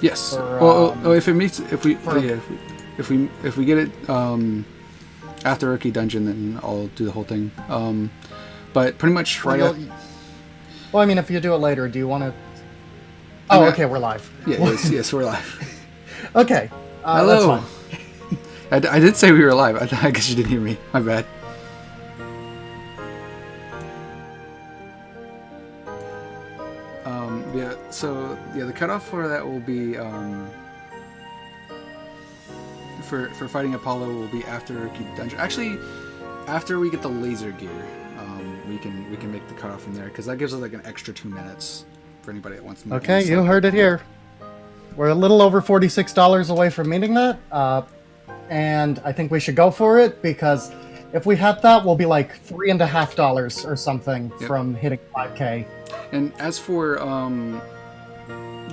Yes. For, Well, if it meets, if we, for, yeah, if we get it after Rookie Dungeon, then I'll do the whole thing. But pretty much right well, up. well, I mean, if you do it later, do you want to? Oh, okay, we're live. Yeah, yes, we're live. Okay, that's Hello. fine. I did say we were live. I guess you didn't hear me. My bad. Yeah. So yeah, the cutoff for that will be for fighting Apollo will be after Rookie Dungeon. Actually, after we get the laser gear, we can make the cutoff from there because that gives us like an extra 2 minutes for anybody that wants to. Okay, you heard it here. We're a little over $46 away from meeting that, and I think we should go for it because if we had that, we'll be like $3.50 or something from hitting 5K. And as for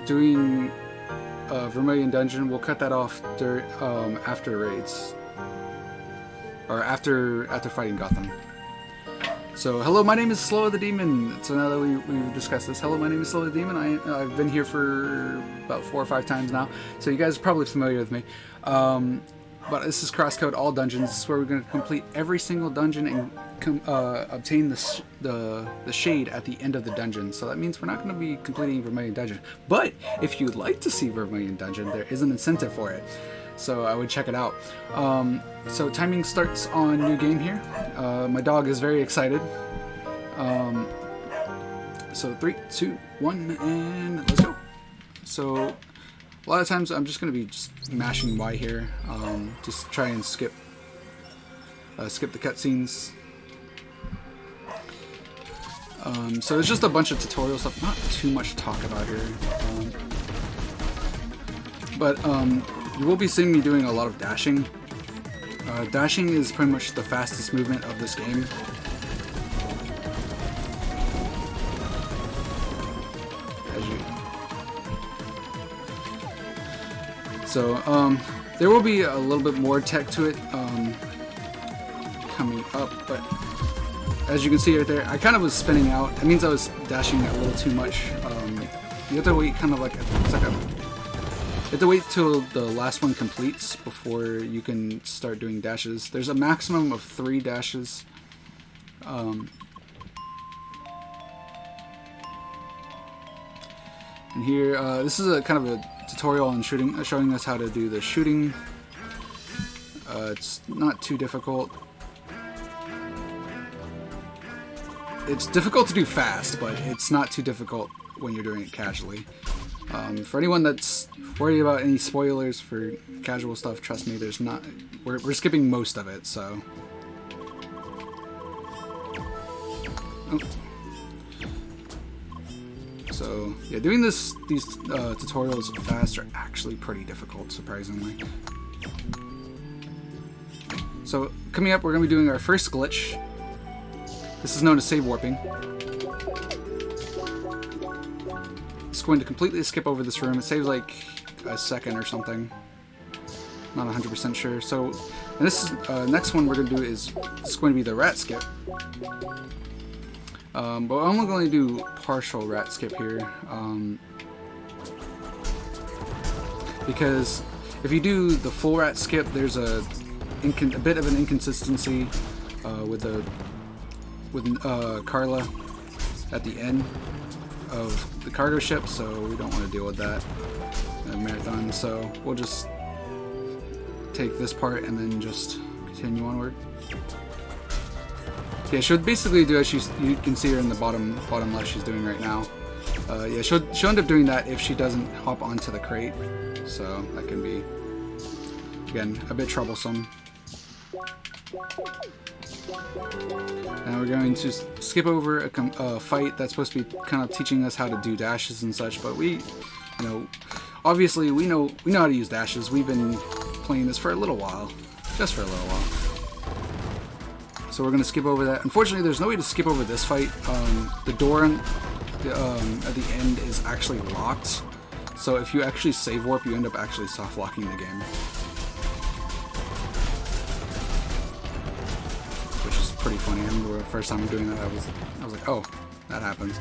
doing Vermilion Dungeon, we'll cut that off after raids or after fighting Gotham. So, hello, my name is SloaTheDemon. So now that we've discussed this, hello, my name is SloaTheDemon. I've been here for about 4 or 5 times now, so you guys are probably familiar with me. But this is CrossCode All Dungeons. This is where we're going to complete every single dungeon and obtain the shade at the end of the dungeon. So that means we're not going to be completing Vermilion Dungeon. But if you'd like to see Vermilion Dungeon, there is an incentive for it. So I would check it out. So timing starts on new game here. My dog is very excited. So 3, 2, 1, and let's go. So a lot of times I'm just going to be just mashing Y here. Just try and skip the cutscenes. So it's just a bunch of tutorial stuff. Not too much to talk about here. But you will be seeing me doing a lot of dashing. Dashing is pretty much the fastest movement of this game. So there will be a little bit more tech to it coming up, but as you can see right there, I kind of was spinning out. It means I was dashing a little too much. You have to wait kind of like you have to wait till the last one completes before you can start doing dashes. There's a maximum of 3 dashes. And here, this is a kind of a tutorial on shooting, showing us how to do the shooting. It's not too difficult. It's difficult to do fast, but it's not too difficult when you're doing it casually. For anyone that's worried about any spoilers for casual stuff, trust me, there's not. We're skipping most of it, so. Oh. So yeah, doing these tutorials fast are actually pretty difficult, surprisingly. So coming up, we're going to be doing our first glitch. This is known as save warping. It's going to completely skip over this room. It saves like a second or something. Not 100% sure. So, and this is next one we're going to do is it's going to be the rat skip. But I'm only going to do partial rat skip here, because if you do the full rat skip, there's a bit of an inconsistency with Carla at the end of the cargo ship, so we don't want to deal with that in a marathon. So we'll just take this part and then just continue onward. Yeah, she'll basically do as you can see her in the bottom left she's doing right now. Yeah, she'll end up doing that if she doesn't hop onto the crate. So that can be, again, a bit troublesome. Now we're going to skip over a fight that's supposed to be kind of teaching us how to do dashes and such, but we, obviously we know how to use dashes. We've been playing this for a little while, just for a little while. So we're going to skip over that. Unfortunately, there's no way to skip over this fight. The door at the end is actually locked. So if you actually save warp, you end up actually soft locking the game. Which is pretty funny. I remember the first time doing that, I was like, oh, that happens.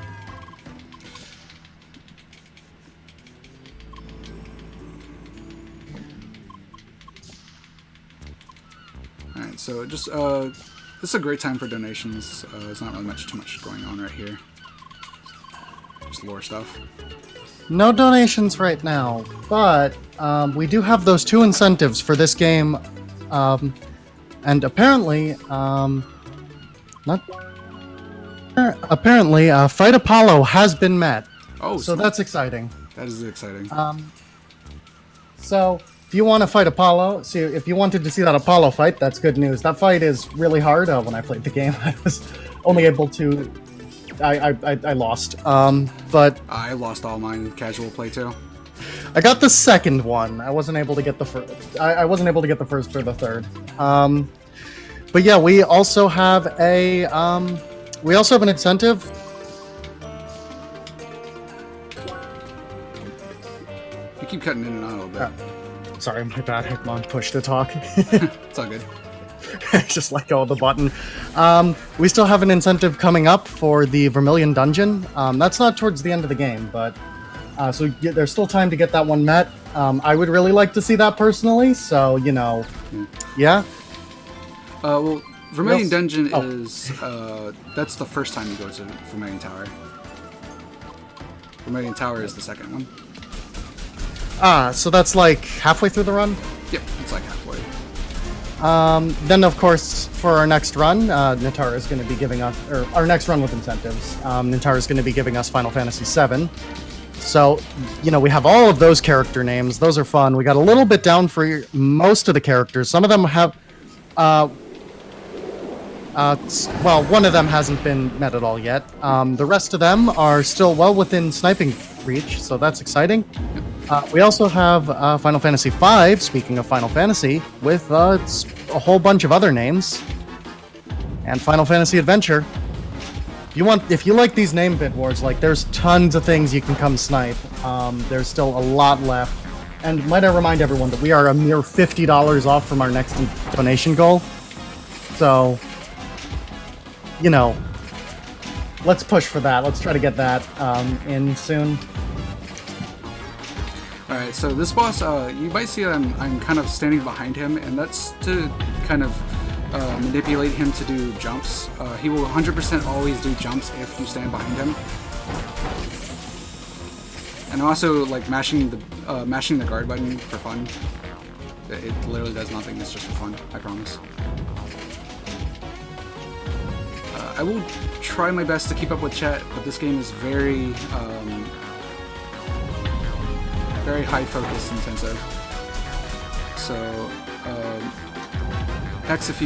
so just this is a great time for donations. There's not really too much going on right here. Just lore stuff. No donations right now, but we do have those 2 incentives for this game, and apparently, Fight Apollo has been met. Oh, so that's exciting. That is exciting. So if you want to fight Apollo, if you wanted to see that Apollo fight, that's good news. That fight is really hard. When I played the game, I was only able to. I lost. But I lost all mine casual play too. I got the second one. I wasn't able to get the first. I wasn't able to get the first or the third. But yeah, we also have an incentive. You keep cutting in and out a little bit. Sorry, my bad. Hitmon push to talk. It's all good. Just let go of the button. We still have an incentive coming up for the Vermilion Dungeon. That's not towards the end of the game, but so there's still time to get that one met. I would really like to see that personally, so, you know, yeah. Well, Vermilion Dungeon is, that's the first time you go to Vermilion Tower. Vermilion Tower is the second one. So that's like halfway through the run? Yep, it's like halfway. Then, of course, for our next run, Natara is going to be giving us, or our next run with incentives, Natara is going to be giving us Final Fantasy VII. So, you know, we have all of those character names. Those are fun. We got a little bit down for most of the characters. Some of them have, well, one of them hasn't been met at all yet. The rest of them are still well within sniping reach, so that's exciting. We also have Final Fantasy V, speaking of Final Fantasy, with a whole bunch of other names. And Final Fantasy Adventure. If you like these name bid wars, like, there's tons of things you can come snipe. There's still a lot left. And might I remind everyone that we are a mere $50 off from our next donation goal. So, you know, let's push for that. Let's try to get that in soon. Alright, so this boss, you might see I'm kind of standing behind him, and that's to kind of manipulate him to do jumps. He will 100% always do jumps if you stand behind him. And also, like, mashing the guard button for fun. It literally does nothing, it's just for fun, I promise. I will try my best to keep up with chat, but this game is very high focus intensive. So, Hex, if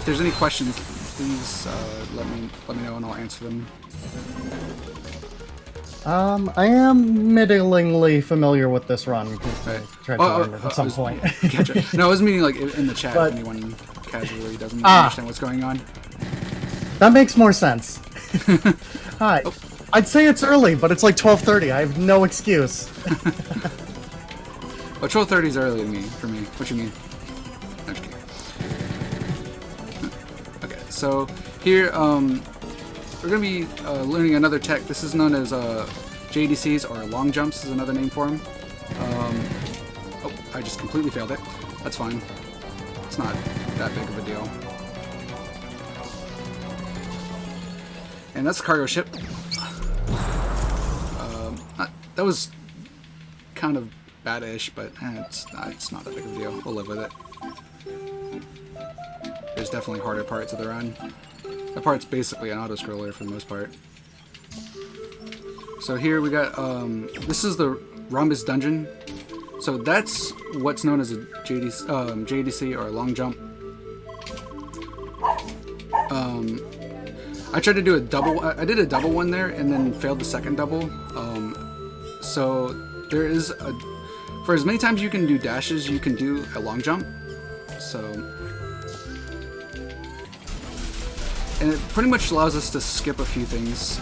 there's any questions, please let me know and I'll answer them. I am middlingly familiar with this run. Right. Tried to learn it at some point. Gotcha. No, I was meaning like in the chat, if anyone casually doesn't understand what's going on. That makes more sense. Hi. Oh. I'd say it's early, but it's like 12:30. I have no excuse. Well, 12:30 is early to me, for me. What you mean? No, just kidding. Okay, so here, we're going to be learning another tech. This is known as JDCs, or long jumps is another name for them. Oh, I just completely failed it. That's fine. It's not that big of a deal. And that's the cargo ship. That was kind of bad-ish, but it's not that big of a deal. We'll live with it. There's definitely harder parts of the run. That part's basically an auto-scroller for the most part. So here we got, this is the Rhombus Dungeon. So that's what's known as a JDC or a long jump. I tried to do a double. I did a double one there and then failed the second double. So there is for as many times you can do dashes, you can do a long jump. So, and it pretty much allows us to skip a few things.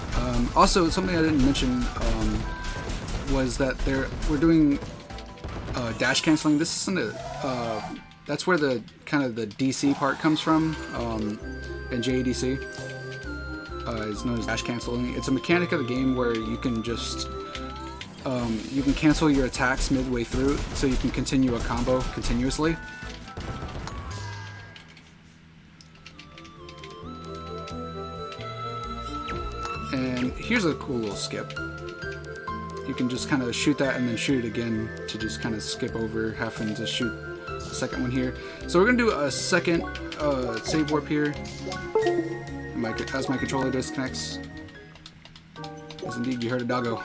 Also, something I didn't mention was that we're doing dash canceling. This isn't that's where the kind of the DC part comes from in JADC. Is known as dash canceling. It's a mechanic of the game where you can just you can cancel your attacks midway through, so you can continue a combo continuously. here's a cool little skip. You can just kind of shoot that and then shoot it again to just kind of skip over having to shoot the second one here. So we're gonna do a second save warp here. As my controller disconnects. Yes, indeed, you heard a doggo.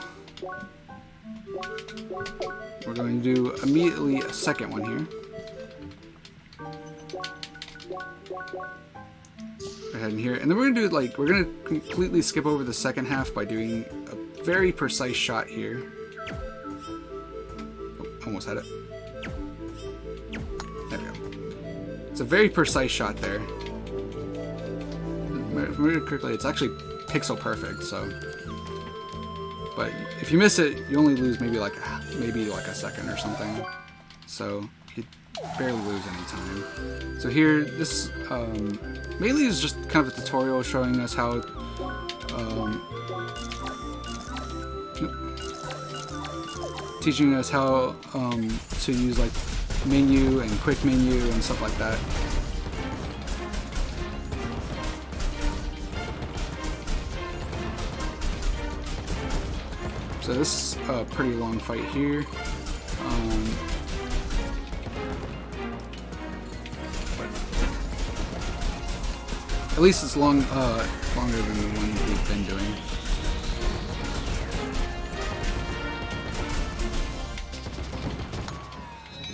We're going to do immediately a second one here. Go ahead and here, and then we're gonna do we're gonna completely skip over the second half by doing a very precise shot here. Oh, almost had it. There we go. It's a very precise shot there. If I remember correctly, it's actually pixel perfect. So, but if you miss it, you only lose maybe like a second or something. So you barely lose any time. So here, this mainly is just kind of a tutorial showing us how teaching us how to use like menu and quick menu and stuff like that. So this is a pretty long fight here. But at least it's longer than the one we've been doing.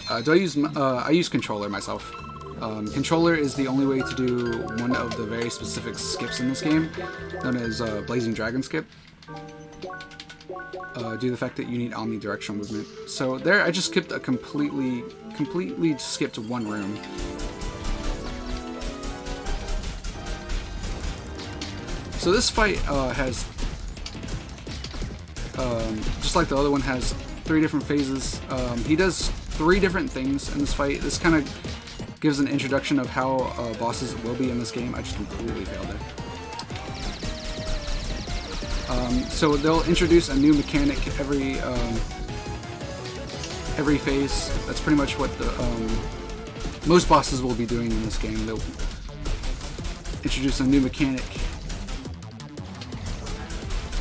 I use controller myself. Controller is the only way to do one of the very specific skips in this game, known as Blazing Dragon skip. Due to the fact that you need omnidirectional movement. So there, I just skipped a completely skipped one room. So this fight has, just like the other one, has 3 different phases. He does 3 different things in this fight. This kind of gives an introduction of how bosses will be in this game. I just completely failed it. So they'll introduce a new mechanic every phase. That's pretty much what the most bosses will be doing in this game. They'll introduce a new mechanic.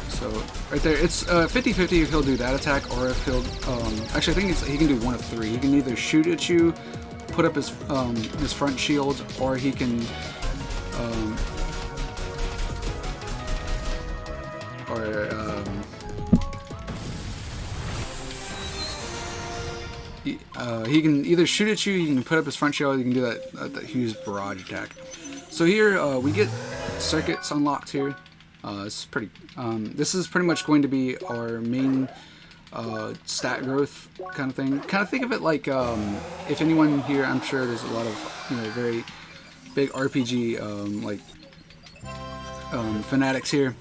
So right there, it's 50-50 if he'll do that attack or if he'll actually I think he can do one of 3. He can either shoot at you, put up his front shield, or he can he can either shoot at you, he can put up his front shield, he can do that huge barrage attack. So here we get circuits unlocked here. It's pretty. This is pretty much going to be our main stat growth kind of thing. Kind of think of it like if anyone here, I'm sure there's a lot of very big RPG fanatics here,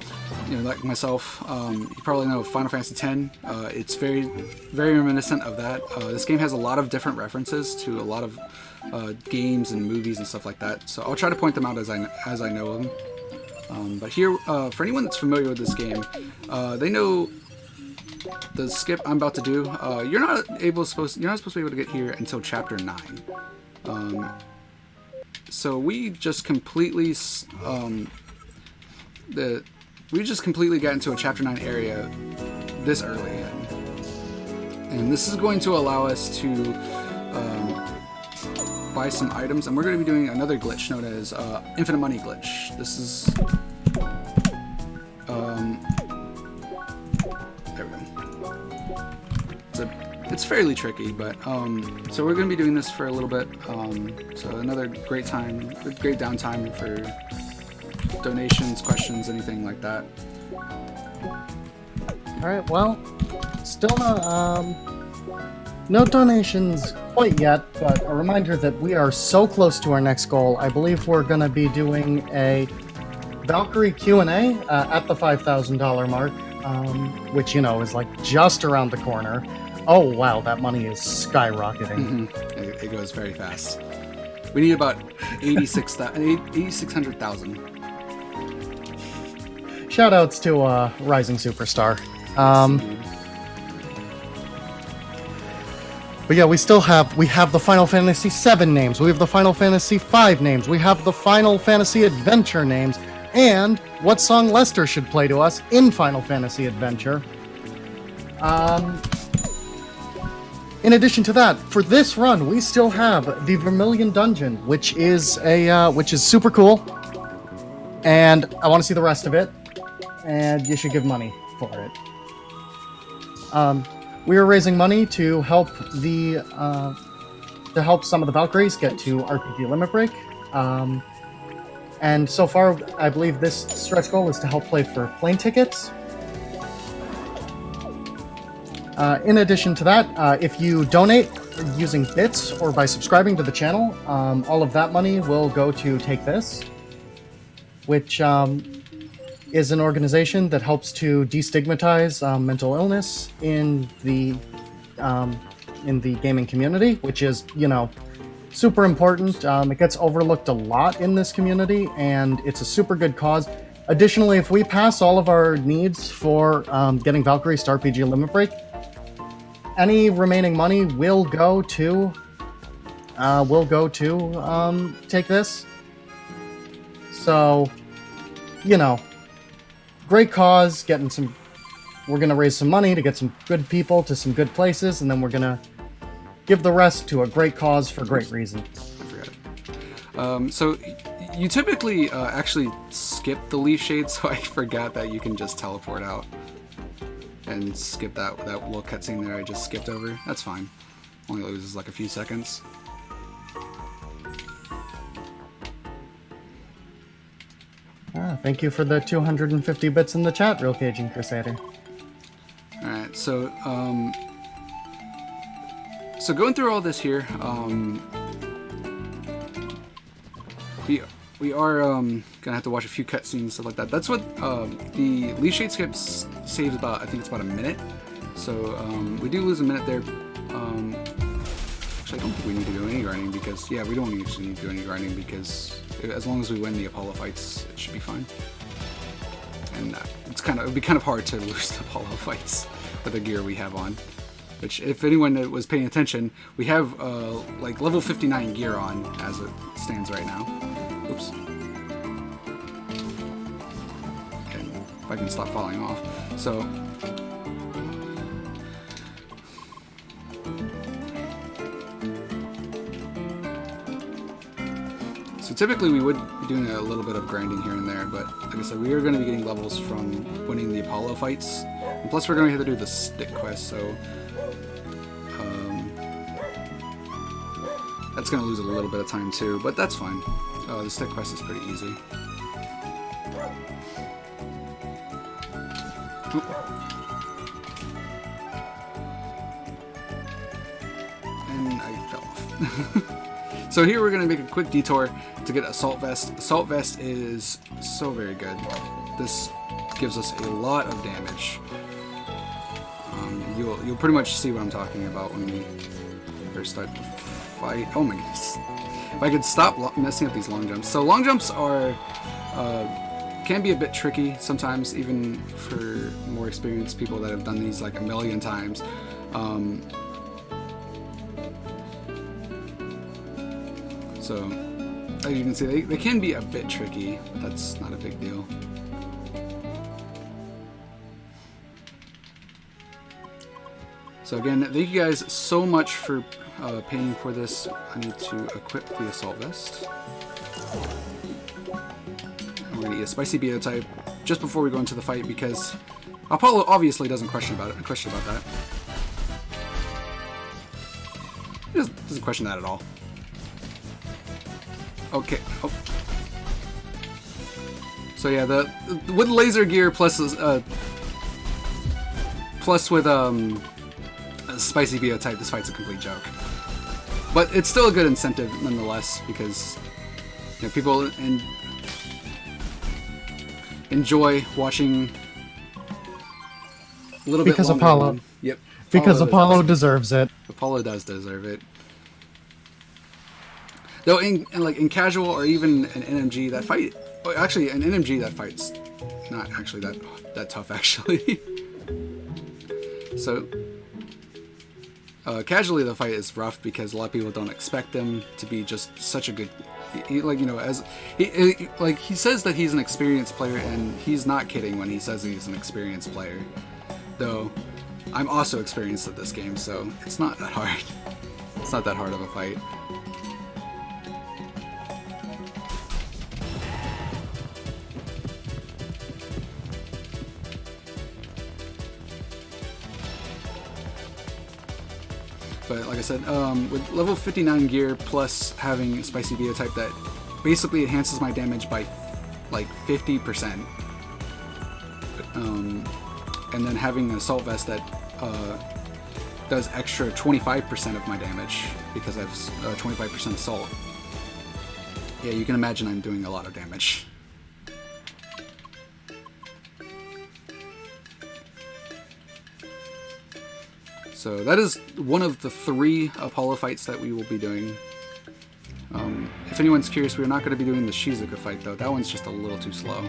like myself. You probably know Final Fantasy X. It's very reminiscent of that. This game has a lot of different references to a lot of games and movies and stuff like that. So I'll try to point them out as I know them. But here, for anyone that's familiar with this game, they know the skip I'm about to do. You're not supposed to be able to get here until Chapter 9. So we just completely got into a Chapter 9 area this early, and this is going to allow us to buy some items, and we're going to be doing another glitch known as infinite money glitch. This is there we go. It's fairly tricky, but so we're going to be doing this for a little bit. So another great downtime for donations, questions, anything like that. Alright, well, still no donations quite yet, but a reminder that we are so close to our next goal. I believe we're going to be doing a Valkyrie Q&A at the $5,000 mark, which, is like just around the corner. Oh, wow, that money is skyrocketing. It goes very fast. We need about 8,600,000. Shoutouts to Rising Superstar. But yeah, we have the Final Fantasy VII names, we have the Final Fantasy V names, we have the Final Fantasy Adventure names, and what song Lester should play to us in Final Fantasy Adventure. In addition to that, for this run, we still have the Vermilion Dungeon, which is super cool, and I want to see the rest of it, and you should give money for it. We are raising money to help some of the Valkyries get to RPG Limit Break, and so far, I believe this stretch goal is to help play for plane tickets. In addition to that, if you donate using bits or by subscribing to the channel, all of that money will go to Take This, which is an organization that helps to destigmatize mental illness in the gaming community, which is, super important. It gets overlooked a lot in this community, and it's a super good cause. Additionally, if we pass all of our needs for getting Valkyries to RPG Limit Break, any remaining money will go to Take This. So, great cause. We're gonna raise some money to get some good people to some good places, and then we're gonna give the rest to a great cause for great reason. I forgot. So you typically actually skip the leaf shade, so I forgot that you can just teleport out and skip that little cutscene there I just skipped over. That's fine. Only loses like a few seconds. Thank you for the 250 bits in the chat, Real Cajun Crusader. Alright, so going through all this here, we are gonna have to watch a few cutscenes, stuff like that. That's what the leaf shade skip saves about. I think it's about a minute. So we do lose a minute there. Actually, I don't think we need to do any grinding because we don't actually need to do any grinding because as long as we win the Apollo fights, it should be fine. And it'd be kind of hard to lose the Apollo fights with the gear we have on. Which, if anyone was paying attention, we have like level 59 gear on as it stands right now. Oops. And if I can stop falling off. So typically we would be doing a little bit of grinding here and there, but like I said, we are going to be getting levels from winning the Apollo fights. And plus we're going to have to do the stick quest, so that's going to lose a little bit of time too, but that's fine. The stick quest is pretty easy. Oop. And I fell off. So here we're going to make a quick detour to get Assault Vest. Assault Vest is so very good. This gives us a lot of damage. You'll pretty much see what I'm talking about when we first start the fight. Oh my goodness. If I could stop messing up these long jumps. So long jumps can be a bit tricky sometimes, even for more experienced people that have done these like a million times. So, as you can see, they can be a bit tricky, but that's not a big deal. So again, thank you guys so much for paying for this. I need to equip the Assault Vest. And we're going to eat a spicy BO type just before we go into the fight because Apollo obviously doesn't question about that. He doesn't question that at all. Okay. Oh. So yeah, with laser gear plus with spicy BO type, this fight's a complete joke. But it's still a good incentive nonetheless because people enjoy watching a little bit longer. Apollo. Yep. Because Apollo deserves it. Apollo does deserve it. Though in casual or even an NMG, that fight, actually an NMG that fight's not actually that tough actually. So Casually, the fight is rough because a lot of people don't expect him to be just such a good, like, you know, as he says that he's an experienced player, and he's not kidding when he says he's an experienced player. Though, I'm also experienced at this game, so it's not that hard. It's not that hard of a fight. But like I said, with level 59 gear plus having Spicy Biotype, that basically enhances my damage by like 50%. And then having an Assault Vest that does extra 25% of my damage because I have 25% Assault. Yeah, you can imagine I'm doing a lot of damage. So that is one of the 3 Apollo fights that we will be doing. If anyone's curious, we're not going to be doing the Shizuka fight though. That one's just a little too slow.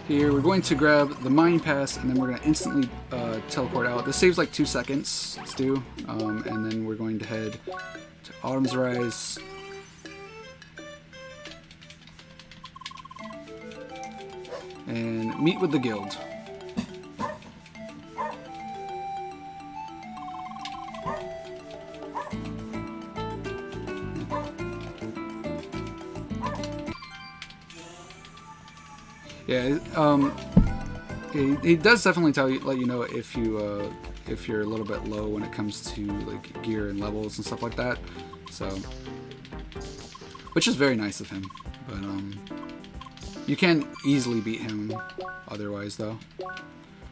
Here, we're going to grab the Mind Pass, and then we're going to instantly teleport out. This saves like 2 seconds to do, and then we're going to head to Autumn's Rise. And meet with the guild. Yeah, he does definitely let you know if you're a little bit low when it comes to like gear and levels and stuff like that. So, which is very nice of him. But you can easily beat him otherwise, though.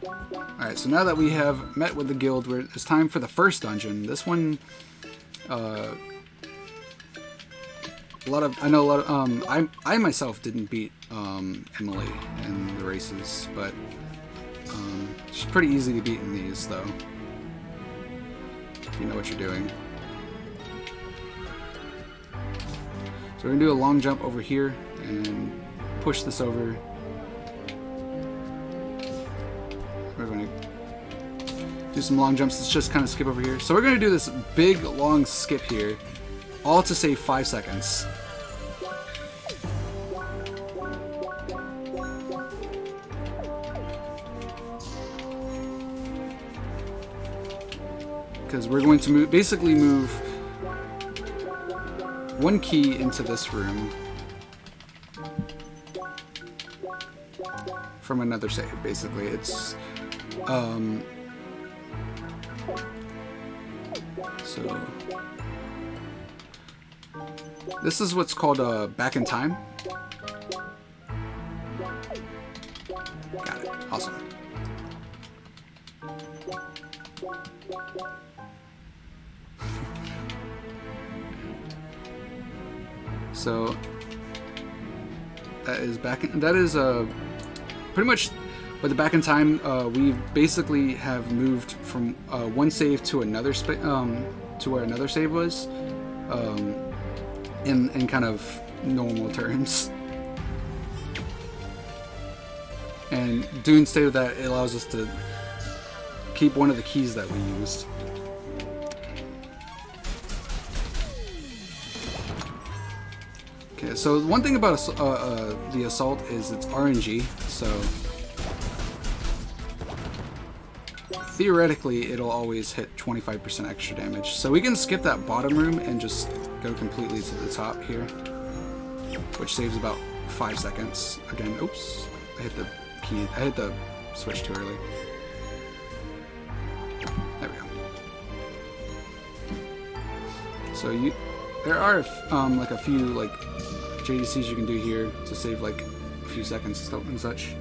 Alright, so now that we have met with the guild, it's time for the first dungeon. This one, I myself didn't beat Emily in the races, but she's pretty easy to beat in these, though. If you know what you're doing. So we're gonna do a long jump over here and push this over. We're going to do some long jumps. Let's just kind of skip over here. So we're going to do this big long skip here, all to save 5 seconds. Because we're going to basically move one key into this room from another save. Basically, it's so this is what's called back in time. Got it. Awesome. So that is pretty much with the back in time. We basically have moved from one save to another to where another save was, in kind of normal terms. And doing instead of that, it allows us to keep one of the keys that we used. Okay, so one thing about the assault is it's RNG, so theoretically it'll always hit 25% extra damage. So we can skip that bottom room and just go completely to the top here, which saves about 5 seconds. Again, oops, I hit the key. I hit the switch too early. There we go. So there are like a few like JDCs you can do here to save like a few seconds and such.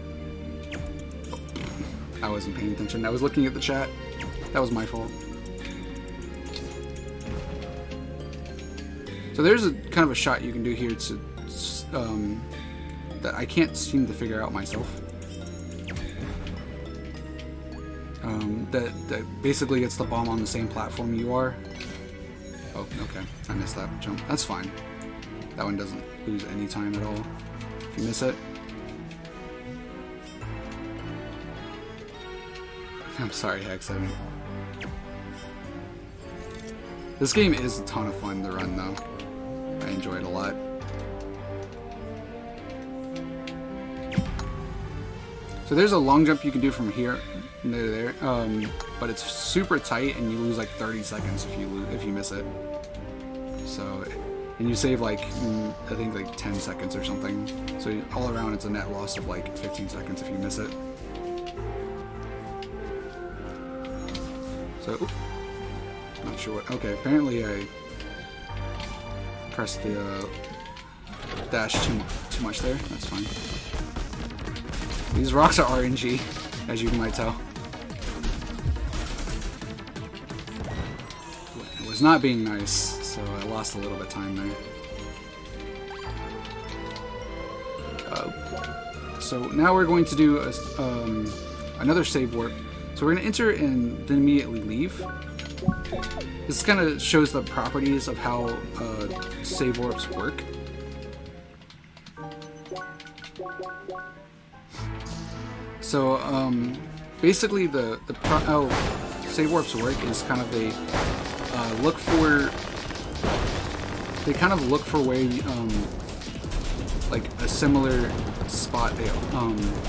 I wasn't paying attention. I was looking at the chat. That was my fault. So there's a kind of a shot you can do here to that I can't seem to figure out myself. That basically gets the bomb on the same platform you are. Oh, okay. I missed that jump. That's fine. That one doesn't lose any time at all if you miss it. I'm sorry, Hex. This game is a ton of fun to run, though. I enjoy it a lot. So there's a long jump you can do from here to there, but it's super tight, and you lose like 30 seconds if you miss it. So, and you save like I think like 10 seconds or something. So all around, it's a net loss of like 15 seconds if you miss it. So, not sure what. Okay, apparently I pressed the dash too much there. That's fine. These rocks are RNG, as you might tell. It was not being nice, so I lost a little bit of time there. So now we're going to do another save warp. So we're going to enter and then immediately leave. This kind of shows the properties of how save warps work. So basically how save warps work is kind of they kind of look for where like a similar spot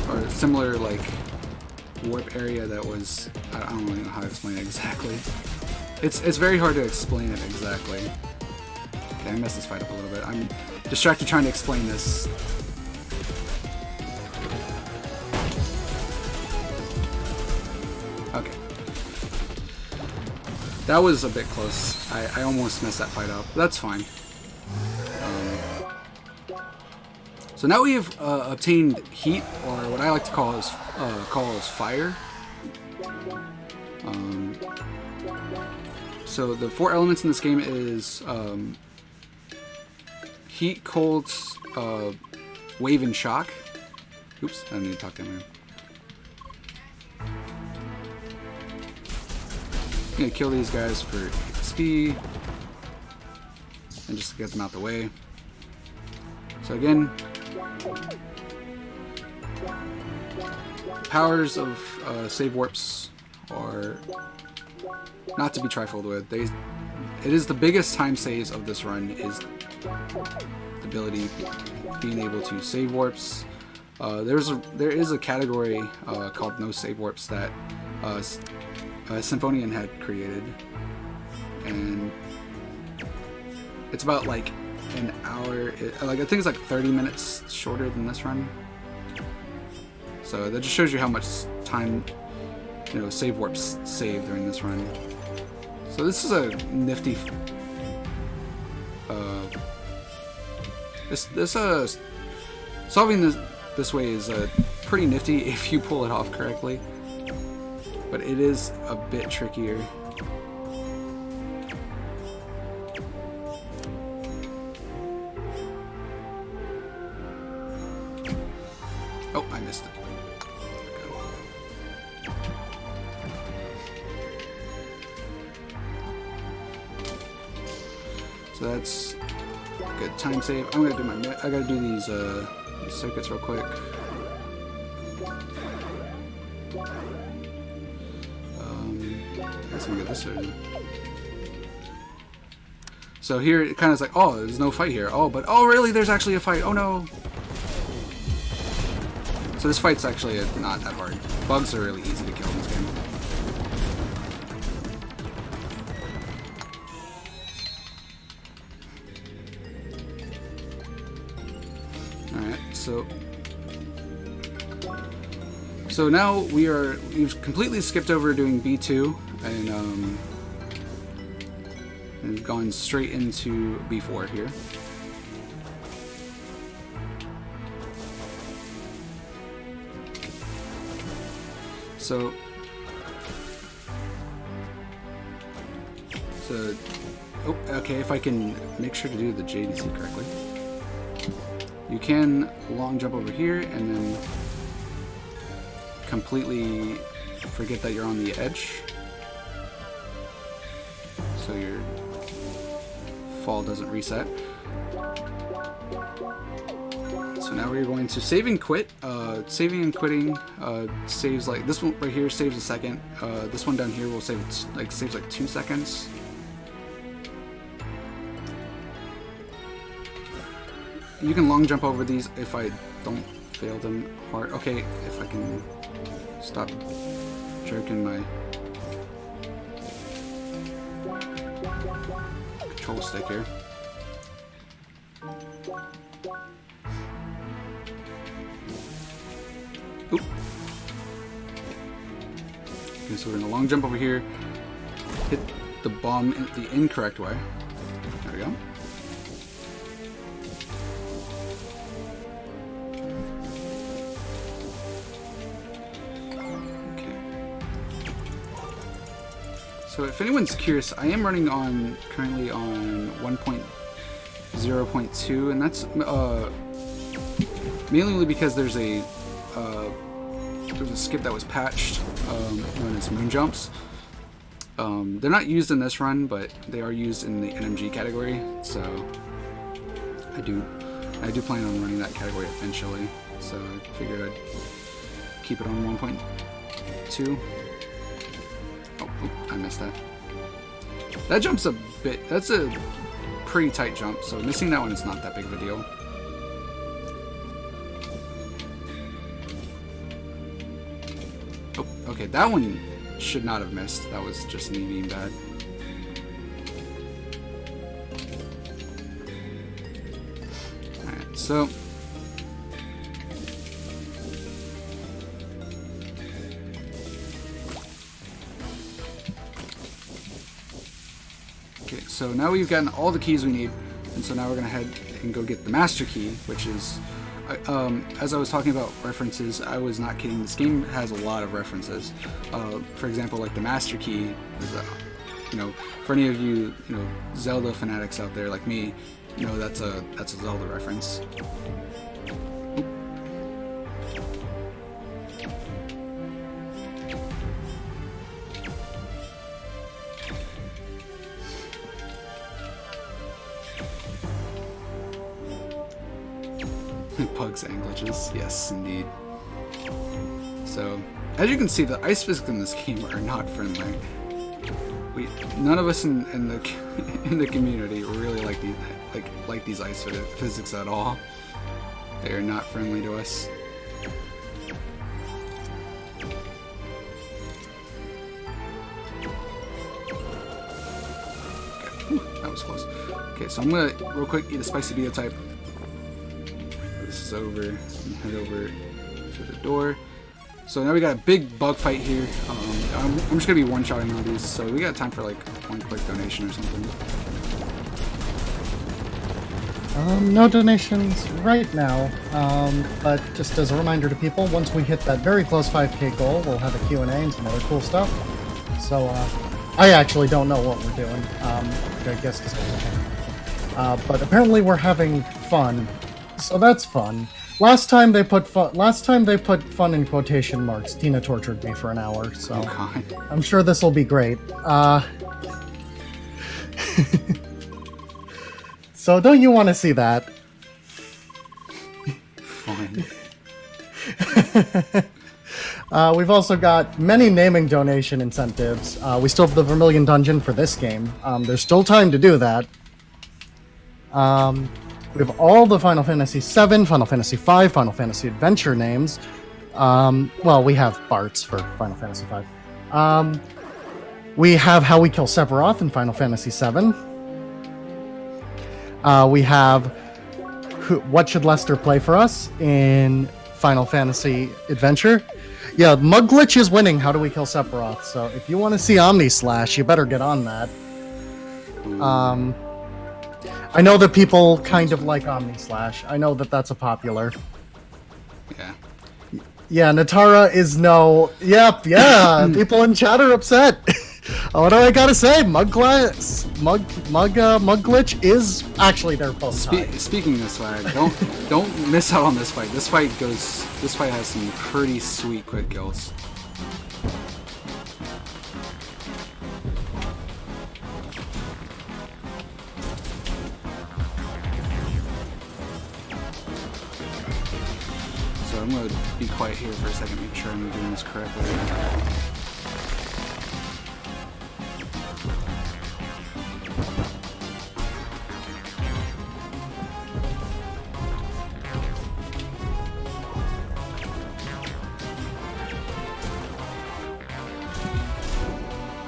or a similar like warp area that was, I don't really know how to explain it exactly. It's very hard to explain it exactly. Okay, I messed this fight up a little bit. I'm distracted trying to explain this. Okay. That was a bit close. I almost messed that fight up. That's fine. So now we have obtained heat, or what I like to call is fire. So the 4 elements in this game is heat, cold, wave, and shock. Oops, I didn't need to talk to him. I'm gonna kill these guys for XP and just to get them out the way. So again, powers of save warps are not to be trifled with. It is the biggest time saves of this run, is the ability being able to save warps. There is a category called no save warps that Symphonian had created, and it's about like an hour. I think it's like 30 minutes shorter than this run. So that just shows you how much time save warps save during this run. So this is a nifty. Solving this way is pretty nifty if you pull it off correctly, but it is a bit trickier. Oh, I missed it. So that's a good time save. I gotta do these circuits real quick. I guess I'm gonna get this started. So here it kind of is like, oh, there's no fight here. Oh, but oh, really? There's actually a fight. Oh no. So this fight's actually not that hard. Bugs are really easy to kill in this game. So now we've completely skipped over doing B2 and gone straight into B4 here. So oh, okay, if I can make sure to do the JDC correctly. You can long jump over here and then completely forget that you're on the edge. So you're fall doesn't reset. So now we're going to save and quit. Saving and quitting saves like this one right here saves a second. This one down here will save saves like 2 seconds. You can long jump over these if I don't fail them hard. Okay, if I can stop jerking my control stick here. Oop. Okay, so we're gonna long jump over here, hit the bomb in the incorrect way. There we go. So if anyone's curious, I am running currently on 1.0.2, and that's mainly because there's a skip that was patched known as moon jumps. They're not used in this run, but they are used in the NMG category. So I do plan on running that category eventually. So I figured I'd keep it on 1.2. Oh, I missed that. That jump's a bit... That's a pretty tight jump, so missing that one is not that big of a deal. Oh, okay, that one should not have missed. That was just me being bad. Alright, so... Okay, so now we've gotten all the keys we need, and so now we're gonna head and go get the master key, which is, as I was talking about references, I was not kidding. This game has a lot of references. For example, like the master key is, for any of you, Zelda fanatics out there like me, that's a Zelda reference. Bugs and glitches, yes, indeed. So, as you can see, the ice physics in this game are not friendly. None of us in the community really like these ice physics at all. They are not friendly to us. Okay. Whew, that was close. Okay, so I'm gonna real quick eat a spicy beta type. This is over, and head over to the door. So now we got a big bug fight here. I'm just gonna be one-shotting all these, so we got time for like one quick donation or something. No donations right now, but just as a reminder to people, once we hit that very close 5K goal, we'll have a Q&A and some other cool stuff. So I actually don't know what we're doing. I guess because but apparently we're having fun. So that's fun. Last time they put fun in quotation marks. Tina tortured me for an hour, so oh, God. I'm sure this will be great. So don't you want to see that? Fine. We've also got many naming donation incentives. We still have the Vermilion Dungeon for this game. There's still time to do that. We have all the Final Fantasy VII, Final Fantasy V, Final Fantasy Adventure names. Well, we have Bart's for Final Fantasy V. We have How We Kill Sephiroth in Final Fantasy VII. We have What Should Lester Play For Us in Final Fantasy Adventure. Yeah, Mugglitch is winning How Do We Kill Sephiroth, so if you want to see Omni Slash, you better get on that. I know that people kind of like Omni Slash. I know that that's a popular. Yeah. Yeah, Natara is no... Yep, yeah, people in chat are upset. What do I gotta say? Mugglitch is... Actually, they're both Speaking of this fight, don't miss out on this fight. This fight has some pretty sweet quick kills. I'm going to be quiet here for a second, make sure I'm doing this correctly.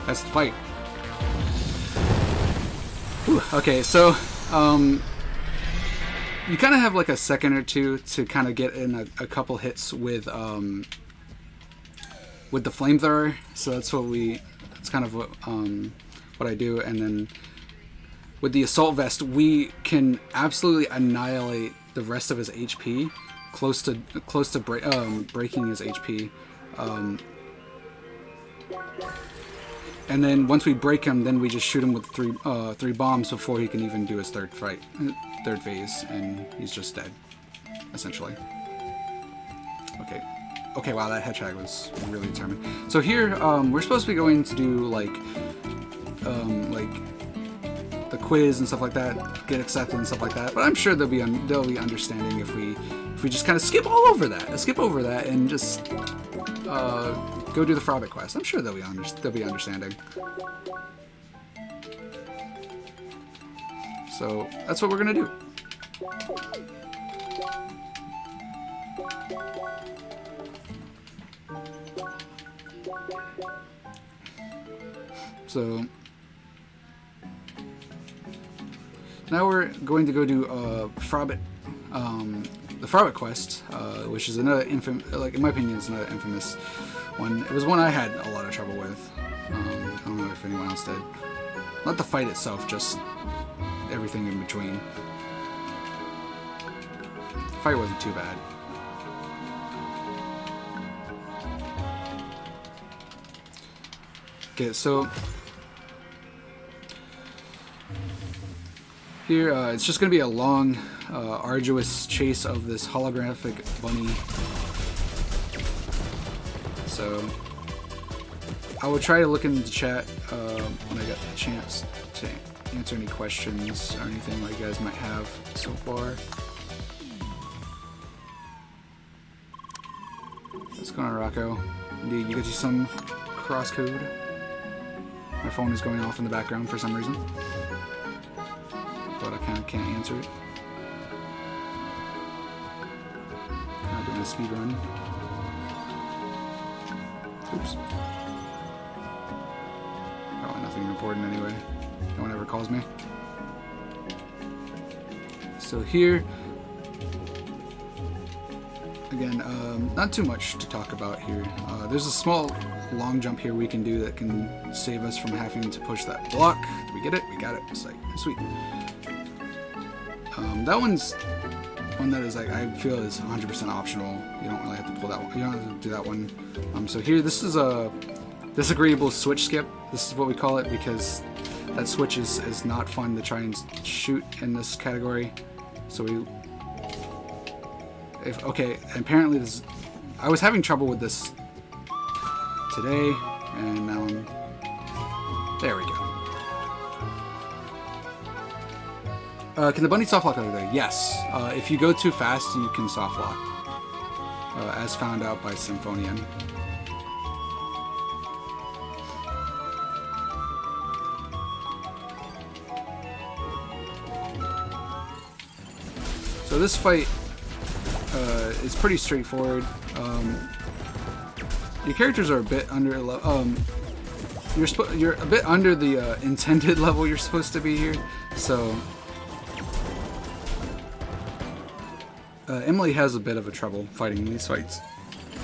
That's the fight. Whew, okay, so you kind of have like a second or two to kind of get in a couple hits with the flamethrower. So that's kind of what I do. And then with the assault vest, we can absolutely annihilate the rest of his HP, close to breaking his HP. And then once we break him, then we just shoot him with three bombs before he can even do his third phase, and he's just dead, essentially. Okay, wow, that headshot was really determined. So here, we're supposed to be going to do like the quiz and stuff like that, get accepted and stuff like that. But I'm sure they'll be understanding if we just kind of skip over that, and just go do the Frobit quest. I'm sure they'll be understanding. So that's what we're gonna do. So now we're going to go do Frobit, the Frobit quest, which is another in my opinion, is another infamous one. It was one I had a lot of trouble with. I don't know if anyone else did. Not the fight itself, just everything in between. The fight wasn't too bad. Okay, so here it's just going to be a long, arduous chase of this holographic bunny. So I will try to look into the chat when I get the chance to answer any questions or anything that you guys might have so far. What's going on, Rocco? Indeed, you get you some CrossCode. My phone is going off in the background for some reason, but I kind of can't answer it. Kind of doing a speed run. Oops. Oh, nothing important anyway. No one ever calls me. So here, again, not too much to talk about here. There's a small long jump here we can do that can save us from having to push that block. Did we get it? We got it. It's like, sweet. That one's one that is like, I feel is 100% optional. You don't really have to pull that one. You don't have to do that one. So here, this is a disagreeable switch skip. This is what we call it because that switch is not fun to try and shoot in this category. So apparently this, I was having trouble with this today, and now there we go. Can the bunny soft lock over there? Yes. If you go too fast, you can soft lock, as found out by Symphonian. So this fight is pretty straightforward. Your characters are a bit under you're a bit under the intended level you're supposed to be here. So Emily has a bit of a trouble fighting these fights,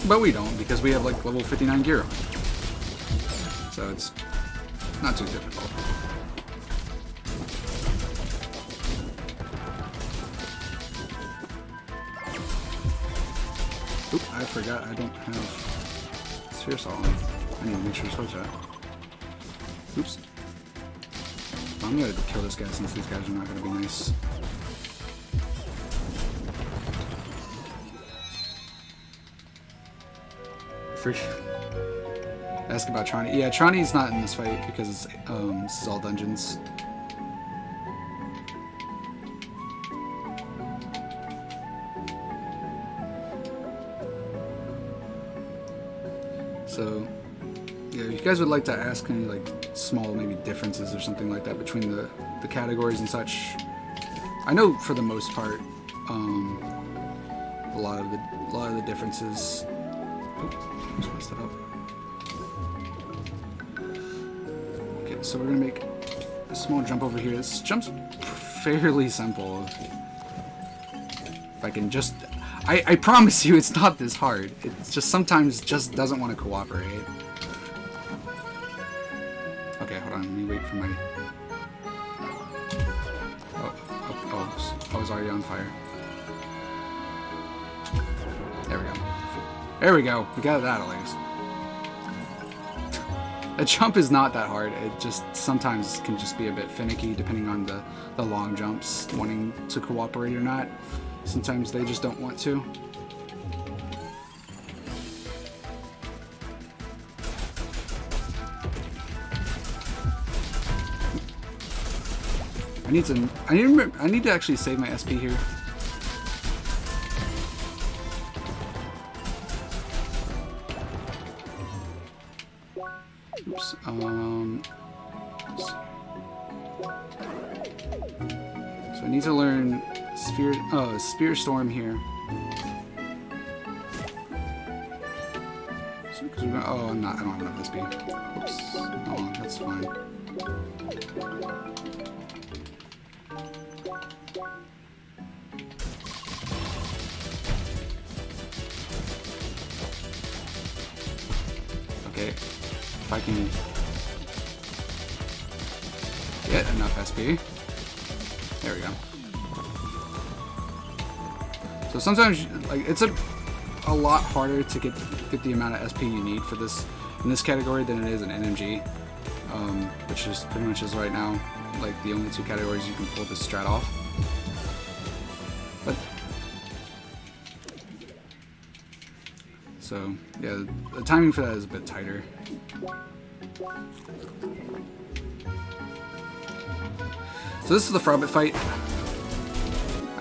but we don't because we have like level 59 gear on. So it's not too difficult. Oop, I forgot I don't have Sphere Saw on. I need to make sure to switch that. Oops. I'm gonna kill this guy since these guys are not gonna be nice. Ask about Trani. Yeah, Trani's not in this fight because it's, this is all dungeons. So, yeah, if you guys would like to ask any like small maybe differences or something like that between the categories and such, I know for the most part, a lot of the differences. Oh, just messed it up. Okay, so we're gonna make a small jump over here. This jump's fairly simple. If I can just, I promise you, it's not this hard. It's just sometimes just doesn't want to cooperate. Okay, hold on. Let me wait for my. Oh, I was already on fire. There we go. There we go. We got that at least. A jump is not that hard. It just sometimes can just be a bit finicky depending on the long jumps wanting to cooperate or not. Sometimes they just don't want to. I need to actually save my SP here. Oops. So I need to learn Spear Storm here. So, oh, I don't have enough SP. Oops. Oh, that's fine. Okay, if I can get enough SP. There we go. So sometimes, like, it's a lot harder to get the amount of SP you need for this in this category than it is in NMG, which is pretty much right now like the only two categories you can pull this strat off. But so yeah, the timing for that is a bit tighter. So this is the Frobbit fight.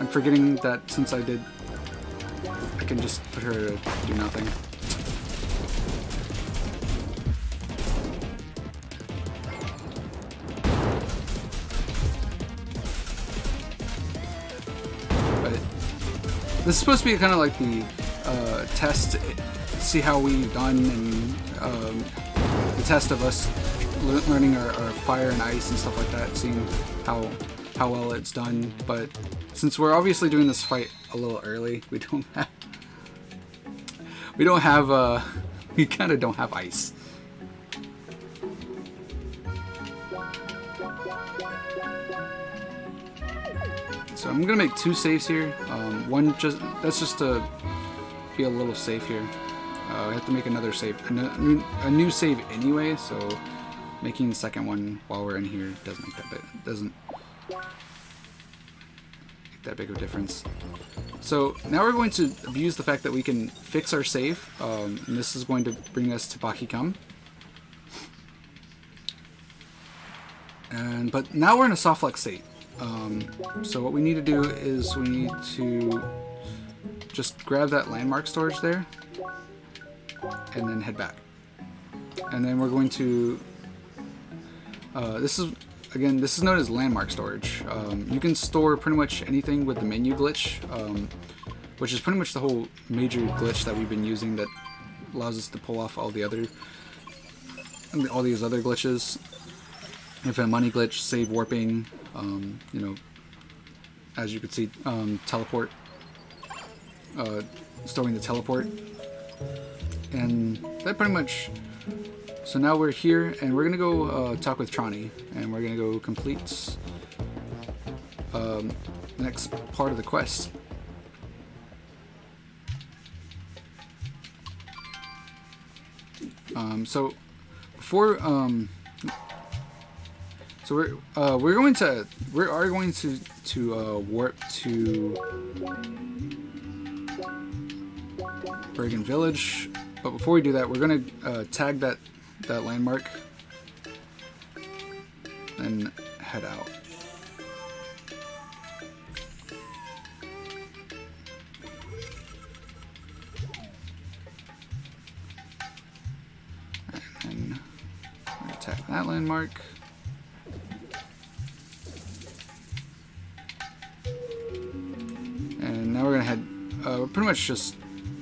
I'm forgetting that since I can just put her to do nothing. But this is supposed to be kind of like the test, see how we've done, and the test of us learning our fire and ice and stuff like that, seeing how well it's done. But since we're obviously doing this fight a little early, we kind of don't have ice. So I'm gonna make 2 saves here. That's just to be a little safe here. I have to make another save, a new save anyway. So making the second one while we're in here doesn't make that big of a difference. So now we're going to abuse the fact that we can fix our save, and this is going to bring us to Bakikam. But now we're in a soft lock state. So what we need to do is we need to just grab that landmark storage there, and then head back. And then we're going to this is known as landmark storage. You can store pretty much anything with the menu glitch, which is pretty much the whole major glitch that we've been using that allows us to pull off all these other glitches. Infinite money glitch, save warping, you know, as you can see, teleport, storing the teleport, and that pretty much. So now we're here, and we're gonna go talk with Trani, and we're gonna go complete the next part of the quest. So before, so we are going to warp to Bergen Village, but before we do that, we're gonna tag that landmark and head out. that landmark. And now we're gonna head, we're pretty much just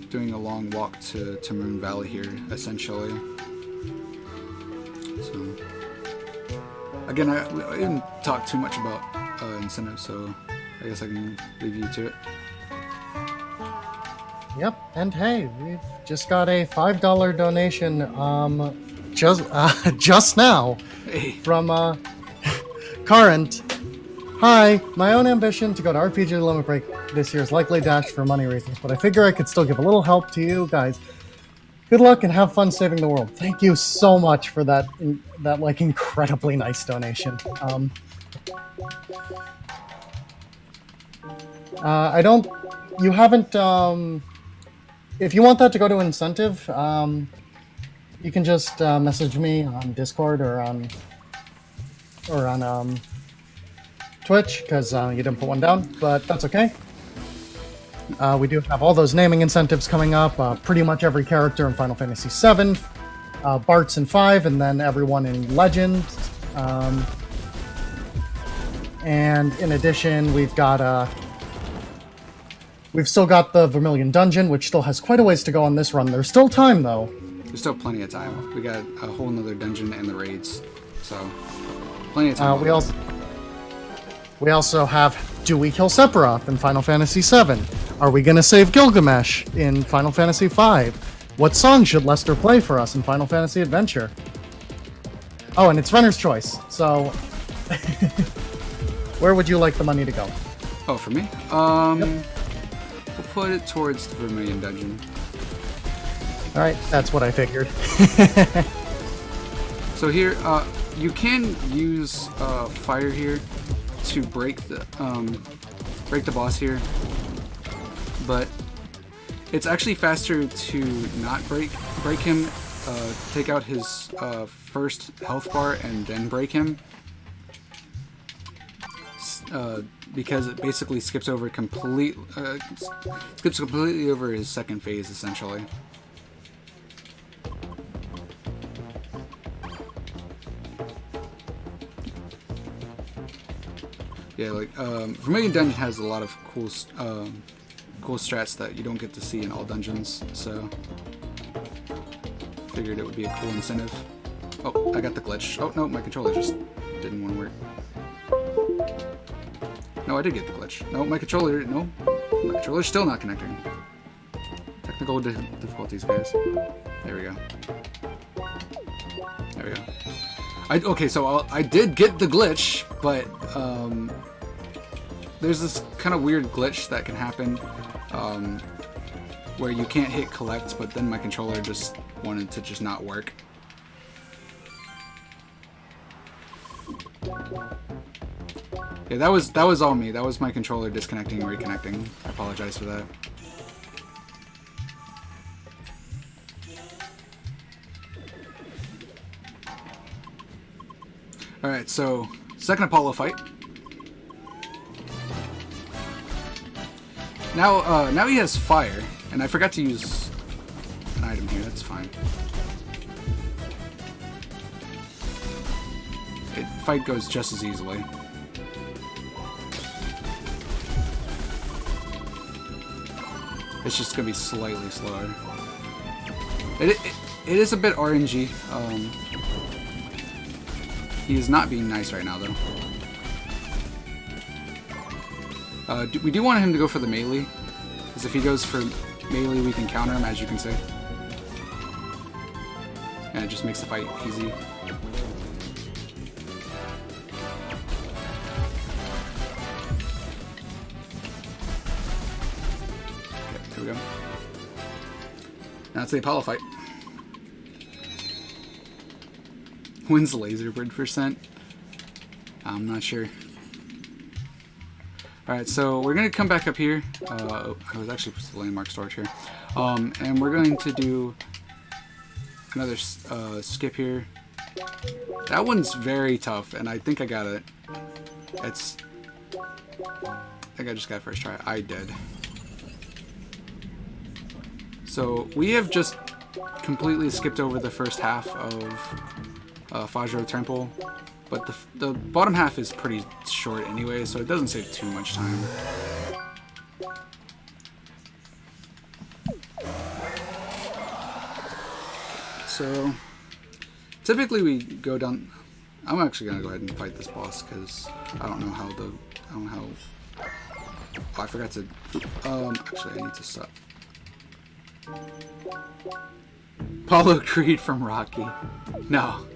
doing a long walk to Maroon Valley here, essentially. So, again, I didn't talk too much about incentives, so I guess I can leave you to it. Yep, and hey, we've just got a $5 donation, just now, Hey. from, Current. Hi, my own ambition to go to RPG The Limit Break this year is likely dashed for money reasons, but I figure I could still give a little help to you guys. Good luck and have fun saving the world. Thank you so much for that like incredibly nice donation. You haven't, if you want that to go to incentive, you can just message me on Discord or on Twitch, because you didn't put one down, but that's okay. We do have all those naming incentives coming up. Pretty much every character in Final Fantasy VII, Bart's in 5, and then everyone in Legend. And in addition, we've still got the Vermilion Dungeon, which still has quite a ways to go on this run. There's still time, though. There's still plenty of time. We got a whole nother dungeon and the raids, so plenty of time. We also have, do we kill Sephiroth in Final Fantasy VII? Are we going to save Gilgamesh in Final Fantasy V? What song should Lester play for us in Final Fantasy Adventure? Oh, and it's runner's choice, so where would you like the money to go? Oh, for me? Yep. We'll put it towards the Vermilion Dungeon. Alright, that's what I figured. So here, you can use fire here to break the boss here, but it's actually faster to not break him, take out his first health bar and then break him, because it basically skips completely over his second phase, essentially. Yeah, like Vermilion Dungeon has a lot of cool strats that you don't get to see in all dungeons, so figured it would be a cool incentive. Oh, I got the glitch. Oh no, my controller just didn't want to work. No, I did get the glitch. No, my controller's still not connecting. Technical difficulties, guys. There we go. There we go. Okay, so I did get the glitch, but there's this kind of weird glitch that can happen where you can't hit collect, but then my controller just wanted to just not work. Yeah, that was all me. That was my controller disconnecting and reconnecting. I apologize for that. Alright, so second Apollo fight. Now he has fire, and I forgot to use an item here, that's fine. Fight goes just as easily. It's just gonna be slightly slower. It is a bit RNG. He is not being nice right now, though. We do want him to go for the melee, because if he goes for melee, we can counter him, as you can see. And it just makes the fight easy. Okay, there we go. Now it's the Apollo fight. When's Laserbird percent? I'm not sure. Alright, so we're going to come back up here. I was actually supposed to landmark storage here. And we're going to do another skip here. That one's very tough, and I think I got it. I think I just got it first try. I did. So we have just completely skipped over the first half of Fajro Temple, but the bottom half is pretty short anyway, so it doesn't save too much time. So typically we go down. I'm actually gonna go ahead and fight this boss because I don't know how Oh, I forgot to. Actually, I need to stop. Apollo Creed from Rocky. No.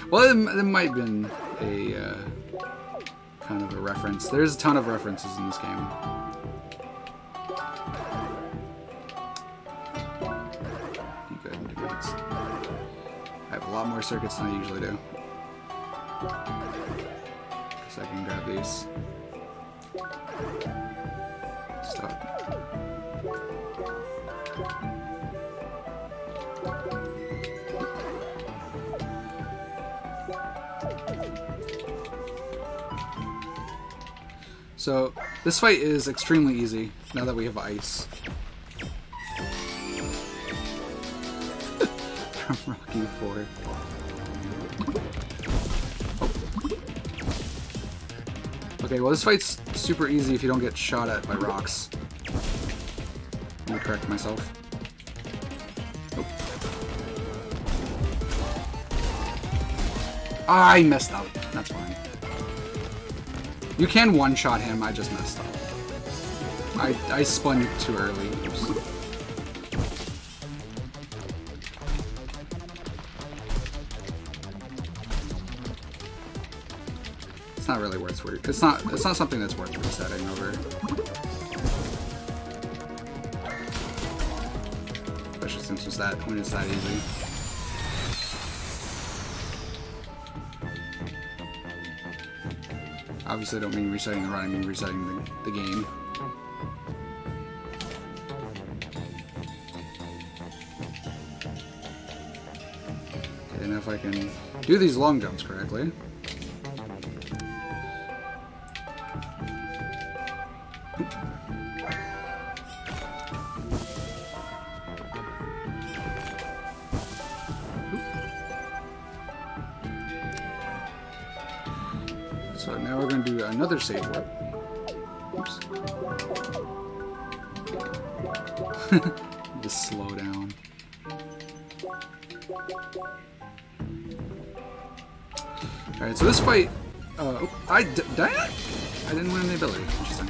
Well, it might have been a kind of a reference. There's a ton of references in this game. You go ahead and do it. I have a lot more circuits than I usually do. So I can grab these. Stop. So this fight is extremely easy now that we have ice. From Rocky 4. Okay, well this fight's super easy if you don't get shot at by rocks. Let me correct myself. Oh. I messed up. That's fine. You can one-shot him, I just messed up. I spun too early. Oops. It's not really worth it. It's not something that's worth resetting over. Especially since it's when it's that easy. Obviously I don't mean resetting the run, I mean resetting the game. Okay, now if I can do these long jumps correctly. So now we're going to do another save warp. Oops. Just slow down. Alright, so this fight... did I didn't win the ability. Interesting.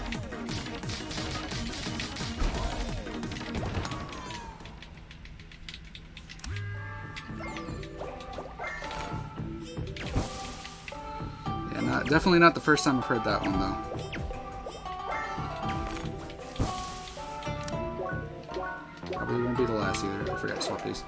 Definitely not the first time I've heard that one, though. Probably won't be the last either. I forgot to swap these.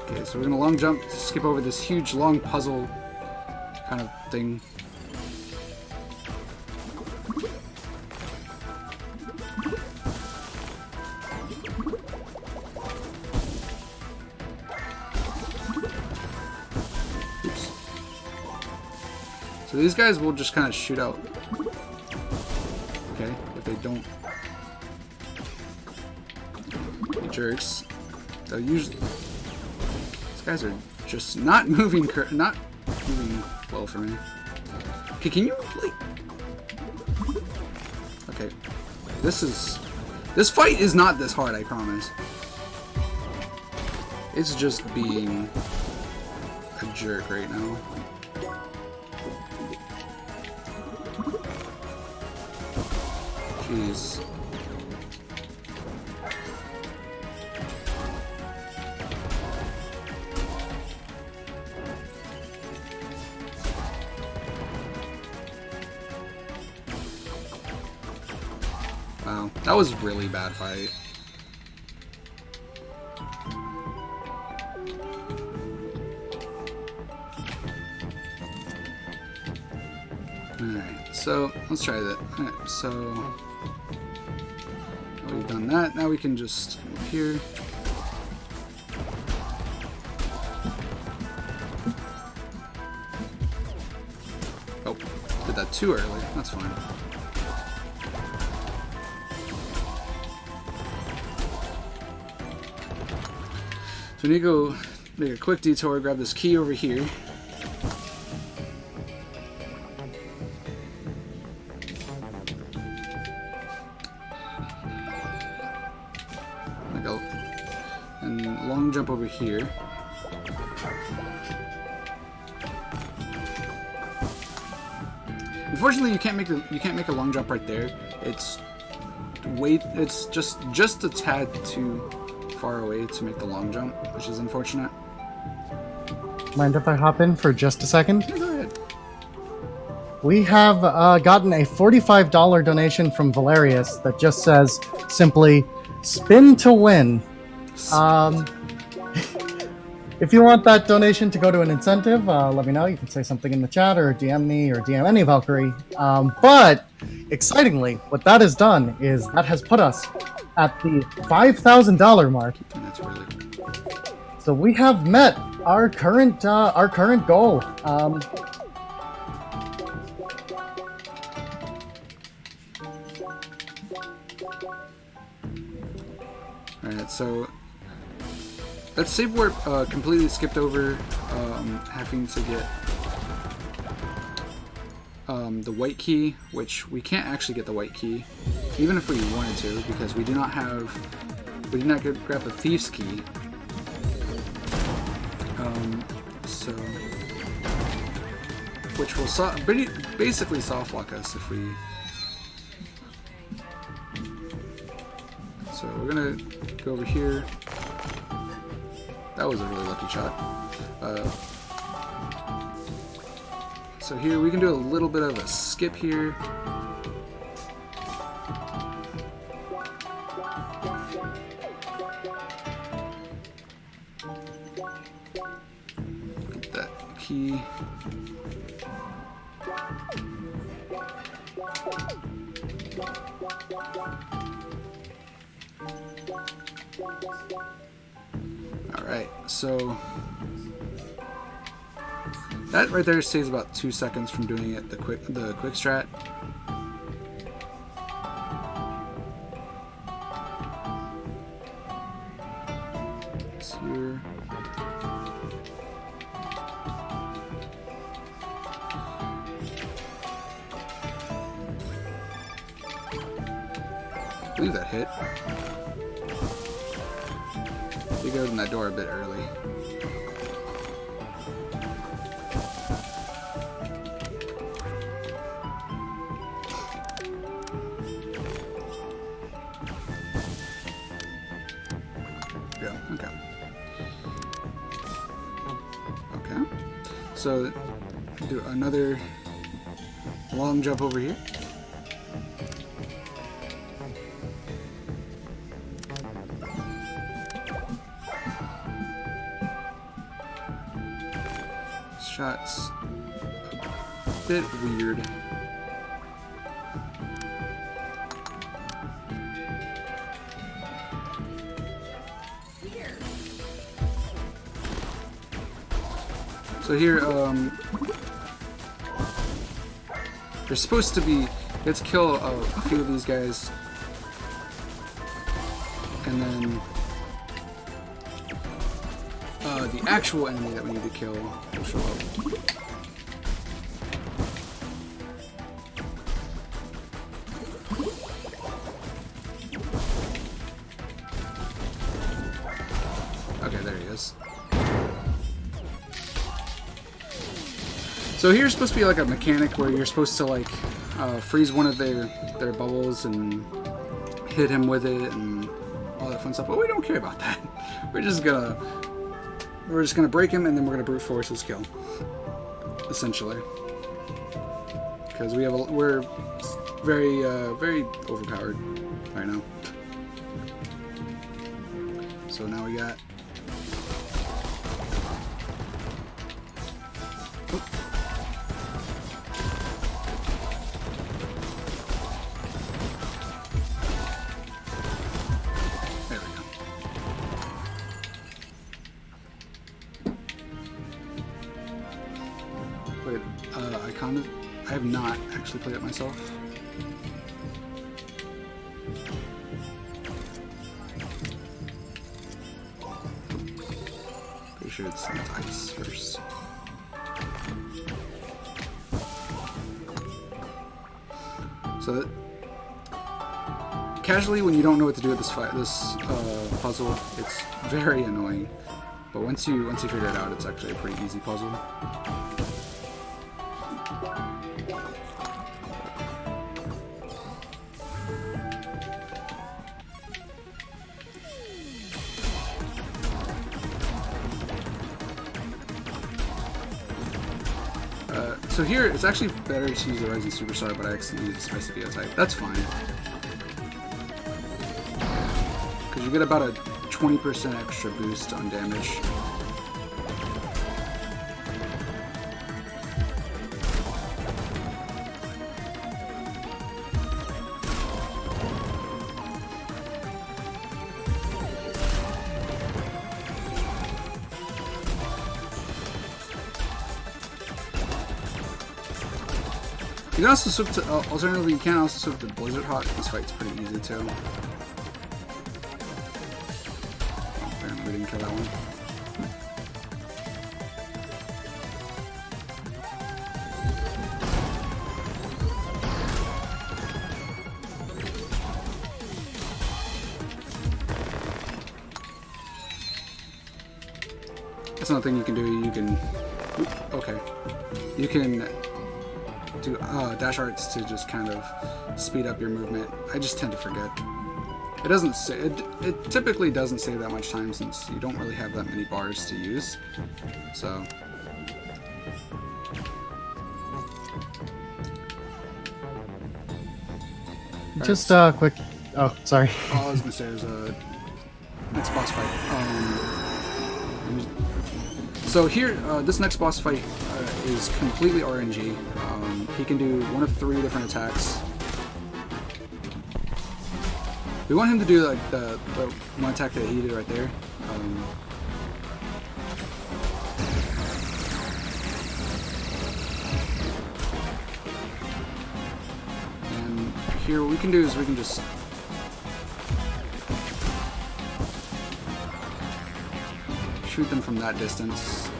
Okay, so we're gonna long jump to skip over this huge long puzzle kind of thing. So these guys will just kind of shoot out. Okay, if they don't be jerks, they'll usually. These guys are just not moving well for me. Okay, can you like? Okay, this fight is not this hard, I promise. It's just being a jerk right now. Jeez. Wow, that was a really bad fight. Alright, so let's try that. Alright, so we've done that. Now we can just come up here. too early. That's fine. So we need to go make a quick detour, grab this key over here. And long jump over here. Unfortunately, you can't make a long jump right there. It's just a tad too far away to make the long jump, which is unfortunate. Mind if I hop in for just a second? Yeah, go ahead. We have gotten a $45 donation from Valerius that just says simply "spin to win." If you want that donation to go to an incentive, let me know. You can say something in the chat or DM me or DM any Valkyrie. But excitingly, what that has done is that has put us at the $5,000 mark. That's really cool. So we have met our current goal. Alright, so that save warp completely skipped over having to get the white key, which we can't actually get the white key, even if we wanted to, because we did not grab the thief's key. So, which will basically soft lock us if we. So we're gonna go over here. That was a really lucky shot. So here we can do a little bit of a skip here. Get that key. Alright, so that right there saves about 2 seconds from doing it the quick strat. It's here. I believe that hit. He goes in that door a bit early. Yeah, okay. Okay. So, do another long jump over here. Shot's a bit weird. So here, there's supposed to be, let's kill a few of these guys, and then the actual enemy that we need to kill will show up. Okay, there he is. So here's supposed to be like a mechanic where you're supposed to like freeze one of their bubbles and hit him with it and all that fun stuff. But we don't care about that. We're just gonna break him and then we're gonna brute force his kill, essentially, because we're very very overpowered right now. So now we got. I have not actually played it myself. Pretty sure it's ice first. So casually, when you don't know what to do with this puzzle, it's very annoying. But once you figure it out, it's actually a pretty easy puzzle. So here, it's actually better to use the Rising Superstar, but I accidentally used the Specifio type. That's fine. Because you get about a 20% extra boost on damage. You can also switch to, alternatively, you can also switch to Blizzard Hawk. This fight's pretty easy too. Oh, apparently we didn't kill that one. That's another thing you can do. You can, okay, you can do dash arts to just kind of speed up your movement. I just tend to forget. It doesn't say, it typically doesn't save that much time since you don't really have that many bars to use. So just quick. Oh, sorry. all I was gonna say is next boss fight. So here, this next boss fight is completely RNG. He can do one of 3 different attacks. We want him to do like the one attack that he did right there. And here what we can do is we can just shoot them from that distance.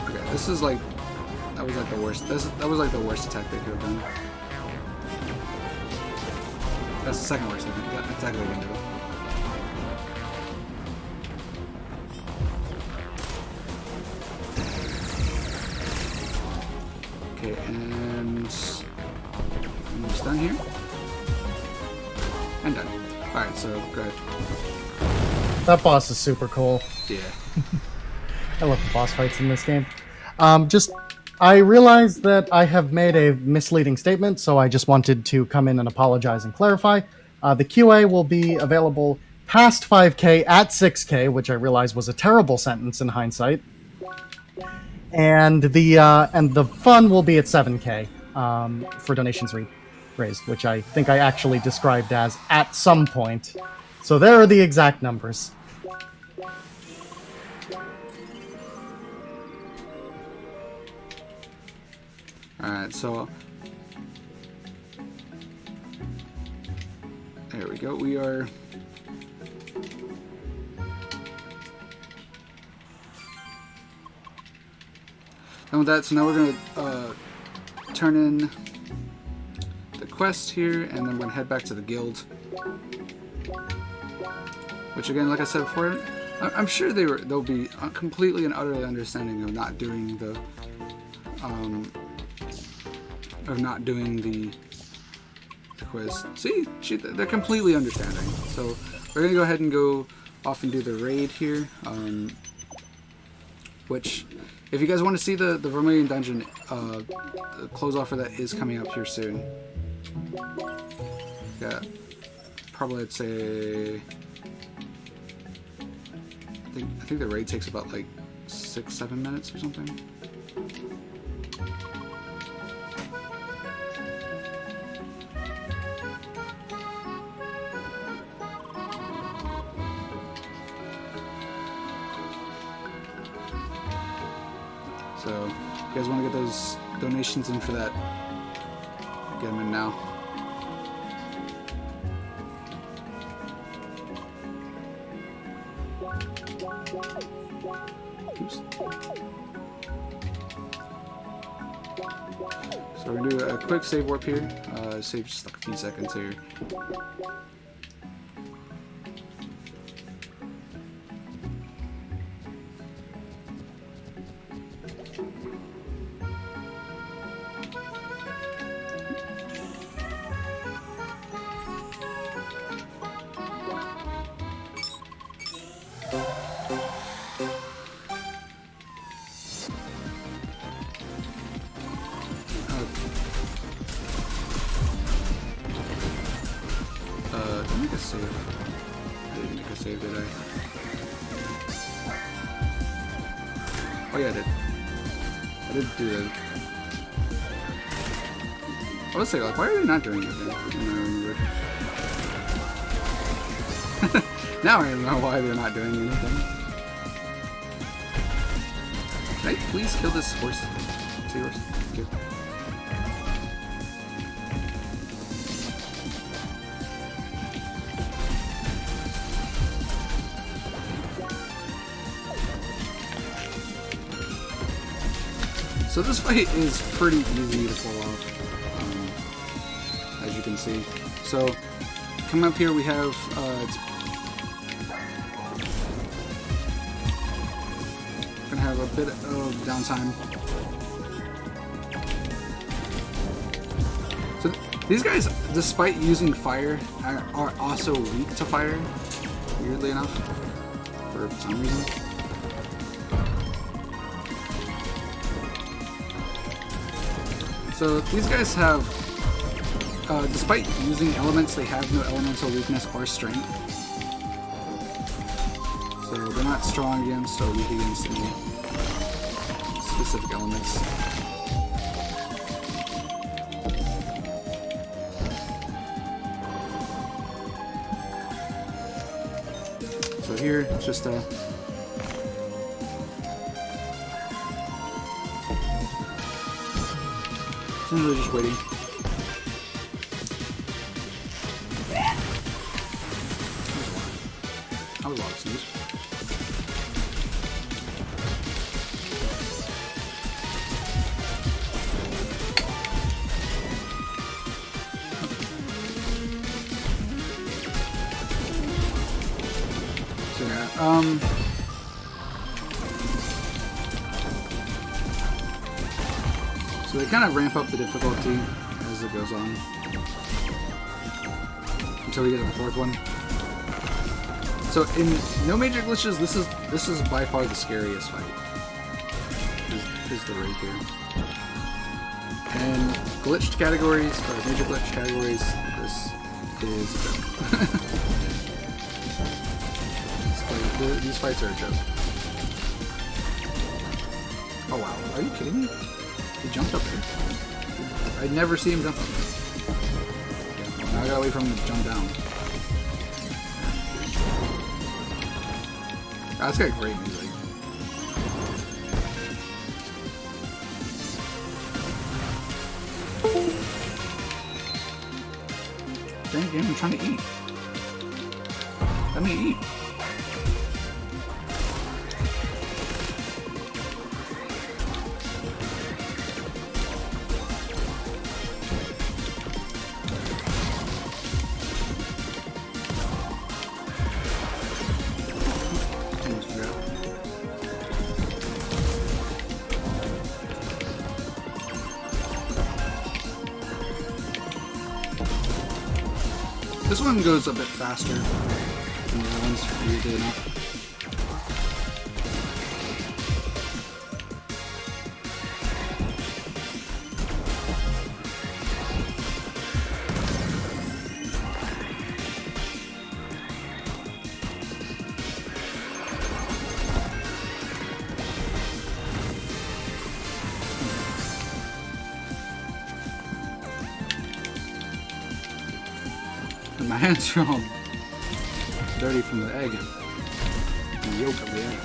Okay, this is like, that was like the worst. That was like the worst attack they could have done. That's the second worst attack they can do. Okay, and I'm almost done here. And done. Alright, so go ahead. That boss is super cool. Yeah. I love the boss fights in this game. I realize that I have made a misleading statement, so I just wanted to come in and apologize and clarify. The QA will be available past 5K at 6K, which I realize was a terrible sentence in hindsight. And the fun will be at 7K for donations raised, which I think I actually described as at some point. So there are the exact numbers. Alright, so there we go. We are done with that. So now we're gonna turn in the quest here, and then we're gonna head back to the guild. Which again, like I said before, I'm sure they'll be completely and utterly understanding of not doing the quiz. See, they're completely understanding. So we're gonna go ahead and go off and do the raid here. Which, if you guys want to see the Vermilion Dungeon, the close offer that is coming up here soon. Yeah, probably I'd say. I think the raid takes about like 6-7 minutes or something. So, if you guys want to get those donations in for that. Get them in now. Oops. So we're gonna do a quick save warp here. Save just like a few seconds here. Make a save. I didn't make a save, did I? Oh yeah, I did. I did do that. I was saying, like, why are they not doing it then? Now I know why they're not doing anything. Can I please kill this horse? Seahorse? Thank you. So this fight is pretty easy to pull off, as you can see. So, coming up here we have, it's gonna have a bit of downtime. So these guys, despite using fire, are also weak to fire, weirdly enough, for some reason. So these guys have, despite using elements, they have no elemental weakness or strength. So they're not strong against or weak against any specific elements. So here, it's just I'm really just waiting. That was a lot of snooze. So yeah, so they kind of ramp up the difficulty as it goes on until we get to the fourth one. So in no major glitches, this is by far the scariest fight. Is the raid here. And glitched categories or major glitch categories, this is a joke. These fights are a joke. Oh wow, are you kidding me? He jumped up there. I'd never see him jump up there. Okay, well, now I gotta wait for him to jump down. That's got great music. Dang again, I'm trying to eat. Let me eat. This one goes a bit faster than the other ones, weirdly enough. And my hands are all dirty from the egg. The yolk of the egg.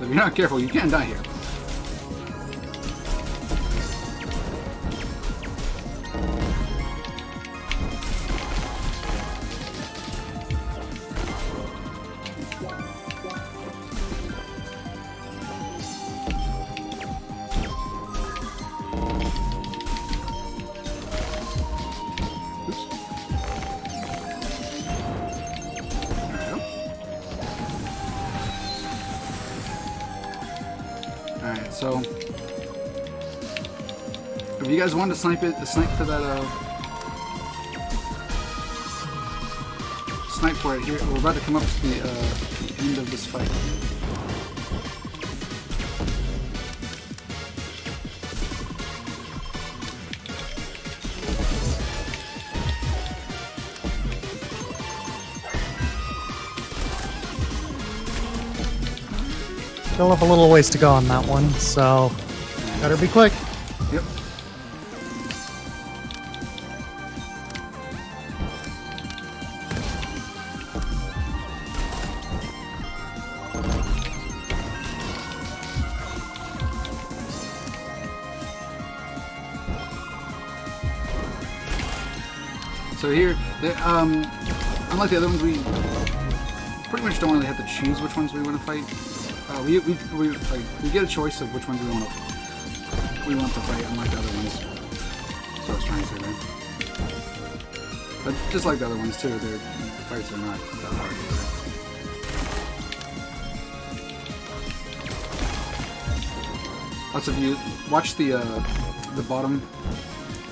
If you're not careful, you can die here. Alright, so if you guys want to snipe for that, snipe for it here. We're about to come up to the end of this fight. Still have a little ways to go on that one, so better be quick. Yep. So here, unlike the other ones, we pretty much don't really have to choose which ones we want to fight. We get a choice of which ones we want to fight, unlike the other ones. That's what I was trying to say there. But just like the other ones too, the fights are not that hard either. Lots of you watch the bottom.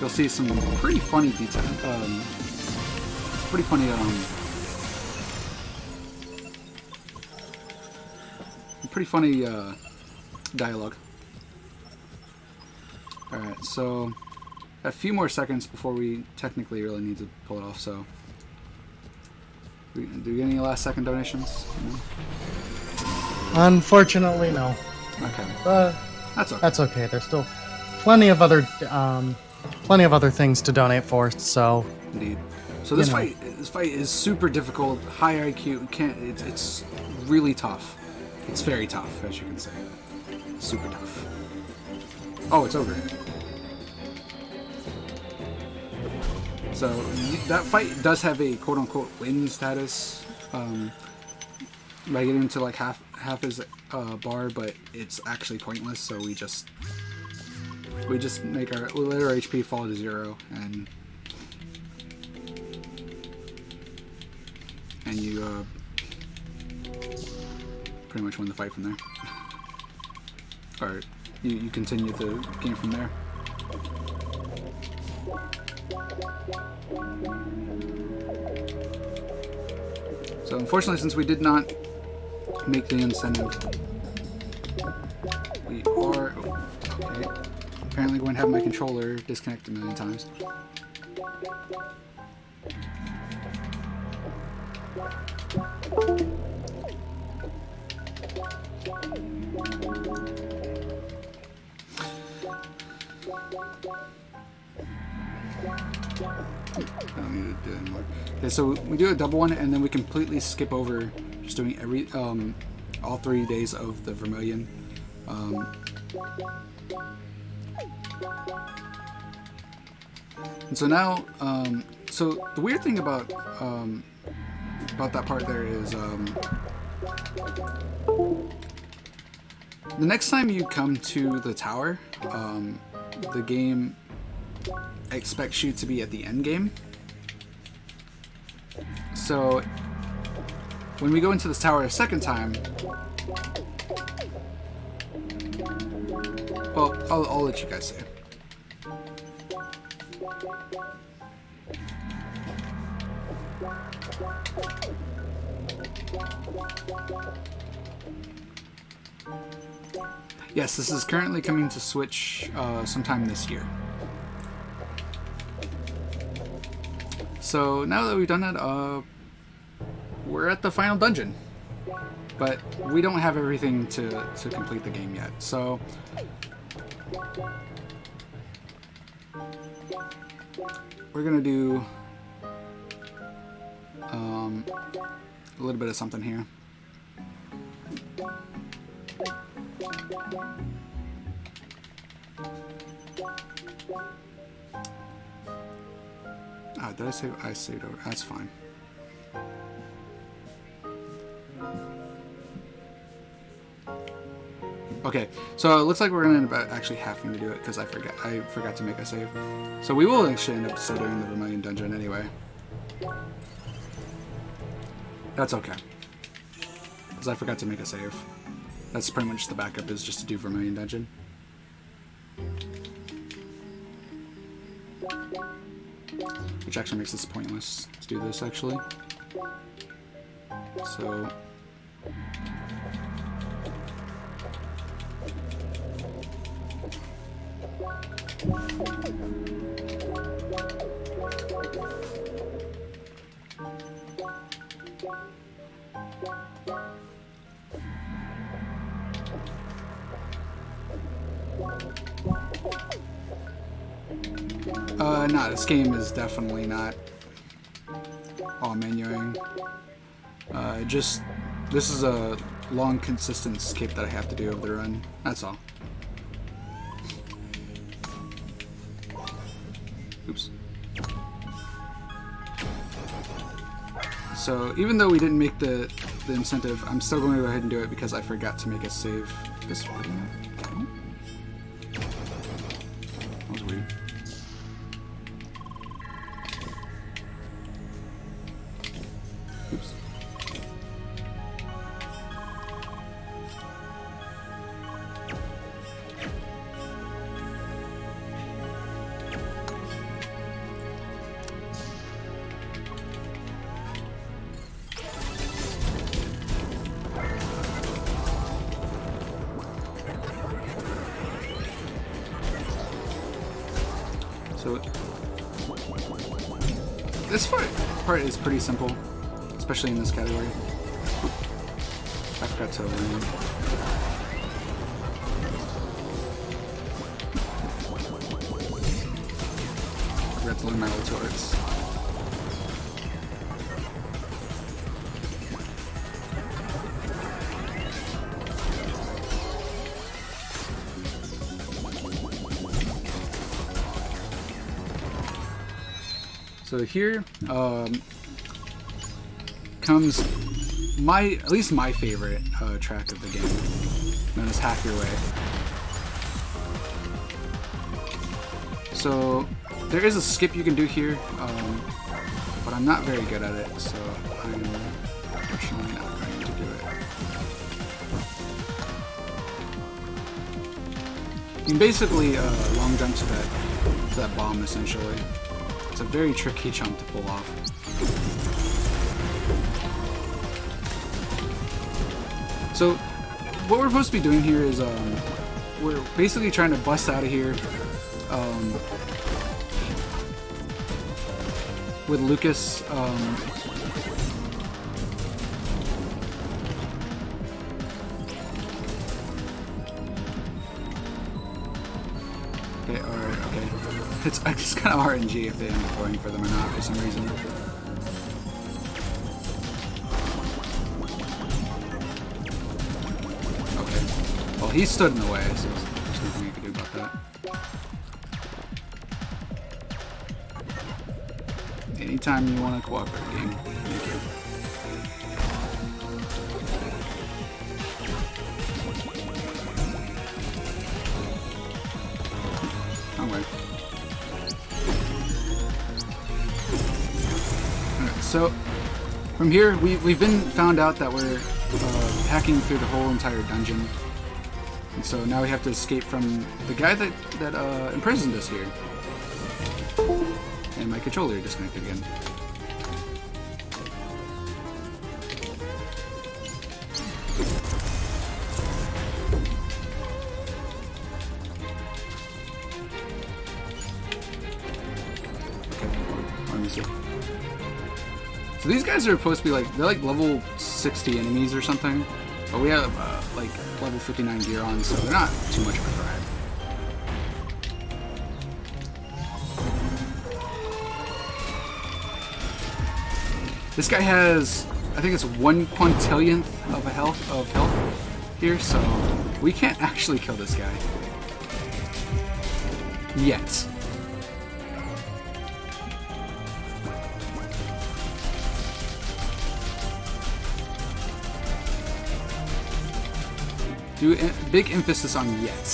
You'll see some pretty funny detail. Pretty funny dialogue. Alright, so a few more seconds before we technically really need to pull it off, so do we get any last second donations? No? Unfortunately, no. Okay. But that's okay. That's okay. There's still plenty of other things to donate for, so Indeed. So this fight is super difficult, high IQ. It's really tough. It's very tough, as you can say. Super tough. Oh, it's over. So that fight does have a quote-unquote win status by getting to like half his bar, but it's actually pointless. So we just make we let our HP fall to 0, and you pretty much win the fight from there. Or you continue the game from there. So unfortunately, since we did not make the incentive, we are okay. Apparently going to have my controller disconnect a million times. I don't need to do it anymore. Okay, so we do a double one, and then we completely skip over just doing all 3 days of the Vermilion. And so now, so the weird thing about that part there is, the next time you come to the tower, the game expects you to be at the end game. So when we go into this tower a second time, well, I'll let you guys say. Yes, this is currently coming to Switch sometime this year. So now that we've done that, we're at the final dungeon. But we don't have everything to complete the game yet. So we're gonna do a little bit of something here. Ah, did I say I saved over? That's fine. Okay, so it looks like we're gonna end up actually having to do it because I forgot to make a save. So we will actually end up still doing the Vermilion Dungeon anyway. That's okay. Because I forgot to make a save. That's pretty much the backup, is just to do Vermilion Dungeon. Which actually makes this pointless to do this, actually. So... nah, this game is definitely not all menuing. This is a long, consistent skip that I have to do of the run. That's all. Oops. So even though we didn't make the incentive, I'm still going to go ahead and do it because I forgot to make a save this way. That was weird. Oops. So this part is pretty simple, especially in this category. I forgot to learn. I forgot to learn my old turrets. So here comes at least my favorite track of the game, known as Hack Your Way. So there is a skip you can do here, but I'm not very good at it, so I'm unfortunately not going to do it. You can basically long jump to that bomb, essentially. It's a very tricky jump to pull off. So, what we're supposed to be doing here is, we're basically trying to bust out of here, with Lucas, okay, alright, okay. It's kind of RNG if they end up going for them or not for some reason. Okay. Well, he stood in the way, so there's nothing I can do about that. Anytime you want to cooperate, game. Thank you. Wrong way. So, from here, we've been found out that we're hacking through the whole entire dungeon. And so now we have to escape from the guy that imprisoned us here. And my controller disconnected again. Okay, let me see. So these guys are supposed to be they're like level 60 enemies or something, but we have like level 59 gear on, so they're not too much of a threat. This guy has, I think it's 1/quintillionth of health. here, so we can't actually kill this guy. Yet. Big emphasis on yet.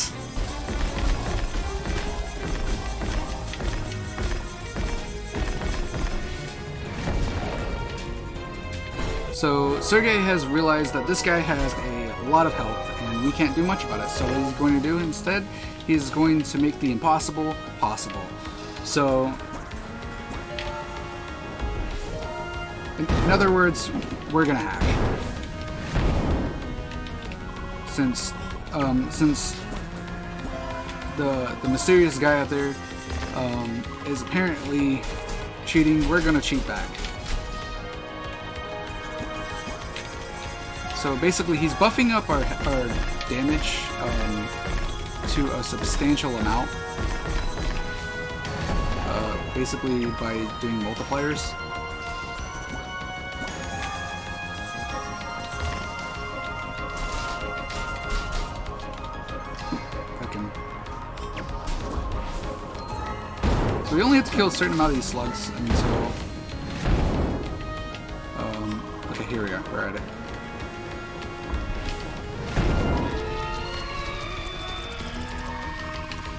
So Sergey has realized that this guy has a lot of health and we can't do much about it. So what he's going to do instead, he's going to make the impossible possible. So in other words, we're gonna hack. Since the mysterious guy out there is apparently cheating, we're gonna cheat back. So basically, he's buffing up our damage to a substantial amount, basically by doing multipliers. So we only have to kill a certain amount of these slugs until... okay, here we are. We're at it.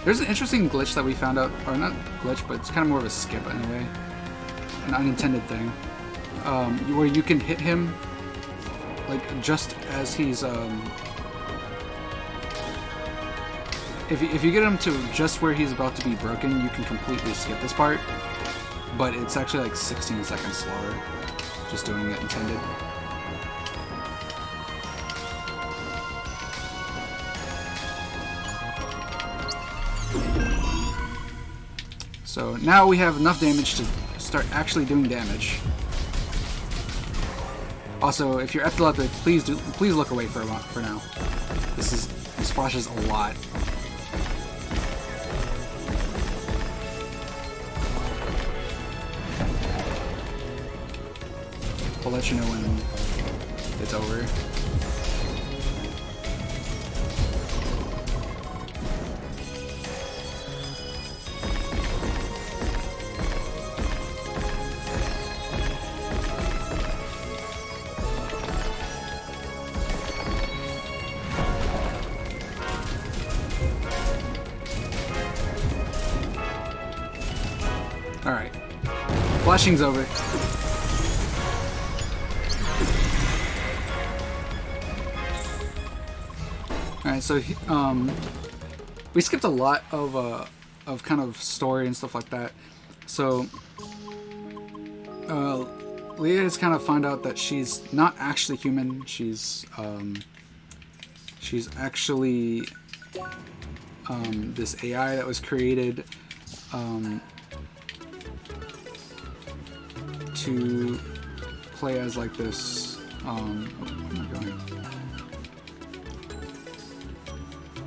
There's an interesting glitch that we found out, or not glitch, but it's kind of more of a skip anyway. An unintended thing. Where you can hit him, like, just as he's, If you get him to just where he's about to be broken, you can completely skip this part. But it's actually like 16 seconds slower, just doing it intended. So now we have enough damage to start actually doing damage. Also, if you're epileptic, please look away for now. This flashes a lot. I'll let you know when it's over. Alright. Flashing's over. Alright, so we skipped a lot of kind of story and stuff like that. So Leah has kind of found out that she's not actually human. She's actually this AI that was created to play as like this. Where am I going?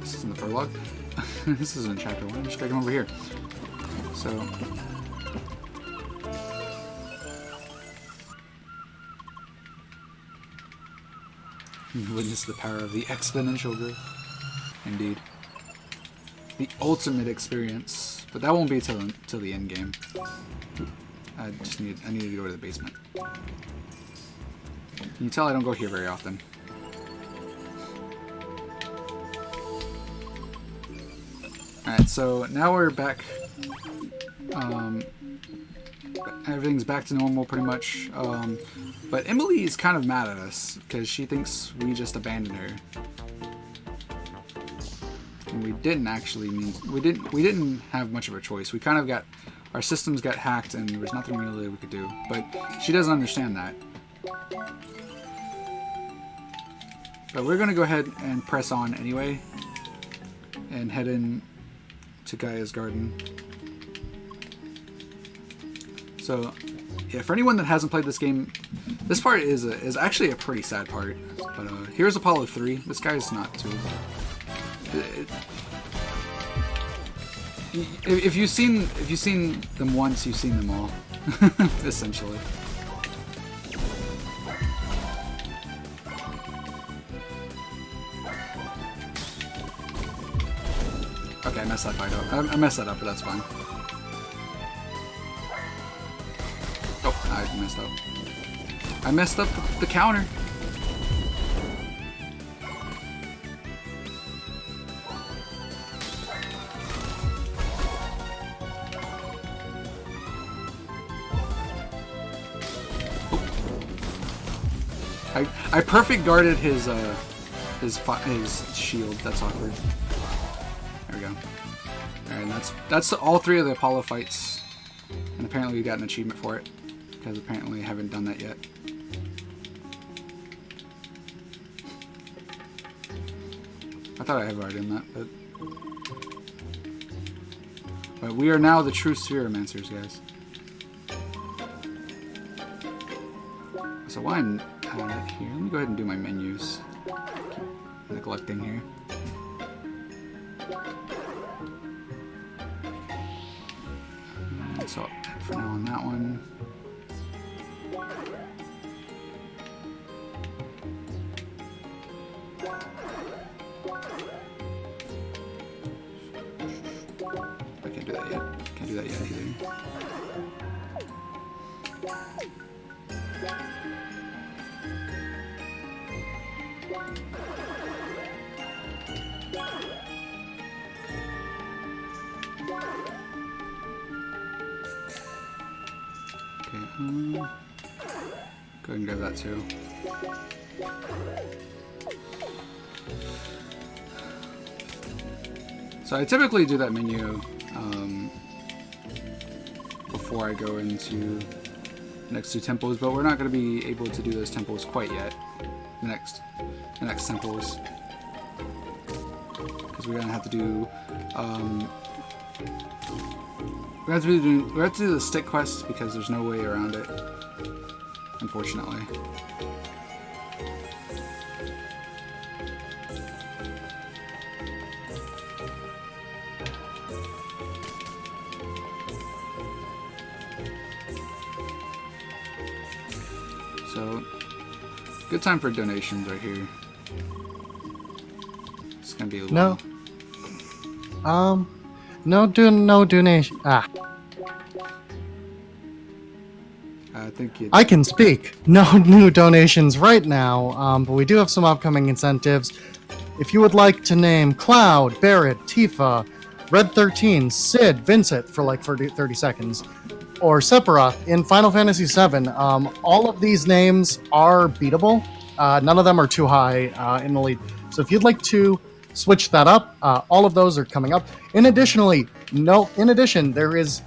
This isn't the prologue. This isn't chapter 1. Just gotta come over here. So witness the power of the exponential growth. Indeed. The ultimate experience. But that won't be till the end game. I need to go to the basement. Can you tell I don't go here very often? Alright, so now we're back. Everything's back to normal pretty much. But Emily is kind of mad at us because she thinks we just abandoned her. And we didn't actually mean we didn't have much of a choice. We kind of our systems got hacked and there was nothing really we could do. But she doesn't understand that. But we're gonna go ahead and press on anyway and head in to Gaia's garden. So yeah, for anyone that hasn't played this game, this part is actually a pretty sad part. But here's Apollo 3. This guy's not too. If you've seen them once, you've seen them all, essentially. Okay, I messed that fight up. I messed that up, but that's fine. Oh, I messed up. I messed up the counter. I perfect guarded his shield. That's awkward. There we go. Alright, that's all 3 of the Apollo fights. And apparently we got an achievement for it. Because apparently I haven't done that yet. I thought I had already done that, but we are now the true Spheromancers, guys. So while I'm at it here, let me go ahead and do my menus. Keep neglecting here. So for now on that one. I can't do that yet. Can't do that yet either. Okay, go ahead and grab that too. So I typically do that menu before I go into the next 2 temples, but we're not going to be able to do those temples quite yet. The next temples, because we're going to have to do we have to do the stick quest because there's no way around it, unfortunately. So, good time for donations right here. It's gonna be a little... No donation. I can speak. No new donations right now, but we do have some upcoming incentives. If you would like to name Cloud, Barrett, Tifa, Red 13, Sid, Vincent for like 30 seconds, or Sephiroth in Final Fantasy VII, all of these names are beatable. None of them are too high in the lead. So if you'd like to switch that up, all of those are coming up. In addition, there is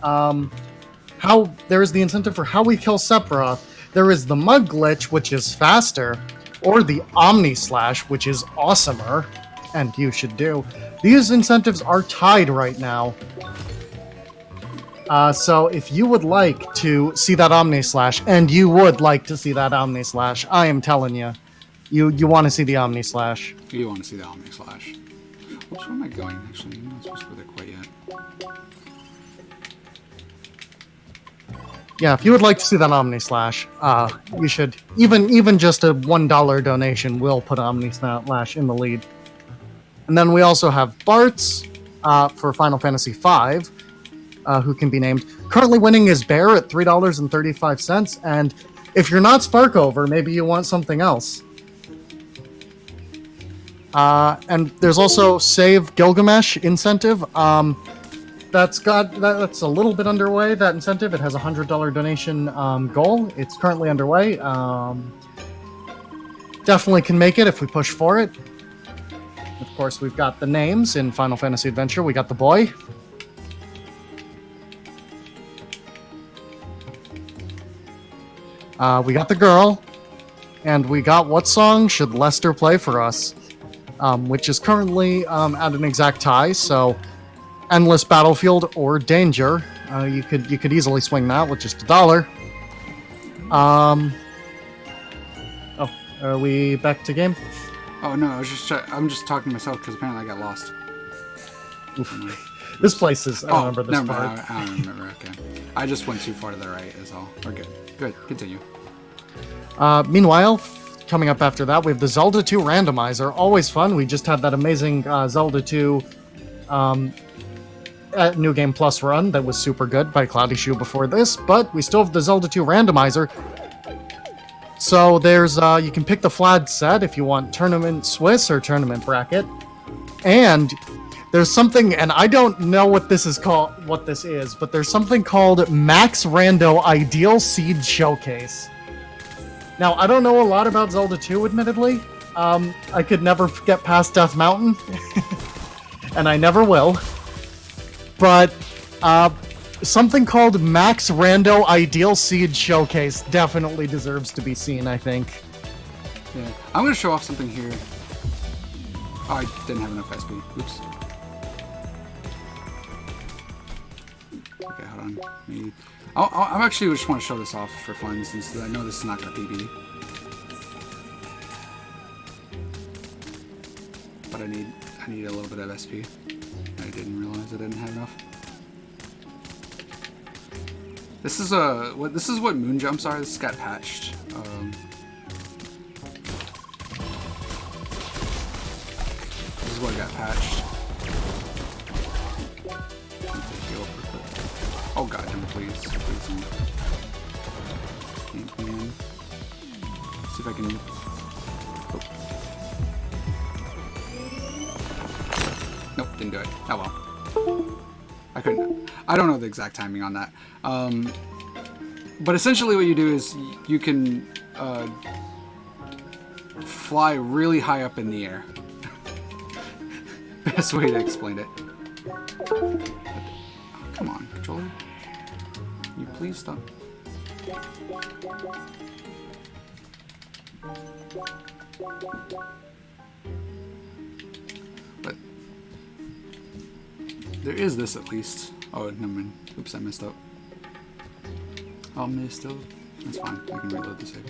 there is the incentive for how we kill Sephiroth. There is the Mug Glitch, which is faster, or the Omni Slash, which is awesomer, and you should do. These incentives are tied right now. So if you would like to see that Omni Slash, and you would like to see that Omni Slash, I am telling you, you want to see the Omni Slash. You want to see the Omni Slash. Oops, where am I going, actually? I'm not supposed to go there quite yet. Yeah, if you would like to see that Omni Slash, you should, even just a $1 donation will put Omni Slash in the lead. And then we also have Bart's for Final Fantasy V, who can be named. Currently winning is Bear at $3.35, and if you're not Sparkover, maybe you want something else. And there's also Save Gilgamesh incentive. That's a little bit underway, that incentive. It has a $100 donation goal. It's currently underway. Definitely can make it if we push for it. Of course, we've got the names in Final Fantasy Adventure. We got the boy. We got the girl. And we got what song should Lester play for us? Which is currently at an exact tie, so Endless Battlefield or Danger. You could easily swing that with just $1. Oh, are we back to game? Oh no, I'm just talking to myself because apparently I got lost. Oof. This place is. I don't remember this part. I don't remember. Okay, I just went too far to the right. Is all. We're good. Good. Continue. Meanwhile, coming up after that, we have the Zelda 2 randomizer. Always fun. We just had that amazing Zelda 2 New Game Plus run that was super good by Cloudy Shoe before this, but we still have the Zelda 2 randomizer. So there's, you can pick the flag set if you want Tournament Swiss or Tournament Bracket. And there's something, and I don't know what this is called, but there's something called Max Rando Ideal Seed Showcase. Now, I don't know a lot about Zelda 2, admittedly. I could never get past Death Mountain, and I never will. But, something called Max Rando Ideal Seed Showcase definitely deserves to be seen, I think. Yeah, I'm gonna show off something here. Oh, I didn't have enough SP. Oops. Okay, hold on. Maybe. I'm actually just want to show this off for fun, since I know this is not gonna PB. But I need a little bit of SP. I didn't realize I didn't have enough. This is what moon jumps are. This got patched. This is what got patched. Oh god, no, please don't. Can't be in. See if I can. Oh. Nope, didn't do it. Oh well. I couldn't. I don't know the exact timing on that. But essentially what you do is you can fly really high up in the air. Best way to explain it. Oh, come on, controller. Can you please stop? But there is this at least. Oh, never mind. Oops, I messed up. I messed up. That's fine. I can reload the save.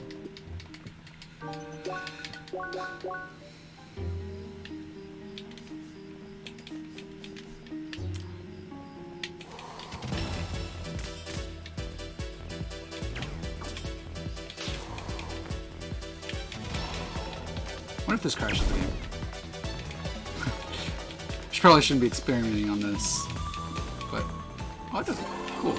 What if this crashes the game? Probably shouldn't be experimenting on this, but oh, it doesn't. Cool.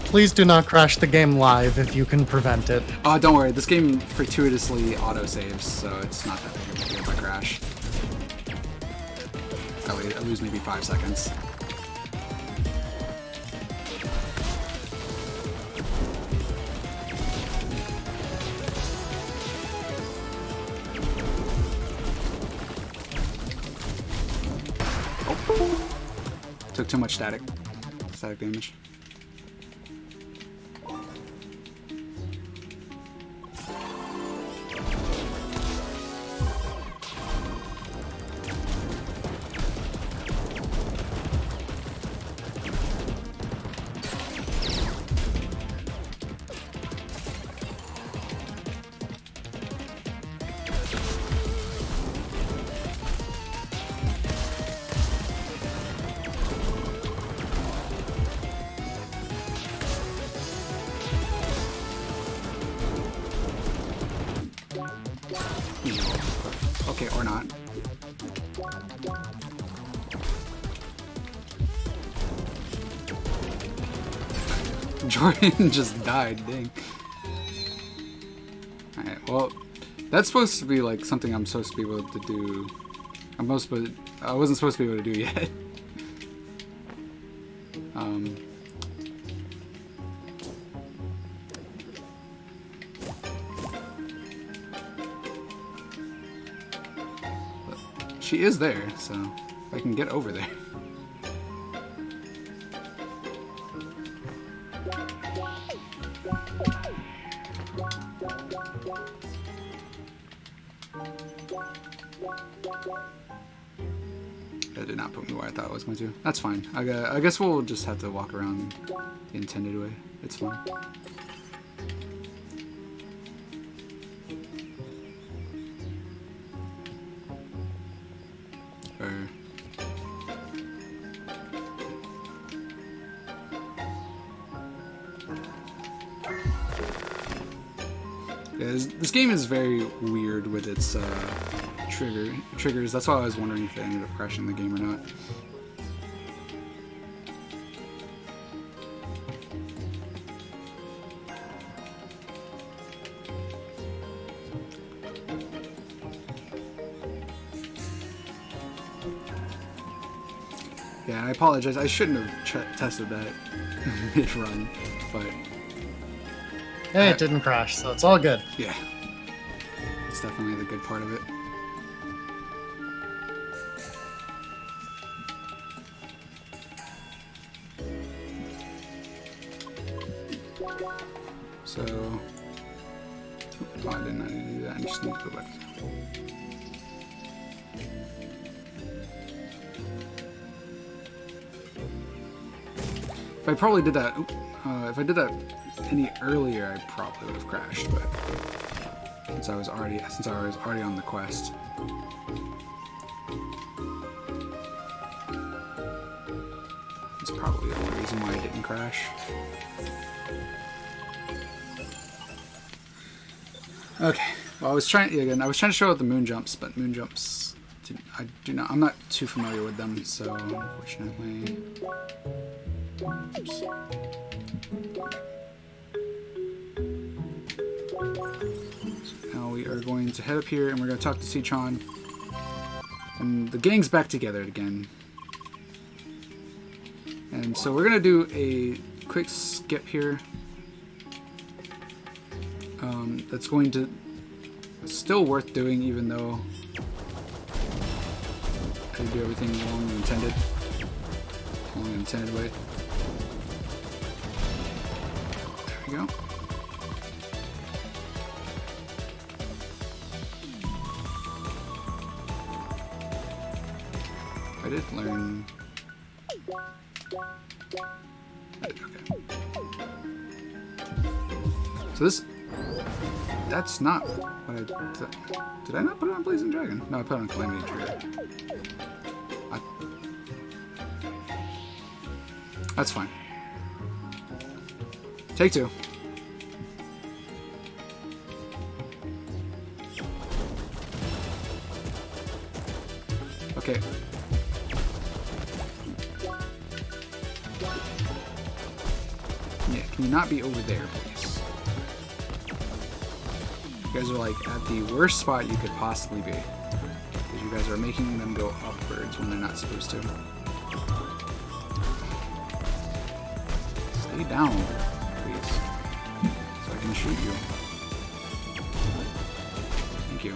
Please do not crash the game live if you can prevent it. Oh, don't worry. This game fortuitously auto-saves, so it's not that big of a deal if I crash. I lose maybe 5 seconds. Took too much static damage. Okay, or not. Jordan just died, dang. Alright, well, that's supposed to be like something I'm supposed to be able to do. I wasn't supposed to be able to do yet. She is there, so I can get over there. That did not put me where I thought it was going to. That's fine. I guess we'll just have to walk around the intended way. It's fine. Yeah, this game is very weird with its triggers. That's why I was wondering if they ended up crashing the game or not. Yeah, I apologize. I shouldn't have tested that mid-run, but... Hey, it didn't crash, so it's all good. Yeah. It's definitely the good part of it. So... Oh, I did not need to do that. I just need to go back. If I probably did that, if I did that any earlier, I probably would have crashed. But since I was already on the quest, that's probably the only reason why I didn't crash. Okay. Well, I was trying to show out the moon jumps, but moon jumps, I'm not too familiar with them, so unfortunately. Oops. So now we are going to head up here and we're going to talk to Citron. And the gang's back together again. And so we're going to do a quick skip here. That's going to still worth doing even though I do everything along the intended way. There we go. I did learn. Okay. So that's not what I did. I not put it on Blazing Dragon? No, I put it on Calamity Trigger. That's fine. Take two. Okay. Yeah, can you not be over there, please? You guys are like at the worst spot you could possibly be. Because you guys are making them go upwards when they're not supposed to. Stay down, please. So I can shoot you. Thank you.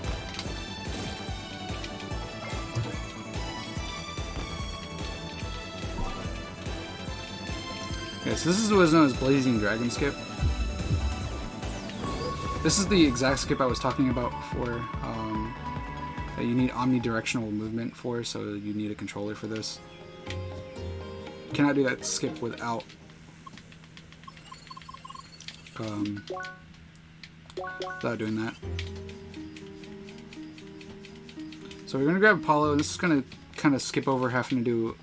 Okay, so this is what is known as Blazing Dragon Skip. This is the exact skip I was talking about before, that you need omnidirectional movement for, so you need a controller for this. You cannot do that skip without doing that. So we're gonna grab Apollo, and this is gonna kind of skip over having to do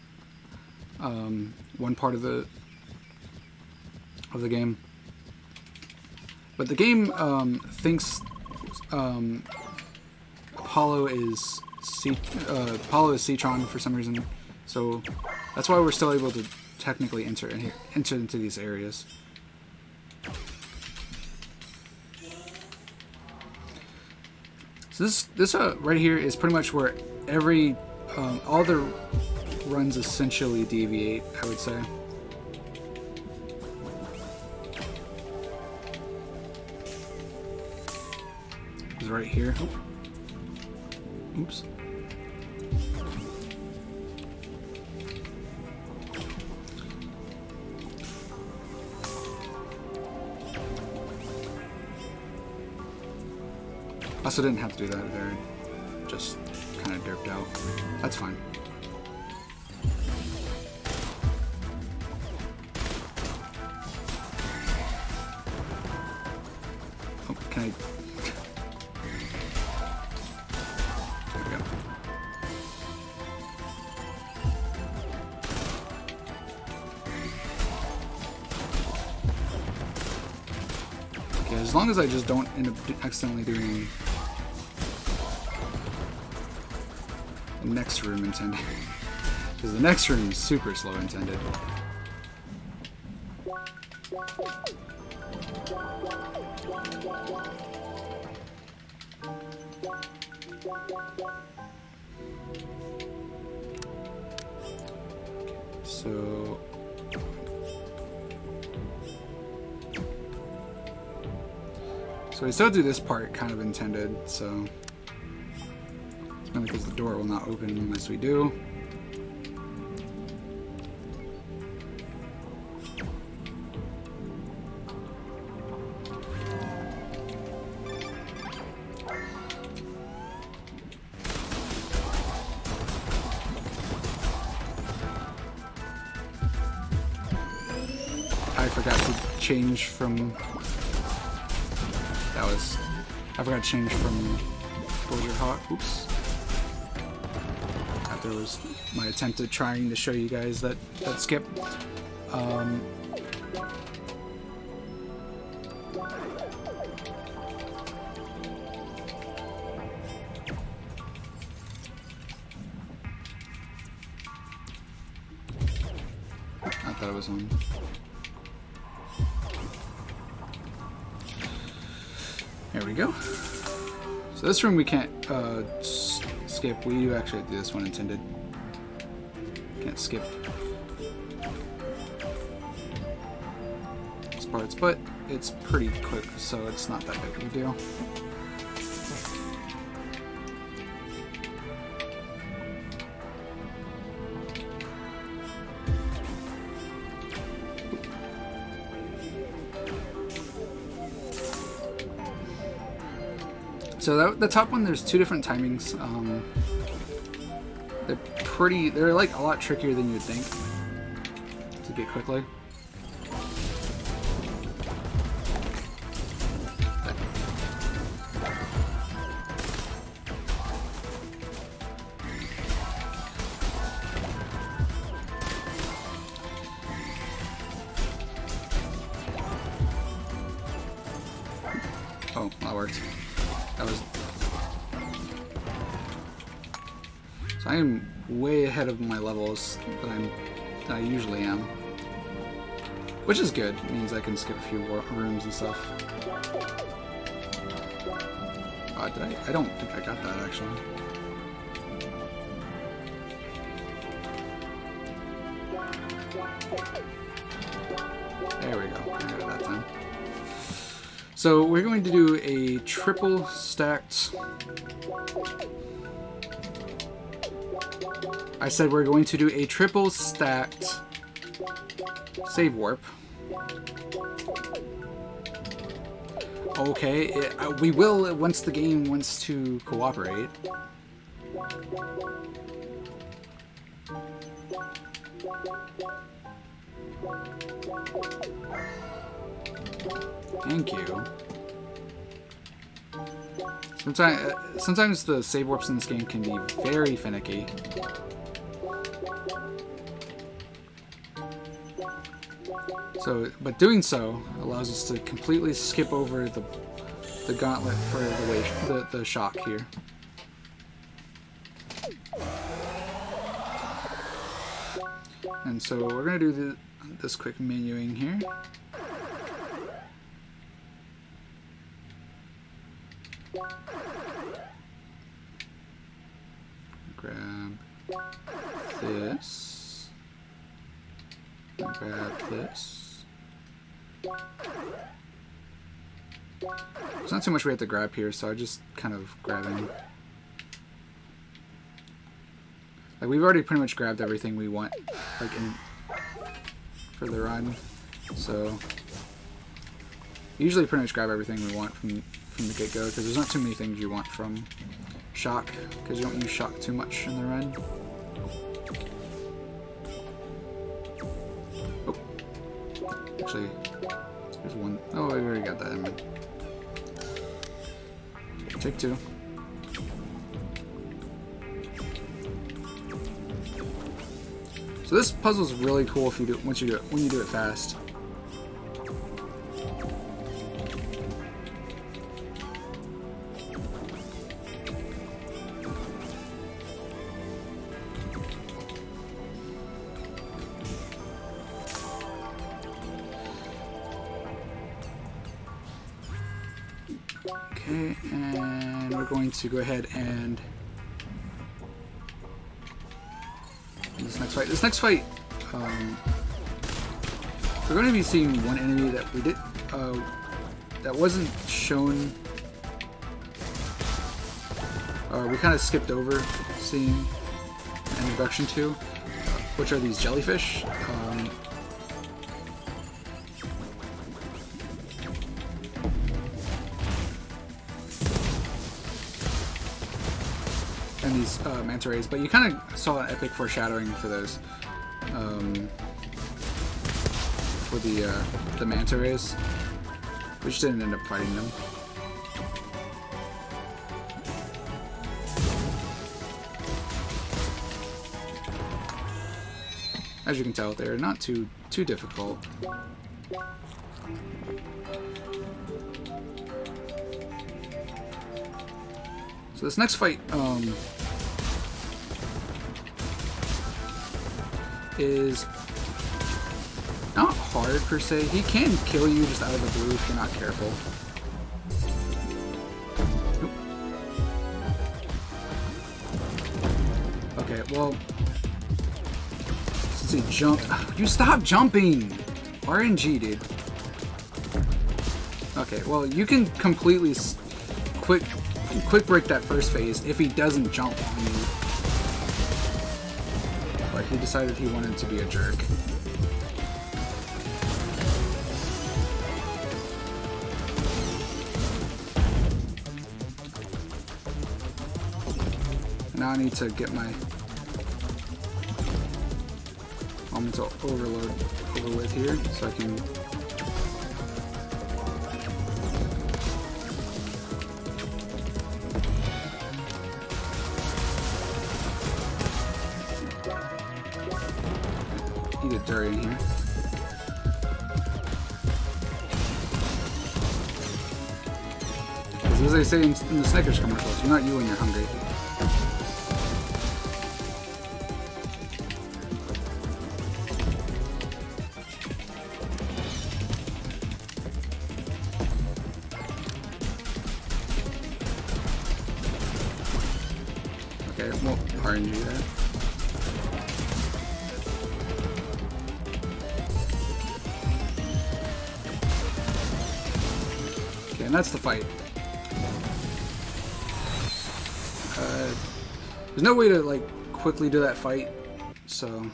one part of the game. But the game thinks Apollo is Citron for some reason, so that's why we're still able to technically enter into these areas. So this right here is pretty much where every all the runs essentially deviate, I would say. Is right here. Oops. Also didn't have to do that there. Just kind of derped out. That's fine. Oh, can I... There we go. Yeah, as long as I just don't end up accidentally doing the next room intended. Because the next room is super slow intended. So we still do this part kind of intended, so it's mainly because the door will not open unless we do. I forgot to change from... I forgot to change from Bulger Hawk. Oops. That there was my attempt at trying to show you guys that skip. I thought it was on. There we go. So this room we can't skip. We do actually do this one intended. Can't skip these parts, but it's pretty quick, so it's not that big of a deal. So the top one, there's two different timings. They're like a lot trickier than you'd think to get quickly. Oh, that worked. That was... So I am way ahead of my levels that I usually am. Which is good. It means I can skip a few rooms and stuff. I don't think I got that actually. There we go. I got it that time. So we're going to do a triple stacked... I said we're going to do a triple stacked save warp. Okay, we will once the game wants to cooperate. Thank you. Sometimes the save warps in this game can be very finicky. But doing so allows us to completely skip over the gauntlet for the shock here. And so we're gonna do this quick menuing here. Grab this. Grab this. There's not too much we have to grab here, so I'm just kind of grabbing. Like, we've already pretty much grabbed everything we want, like, for the run. So, usually pretty much grab everything we want from the get-go, because there's not too many things you want from shock, because you don't use shock too much in the run. Oh. Actually, there's one. Oh, we already got that in. Take two. So this puzzle is really cool if you do when you do it fast. Okay, and we're going to go ahead and do this next fight. This next fight, we're going to be seeing one enemy that we did that wasn't shown. We kind of skipped over seeing an introduction to, which are these jellyfish. And these manta rays, but you kind of saw an epic foreshadowing for those, for the manta rays, which didn't end up fighting them. As you can tell, they're not too difficult. So this next fight is not hard per se. He can kill you just out of the blue if you're not careful. Nope. Okay, well, since he jumped, you stop jumping! RNG, dude. Okay, well, you can completely quick break that first phase if he doesn't jump on you. But he decided he wanted to be a jerk. Now I need to get my elemental overload over with here so I can eat a durian here. Because as they say in the Snickers commercials, you're not you when you're hungry. Okay, well, RNG there. And that's the fight. There's no way to like quickly do that fight, so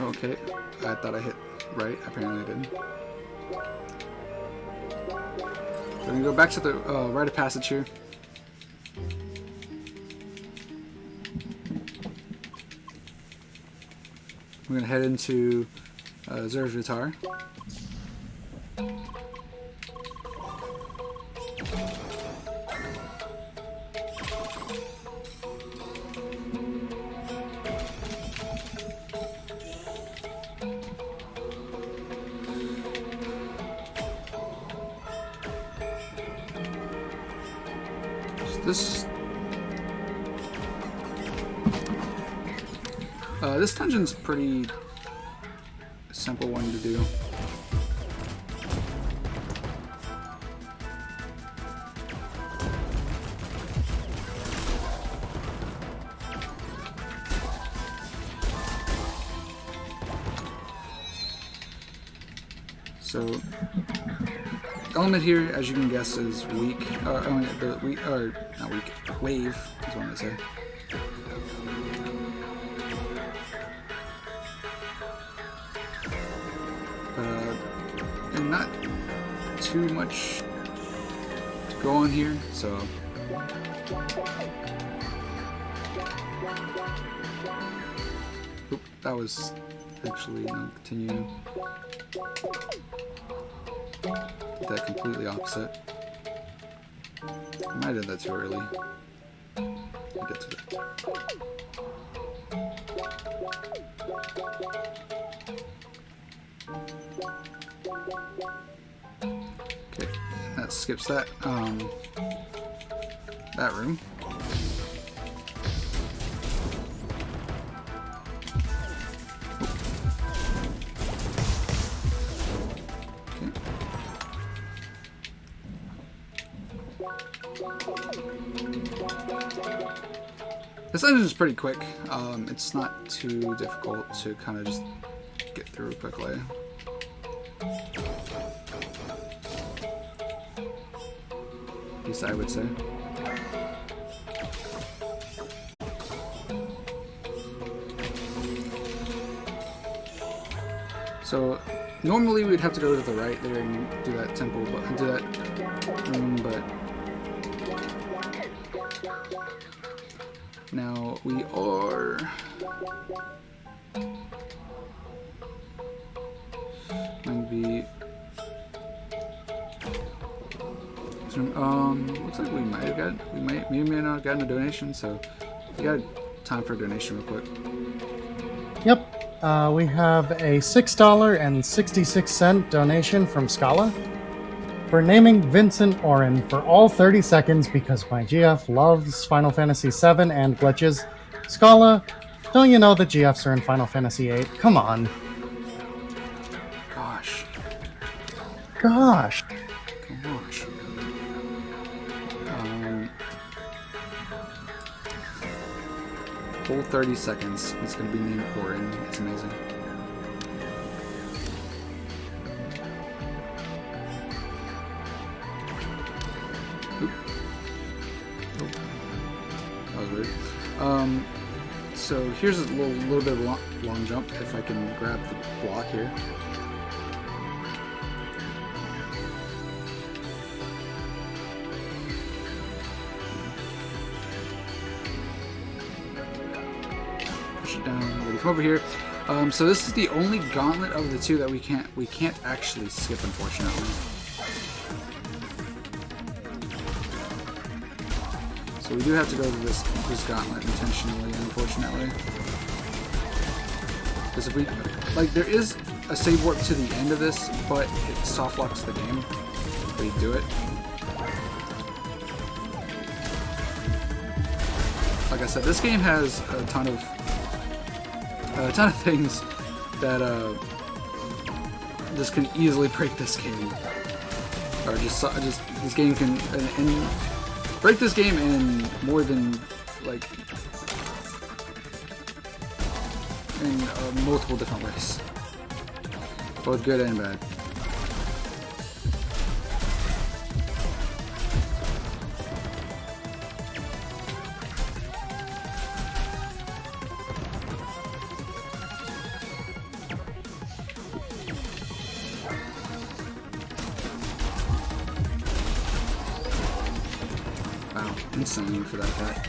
okay. I thought I hit right. Apparently I didn't. We're gonna go back to the rite of passage here. We're gonna head into SloaTheDemon. This dungeon's pretty simple one to do. So, element here, as you can guess, is weak. Not weak. Wave is what I say. And not too much to go on here, so oop, that was actually continue. Did that completely opposite. I might have done that too early. We'll get to that. Okay, that skips that room. This engine is pretty quick. It's not too difficult to kind of just get through quickly. At least I would say. So normally we'd have to go to the right there and do that temple, but do that room, but now we are going to be looks like we might have got may not have gotten a donation, so we got time for a donation real quick. Yep. We have a $6.66 donation from Scala for naming Vincent Oren for all 30 seconds because my GF loves Final Fantasy VII and glitches. Scala, don't you know that GFs are in Final Fantasy VIII? Come on. Gosh. Gosh. Whole 30 seconds. It's going to be named Orin. It's amazing. Oop. Oh. That was weird. So here's a little bit of a long jump. If I can grab the block here. Down, we're gonna come over here. So this is the only gauntlet of the two that we can't actually skip, unfortunately. So we do have to go to this gauntlet intentionally, unfortunately. Because if we there is a save warp to the end of this, but it soft locks the game if we do it. Like I said, this game has a ton of things that just can easily break this game, or just this game can and break this game in more than in multiple different ways, both good and bad. Wow, insane for that attack.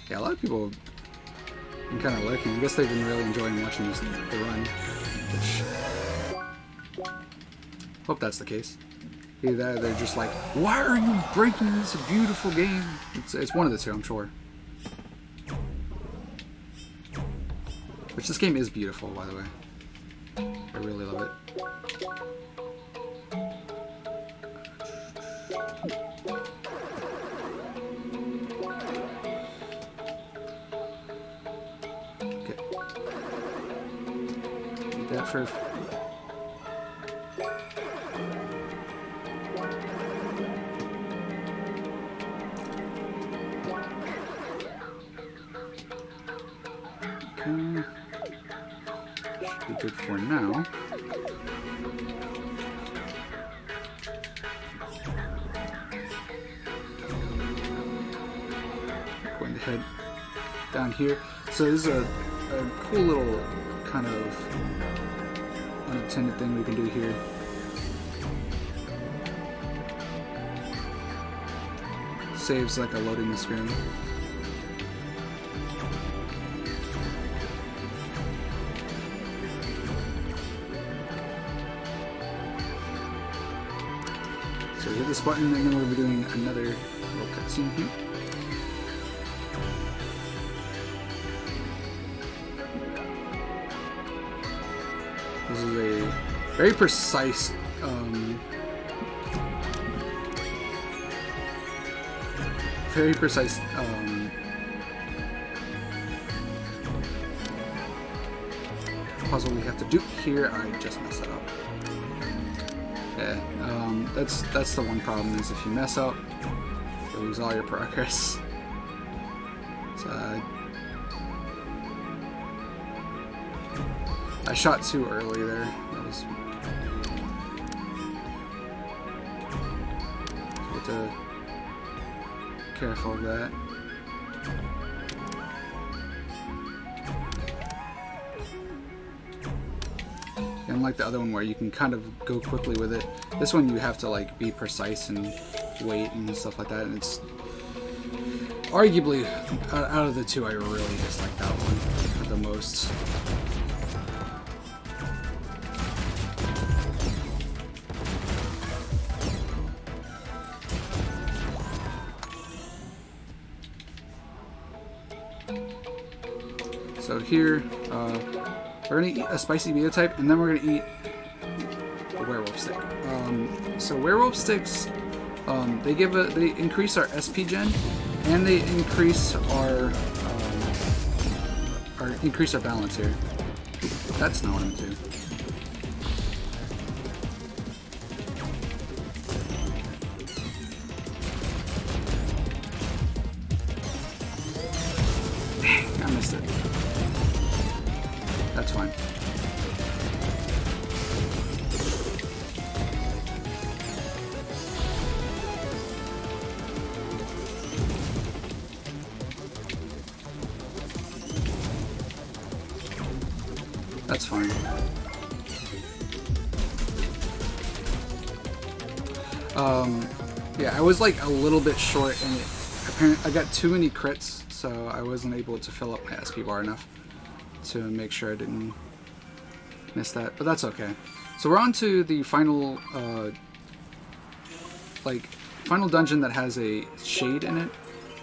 Yeah, a lot of people have been kind of liking. I guess they've been really enjoying watching the run, which hope that's the case. Either that or they're just like, why are you breaking this beautiful game? It's one of the two, I'm sure. Which this game is beautiful, by the way. I really love it. Okay. Need that for... Okay. Should be good for now. Going to head down here. So this is a cool little kind of unintended thing we can do here. Saves like a loading screen. So hit this button, and then we'll be doing another little cutscene here. This is a very precise very precise puzzle we have to do here. I just messed that up. Yeah, that's the one problem, is if you mess up, you lose all your progress. So I shot too early there. That was have to be careful of that. Unlike the other one where you can kind of go quickly with it, this one you have to like be precise and wait and stuff like that, and it's arguably out of the two I really dislike that one the most. So here, we're gonna eat a spicy meat type, and then we're gonna eat a werewolf stick. So werewolf sticks, they increase our SP gen, and they increase our balance here. That's not what I'm doing. Dang, I missed it. That's fine. That's fine. Yeah, I was like a little bit short, and apparently I got too many crits, so I wasn't able to fill up my SP bar enough to make sure I didn't miss that, but that's okay. So we're on to the final, final dungeon that has a shade in it,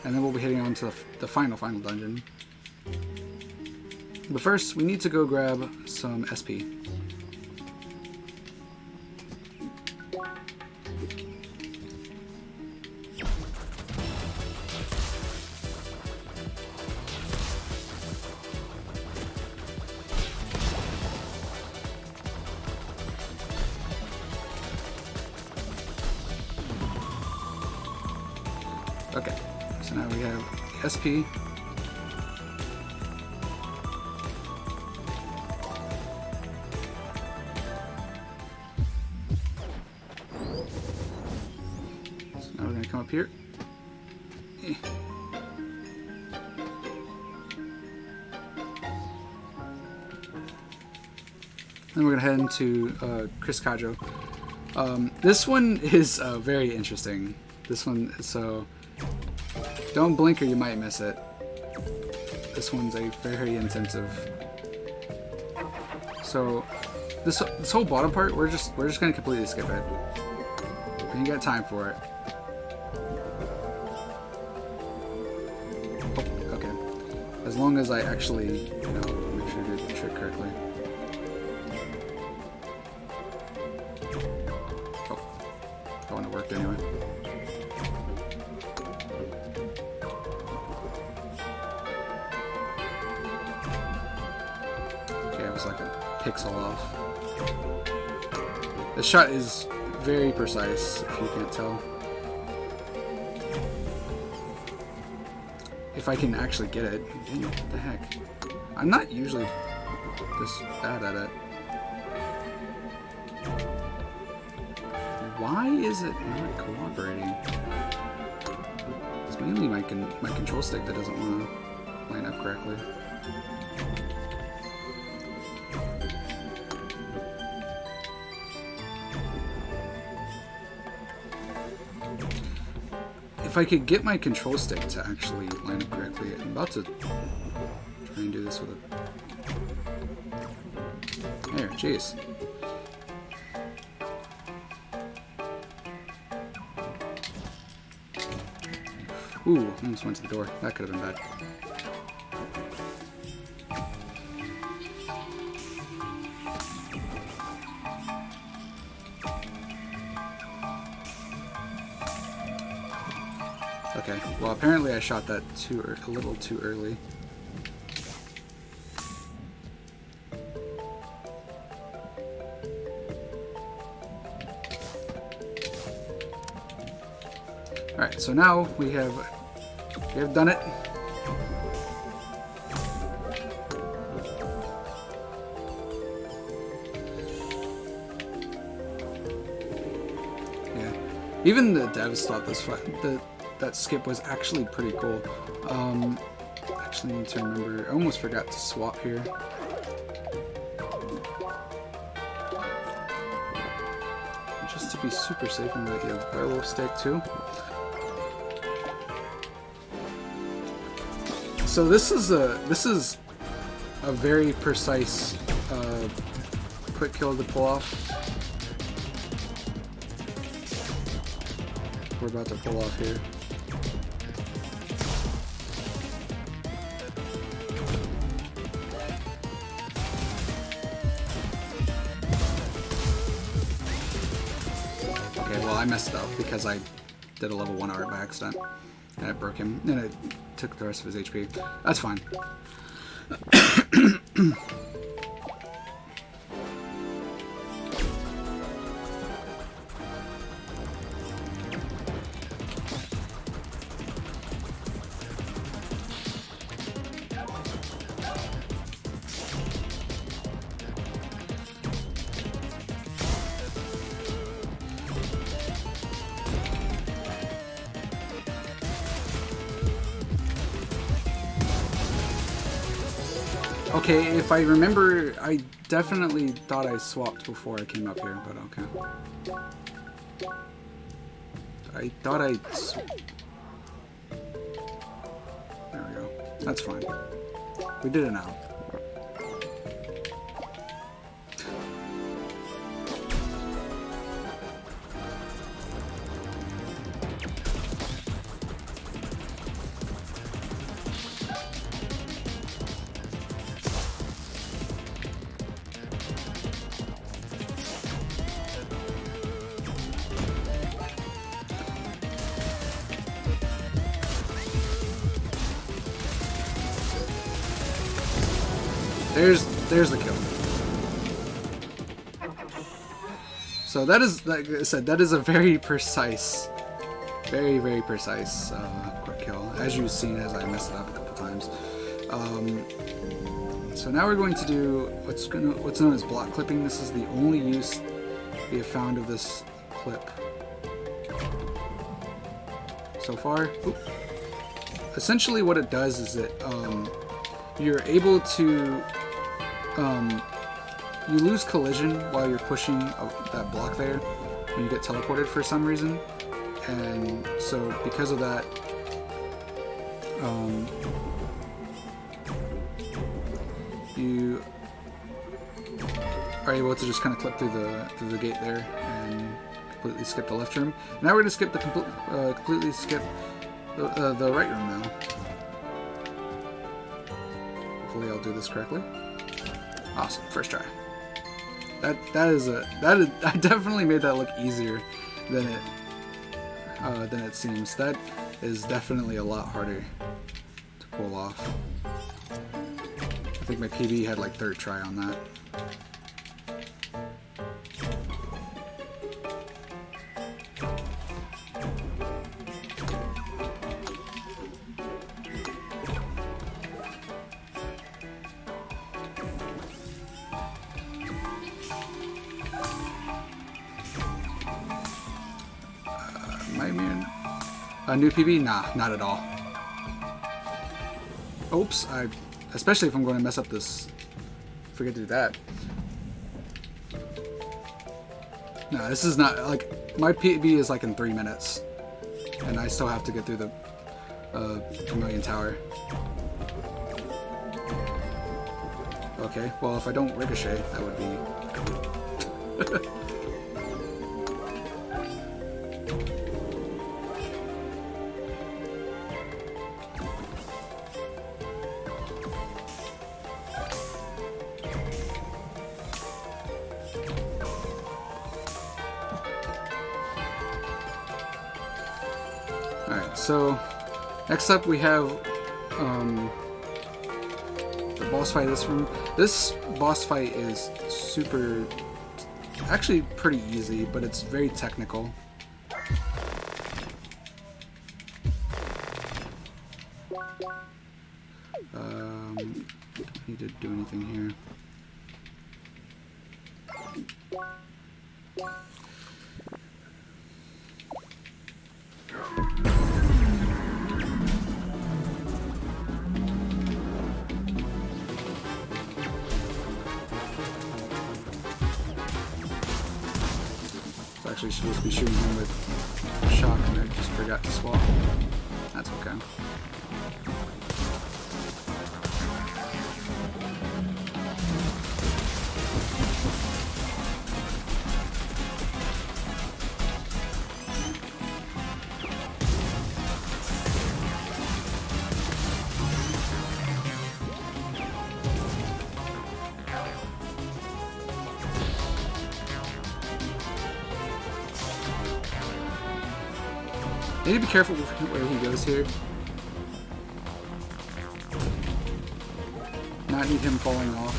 and then we'll be heading on to the final dungeon. But first, we need to go grab some SP. Okay, so now we have SP. So now we're going to come up here. Then we're going to head into Chris Kajo. This one is very interesting. This one, so don't blink or you might miss it. This one's a very intensive. So this whole bottom part, we're just gonna completely skip it. And you got time for it. Oh, okay. As long as I actually, make sure to do the trick correctly. Oh, that one worked anyway. Like a pixel off. The shot is very precise, if you can't tell. If I can actually get it. Dang, what the heck? I'm not usually this bad at it. Why is it not cooperating? It's mainly my control stick that doesn't want to line up correctly. If I could get my control stick to actually line up correctly, I'm about to try and do this with it. There, jeez. Ooh, I almost went to the door. That could have been bad. Okay, well apparently I shot that a little too early. Alright, so now we have done it. Yeah. Even the devs thought that skip was actually pretty cool. Actually need to remember, I almost forgot to swap here. Just to be super safe, I'm gonna get a barrel stick too. So this is a very precise quick kill to pull off. We're about to pull off here. Okay, well I messed up because I did a level 1 art by accident. And it broke him, and it took the rest of his HP. That's fine. Okay, if I remember, I definitely thought I swapped before I came up here, but okay. I thought I... There we go. That's fine. We did it now. There's the kill. So that is, like I said, that is a very precise, very precise quick kill, as you've seen as I messed it up a couple times. So now we're going to do what's known as block clipping. This is the only use we have found of this clip so far. Oop. Essentially what it does is that you're able to you lose collision while you're pushing that block there when you get teleported for some reason, and so because of that you are able to just kind of clip through the gate there and completely skip the left room. Now we're going to skip the completely skip the right room now. Hopefully I'll do this correctly. Awesome, first try. I definitely made that look easier than it seems. That is definitely a lot harder to pull off. I think my PB had like third try on that. A new PB? Nah, not at all. Oops, especially if I'm going to mess up this. Forget to do that. No, this is not, like, my PB is like in 3 minutes. And I still have to get through the Vermilion Tower. Okay, well if I don't ricochet, that would be... Alright, so next up we have the boss fight of this room. This boss fight is actually pretty easy, but it's very technical. Don't need to do anything here. Actually supposed to be shooting him with a shotgun. I just forgot to swap. That's okay. I need to be careful where he goes here. Not need him falling off.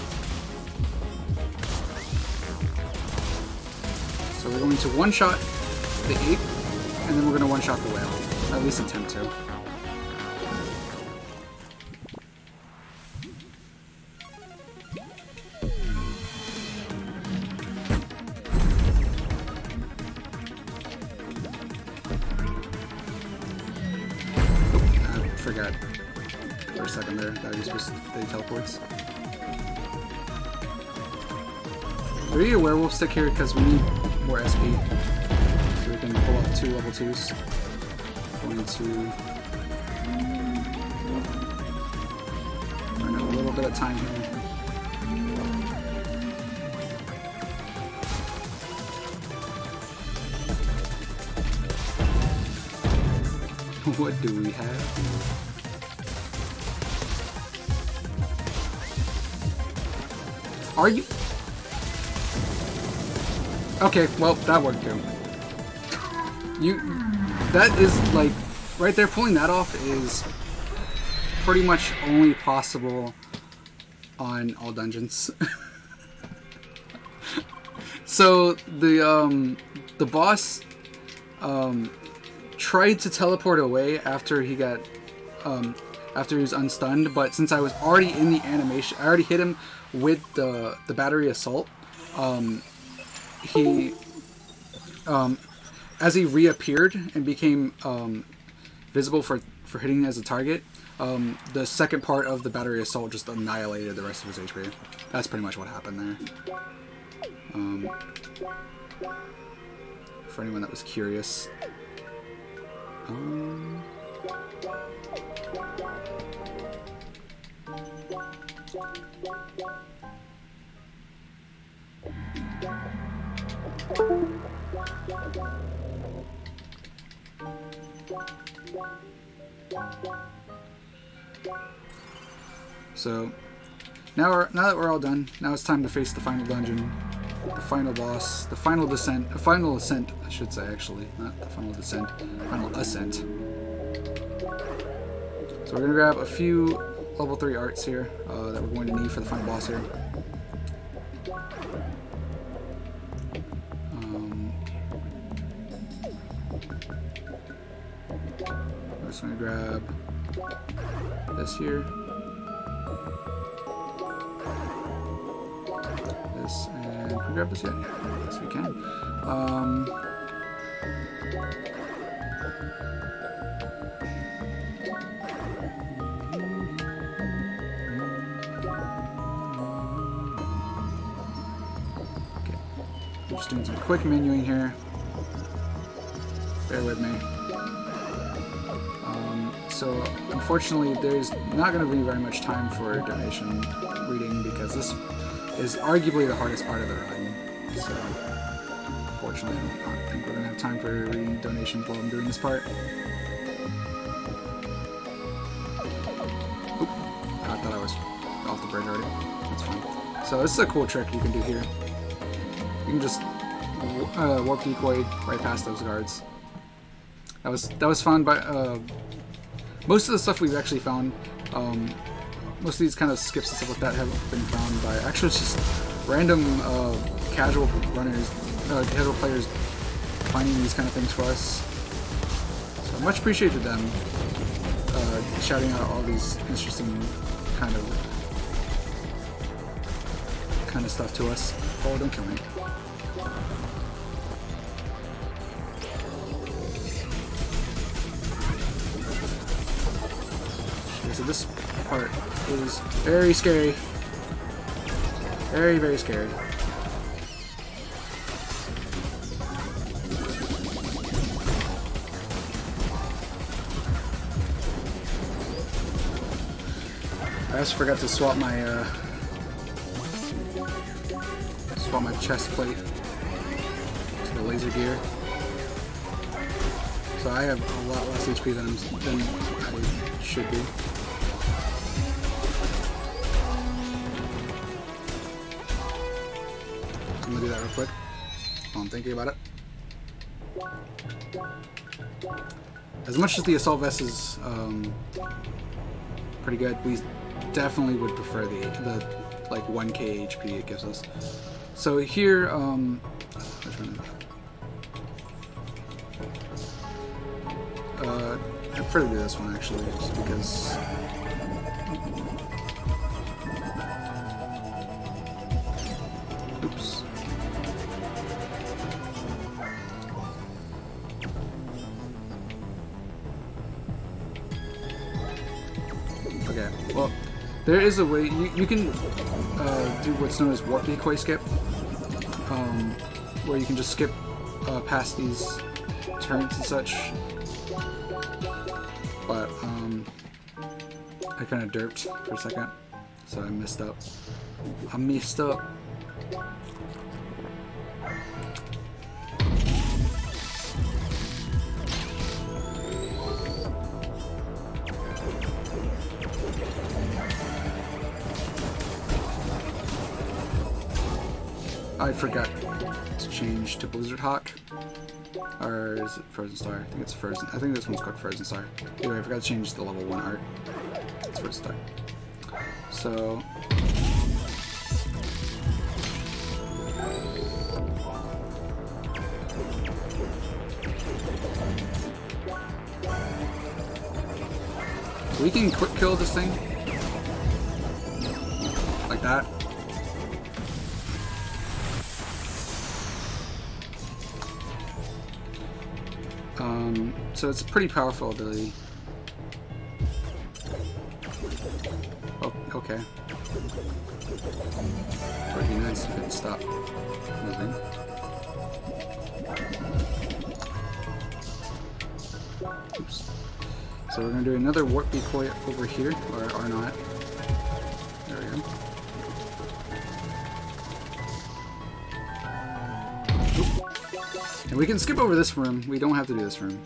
So we're going to one-shot the ape, and then we're going to one-shot the whale. At least attempt to. Forgot for a second there that he teleports. Do we need a werewolf stick here because we need more SP so we can pull up 2 level 2s. Going to earn a little bit of time here. What do we have? Are you? Okay, well, that worked too. That is like, right there, pulling that off is pretty much only possible on all dungeons. So the boss tried to teleport away after he got after he was unstunned, but since I was already in the animation, I already hit him with the battery assault. He as he reappeared and became visible for hitting as a target, the second part of the battery assault just annihilated the rest of his HP. That's pretty much what happened there. For anyone that was curious. So now that we're all done, now it's time to face the final dungeon, the final boss, the final descent, the final ascent, I should say, actually, not the final descent, final ascent. So we're gonna grab a few level 3 arts here that we're going to need for the final boss here. I'm just gonna grab this here. This, and can we grab this yet? Yes, we can. Okay, I'm just doing some quick menuing here. Bear with me. So unfortunately, there's not going to be very much time for donation reading because this is arguably the hardest part of the run. So unfortunately, I don't think we're going to have time for reading donations while I'm doing this part. Oop, I thought I was off the bridge already. That's fine. So this is a cool trick you can do here. You can just warp decoy right past those guards. That was found by most of the stuff we've actually found. Most of these kind of skips and stuff like that have been found by actually just random casual runners, casual players finding these kind of things for us. So much appreciated them shouting out all these interesting kind of stuff to us. Oh, don't kill me. Okay, so this part is very scary. Very, very scary. I also forgot to swap my chest plate to the laser gear. So I have a lot less HP than I should be. I'm gonna do that real quick while I'm thinking about it. As much as the assault vest is pretty good, we definitely would prefer the like 1k HP it gives us. So here, I prefer to do this one actually, just because. Oops. Okay, well, there is a way you can do what's known as warp decoy skip, where you can just skip past these turns and such. But I kind of derped for a second, so I messed up. I messed up. I forgot to change to Blizzard Hawk. Or is it Frozen Star? I think it's Frozen. I think this one's called Frozen Star. Anyway, I forgot to change the level 1 art. It's Frozen Star. So. We can quick kill this thing. Like that. So it's a pretty powerful ability. Oh, okay. It would be nice if it stopped moving. Oops. So we're gonna do another warp decoy over here, or not. There we go. And we can skip over this room. We don't have to do this room.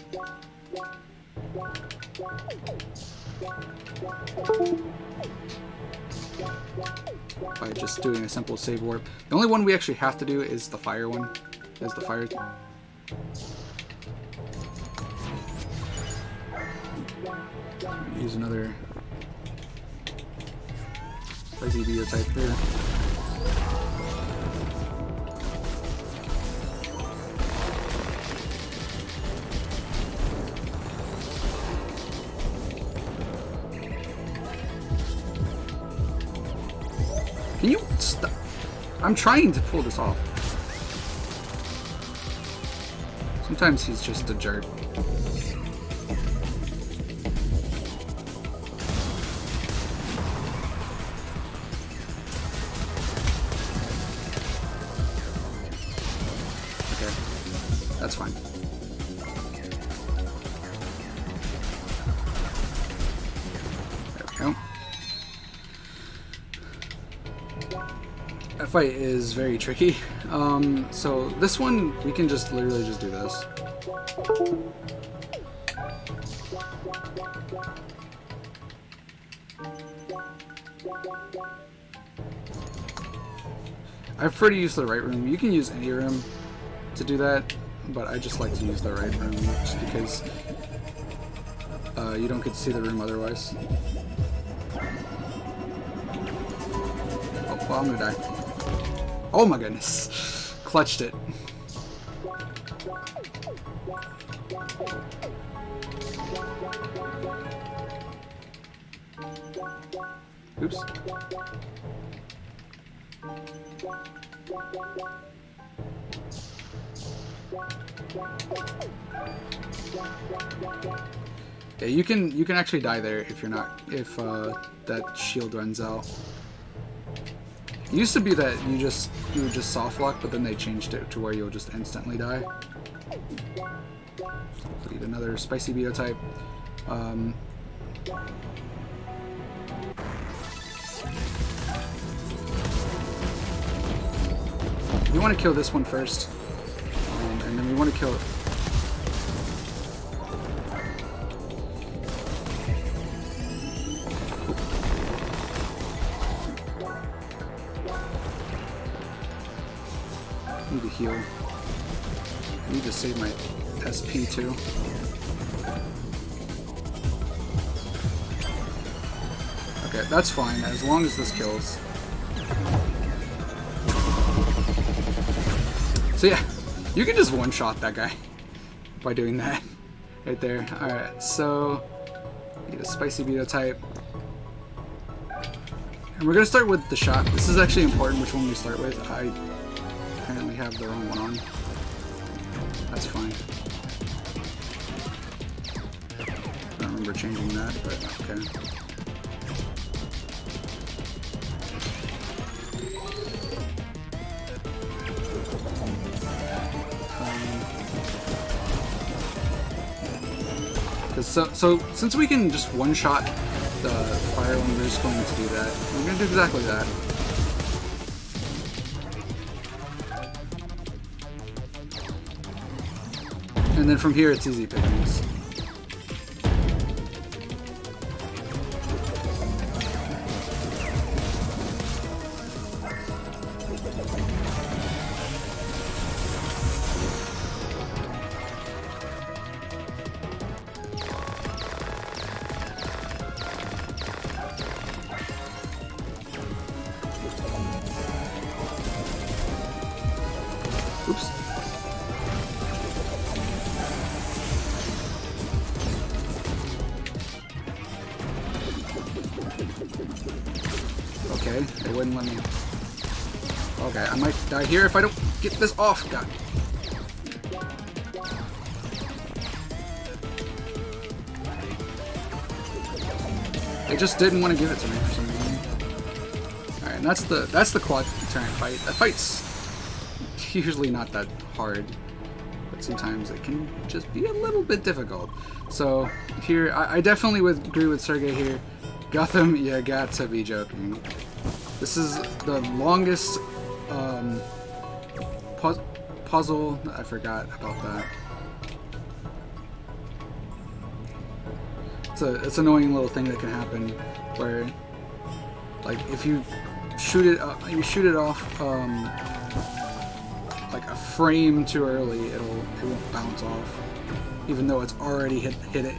By just doing a simple save warp. The only one we actually have to do is the fire one. Is the fire. Use another lazy video type here. Can you stop? I'm trying to pull this off. Sometimes he's just a jerk. Okay, that's fine. There we go. That fight is very tricky. So this one, we can just literally just do this. I prefer to use the right room. You can use any room to do that, but I just like to use the right room just because you don't get to see the room otherwise. Oh, well, I'm gonna die. Oh my goodness. Clutched it. Oops. Yeah, you can actually die there if you're not that shield runs out. It used to be that you would just soft lock, but then they changed it to where you'll just instantly die. Need another spicy beetle type. You want to kill this one first, and then we want to kill it. Need to heal. I need to save my SP too. Okay, that's fine as long as this kills. So yeah, you can just one-shot that guy by doing that right there. Alright, so need a spicy beetle type. And we're gonna start with the shot. This is actually important which one we start with. I apparently have the wrong one on. That's fine. I don't remember changing that, but okay. So since we can just one-shot the fire one, we're just going to do that. We're going to do exactly that. And then from here, it's easy pickings. Oops. Okay, it wouldn't let me. Okay, I might die here if I don't get this off. God. It just didn't want to give it to me for some reason. Alright, and that's the quad turret fight. That fight's usually not that hard, but sometimes it can just be a little bit difficult. So here, I definitely would agree with Sergey here. Gotham, you got to be joking. This is the longest puzzle. I forgot about that. It's an annoying little thing that can happen where, like, if you shoot it off like a frame too early, it won't bounce off, even though it's already hit it.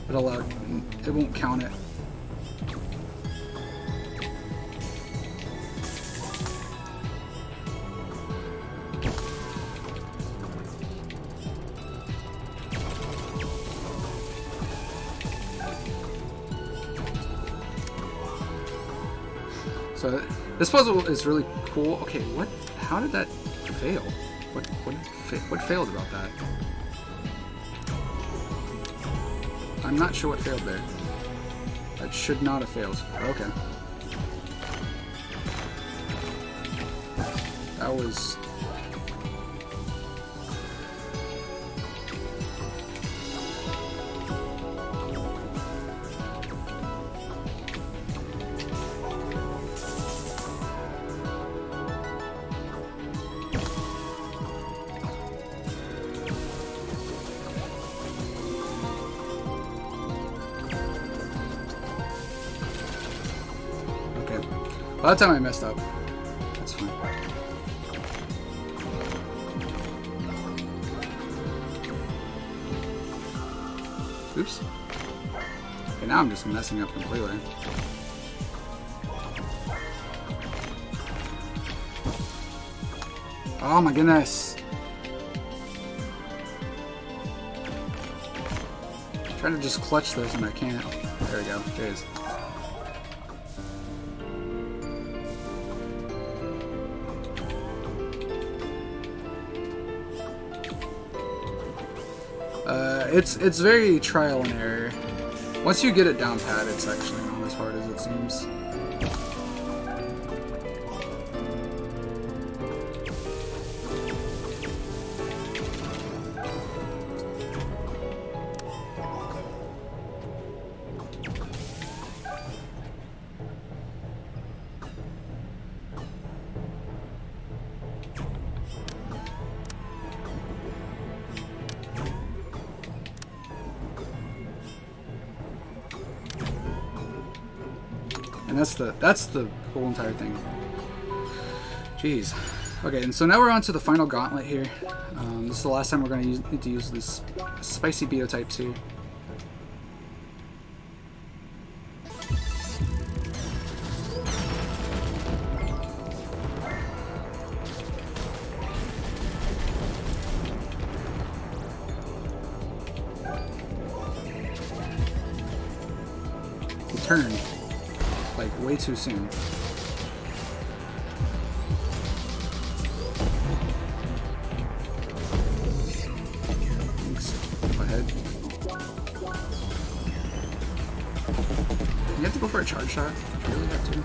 It won't count it. So this puzzle is really cool. Okay, what? How did that fail? What failed about that? I'm not sure what failed there. That should not have failed. Okay. That was... By the time I messed up, that's fine. Oops. Okay, now I'm just messing up completely. Oh my goodness. I'm trying to just clutch this and I can't. There we go. There it is. It's very trial and error. Once you get it down pat, it's actually not as hard as it seems. And that's the whole entire thing. Jeez. Okay, and so now we're on to the final gauntlet here. This is the last time we're going to need to use this spicy biotypes here. He turned like way too soon. Thanks. Go ahead. You have to go for a charge shot. You really have to.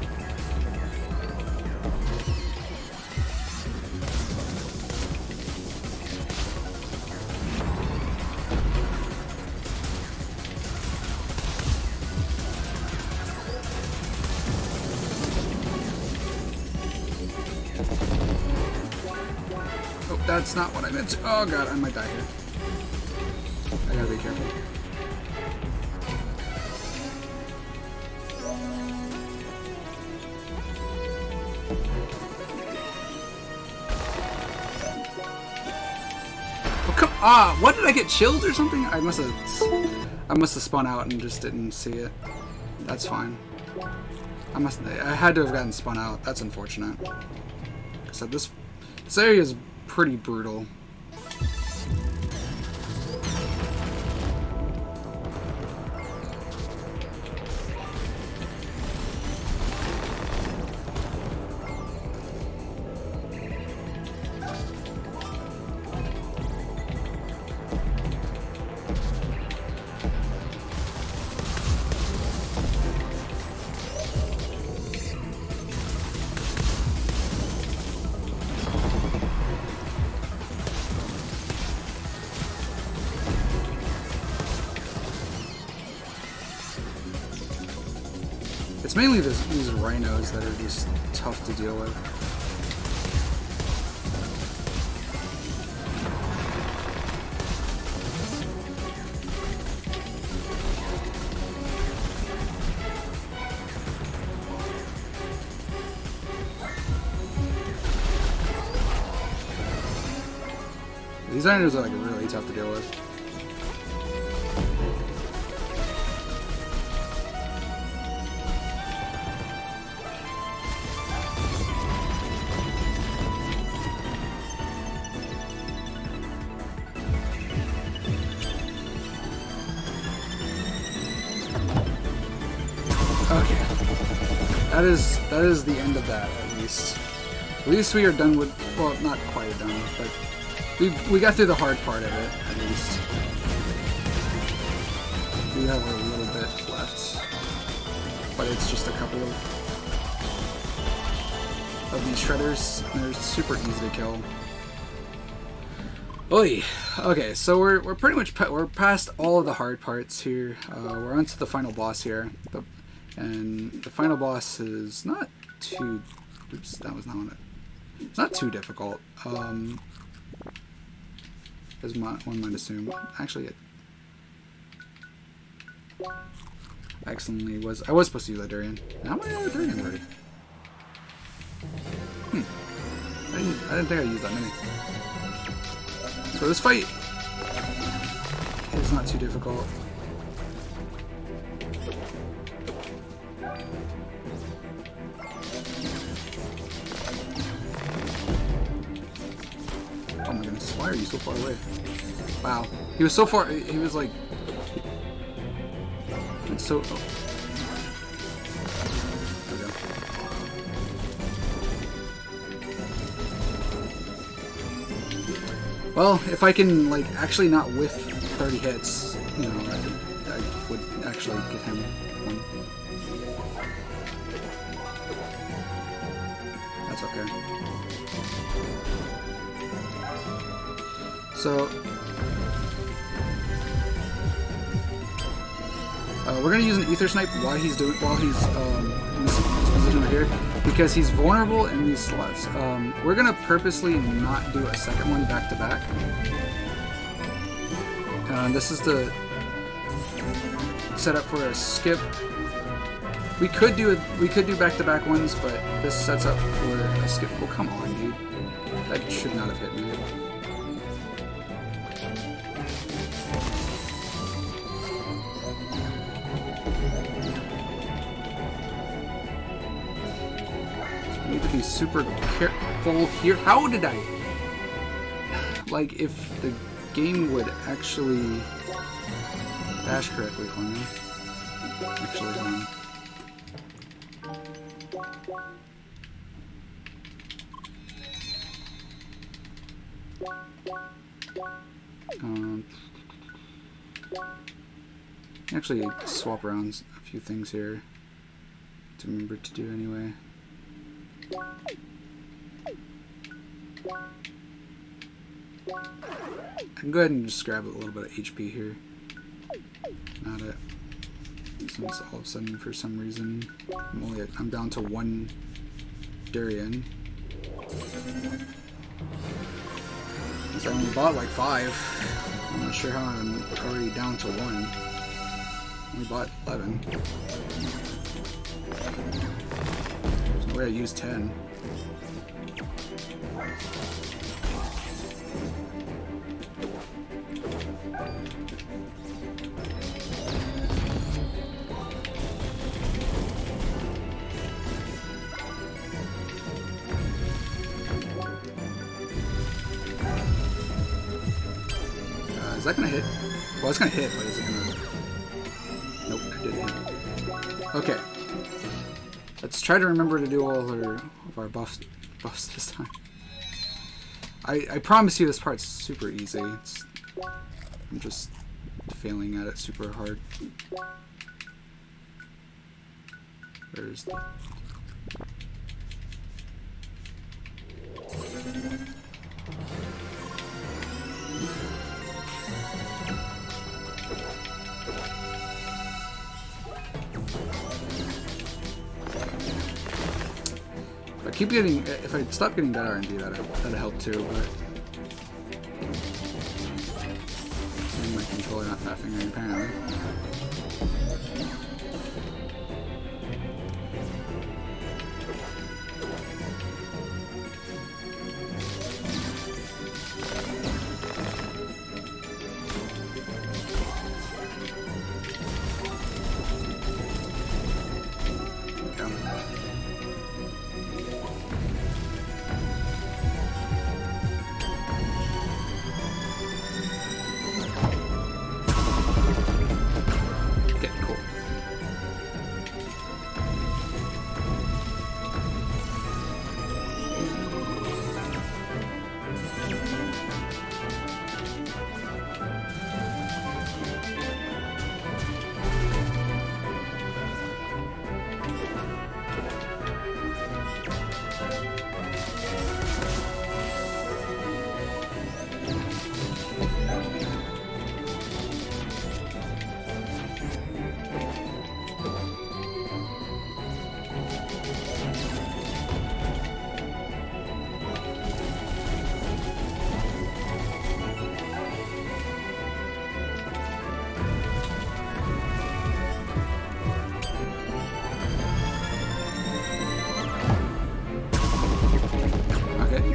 Oh, that's not what I meant to. Oh god, I might die here. I gotta be careful. Oh come! Ah, what did I get chilled or something? I must have spun out and just didn't see it. That's fine. I had to have gotten spun out. That's unfortunate. Like I said, this area is pretty brutal. It's mainly these rhinos that are just tough to deal with. These rhinos are like really tough to deal with. Okay. That is the end of that, at least. At least we are done with, well, not quite done, but we got through the hard part of it, at least. We have a little bit left, but it's just a couple of these shredders, and they're super easy to kill. Oy. Okay, so we're pretty much we're past all of the hard parts here. We're on to the final boss here. And the final boss is not too... Oops, that was not on it. It's not too difficult. As one might assume. Actually, it accidentally was... I was supposed to use that durian. How many other durians already? I didn't think I used that many. So this fight is not too difficult. are you so far away? Wow. He was so far. He was like. It's so. Oh. There we go. Well, if I can like actually not whiff 30 hits, you know, I would actually get him one. That's okay. So we're gonna use an ether snipe while he's in this position right here, because he's vulnerable in these slots. We're gonna purposely not do a second one back to back. This is the setup for a skip. We could do back to back ones, but this sets up for a skip. Oh, come on, dude! That should not have hit me. Need to be super careful here. How did I? Like, if the game would actually dash correctly for me. Actually, actually swap around a few things here to remember to do anyway. I can go ahead and just grab a little bit of HP here. Not it. Since all of a sudden, for some reason, I'm down to 1 durian. Because I only bought like 5. I'm not sure how I'm already down to 1. We bought 11. There's no way I used 10. Is that gonna hit? Well, it's gonna hit, but is it gonna... Nope, it didn't hit. Okay. Let's try to remember to do all of our buffs this time. I promise you this part's super easy. I'm just failing at it super hard. Where's the... If I stop getting that R&D, that'd help too, but and my controller not fat fingering apparently.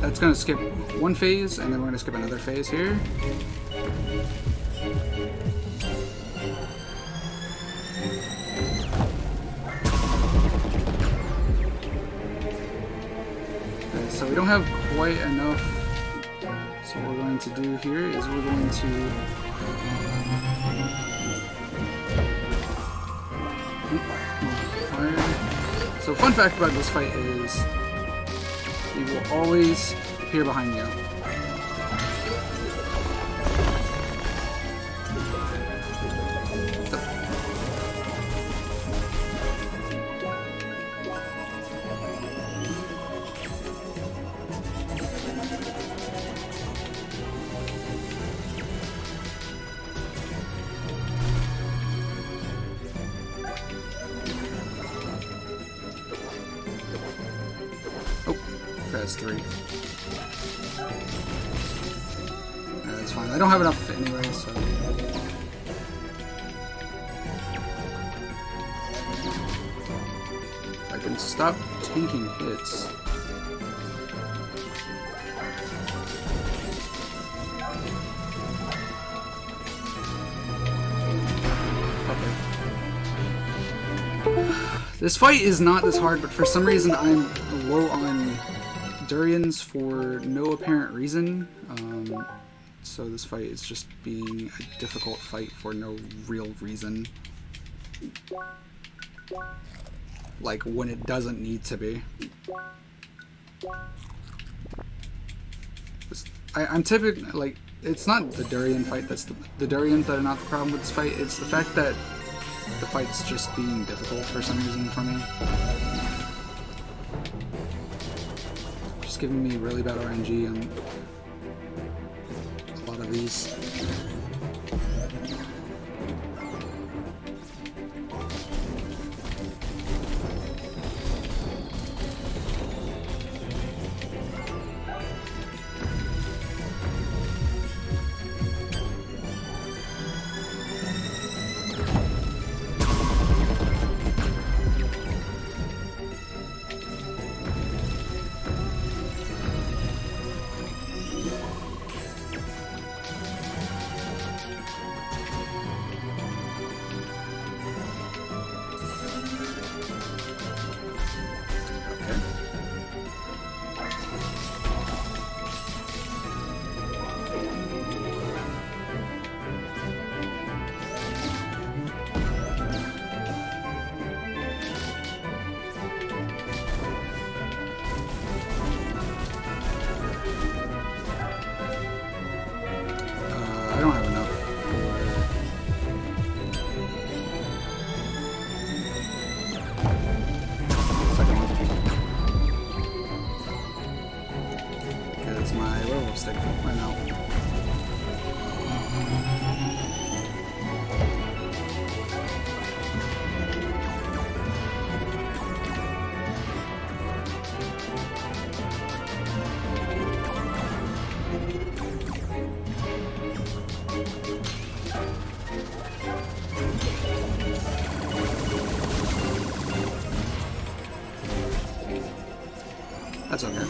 It's going to skip one phase, and then we're going to skip another phase here. Okay, so we don't have quite enough So what we're going to do here is we're going to So fun fact about this fight is he will always appear behind you. That's 3. That's fine. I don't have enough anyway, so. I can stop taking hits. Okay. This fight is not this hard, but for some reason I'm low on durians for no apparent reason, so this fight is just being a difficult fight for no real reason, like when it doesn't need to be. I'm typically like, it's not the durian fight that's the durians that are not the problem with this fight, it's the fact that the fight's just being difficult for some reason for me. Giving me really bad RNG on a lot of these. I don't have enough. Second one. Because my roll stick ran out. That's okay.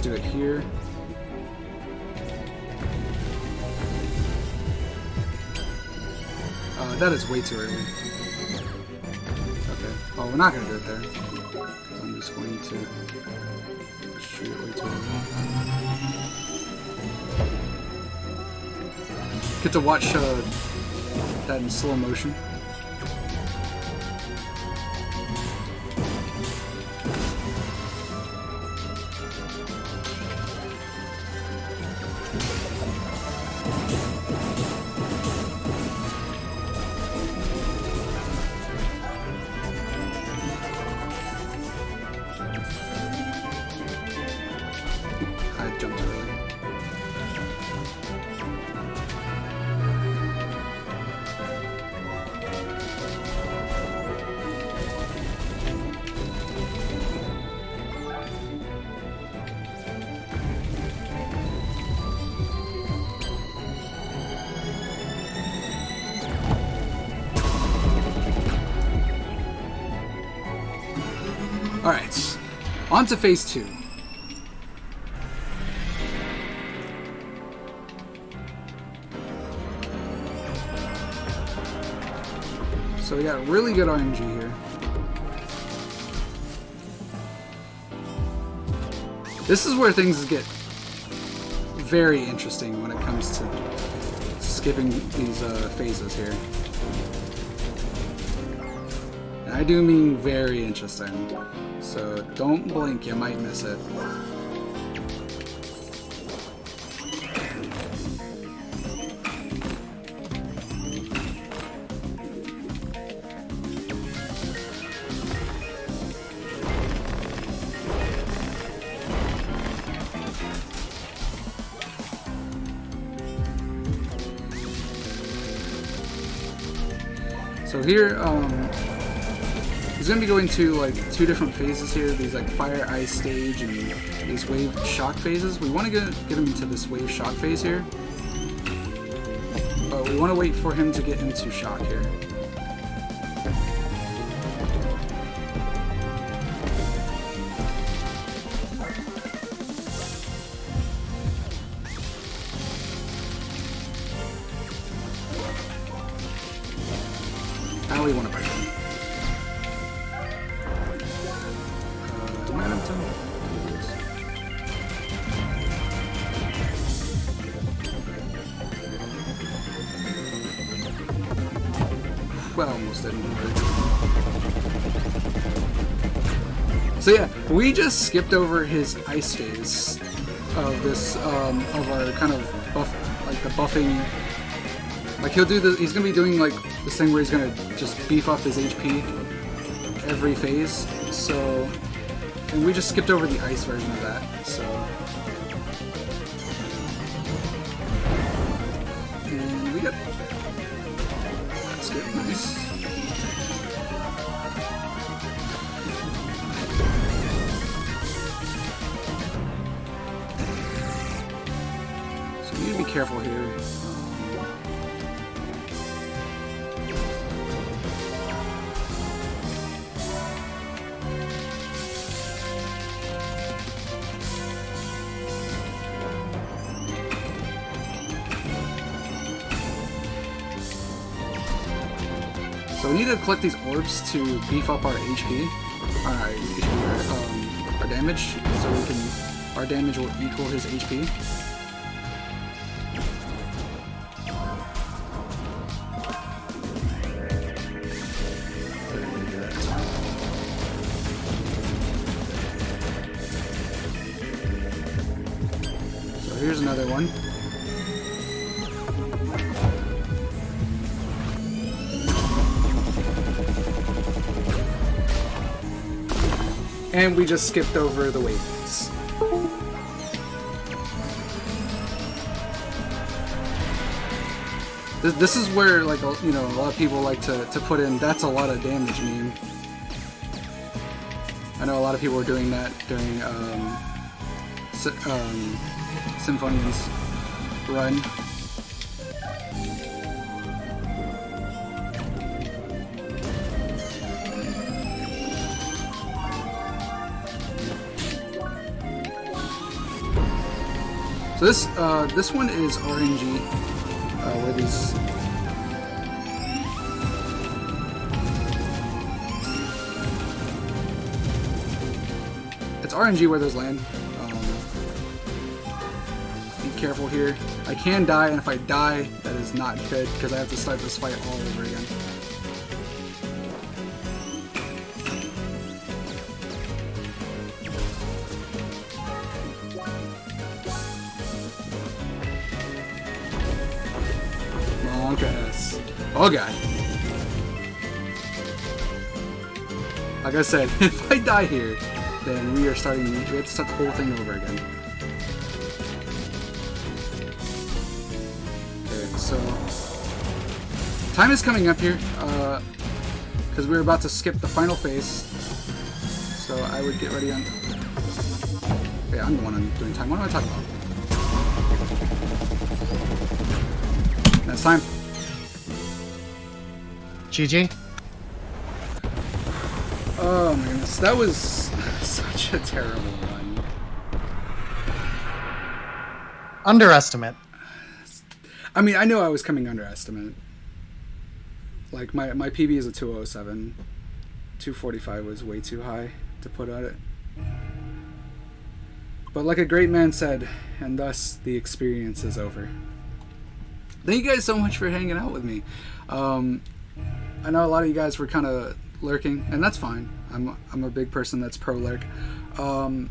Do it here. That is way too early. Okay. Oh, we're not gonna do it there. Because I'm just going to shoot it way too early. Get to watch that in slow motion. I jumped early. Alright, on to phase 2. So we got really good RNG here. This is where things get very interesting when it comes to skipping these phases here. And I do mean very interesting. So don't blink, you might miss it. So here, he's going to be going to like 2 different phases here. These like fire, ice stage, and these wave shock phases. We want to get him into this wave shock phase here. But we want to wait for him to get into shock here. Now we want to break him. Well, almost didn't work. So yeah, we just skipped over his ice phase of this of our kind of buff, like the buffing. Like he'll do this. He's gonna be doing like this thing where he's gonna just beef up his HP every phase. So, and we just skipped over the ice version of that. So, and we got that's good, nice. So we need to be careful here. So we need to collect these orbs to beef up our HP, our damage, so we can, our damage will equal his HP. So here's another one. And we just skipped over the waves. This is where, like, you know, a lot of people like to put in, that's a lot of damage meme. I know a lot of people were doing that during Symphonian's run. So this one is RNG, where these it's RNG where those land. Be careful here. I can die, and if I die, that is not good because I have to start this fight all over again. Oh god. Like I said, if I die here, then we have to start the whole thing over again. Okay, so time is coming up here, because we're about to skip the final phase. So I would get ready on. Okay, I'm the one doing time. What am I talking about? That's time. Oh my goodness, that was such a terrible run. Underestimate. I mean, I knew I was coming underestimate. Like, my PB is a 207. 245 was way too high to put on it. But like a great man said, and thus the experience is over. Thank you guys so much for hanging out with me. I know a lot of you guys were kind of lurking, and that's fine. I'm a big person that's pro lurk. But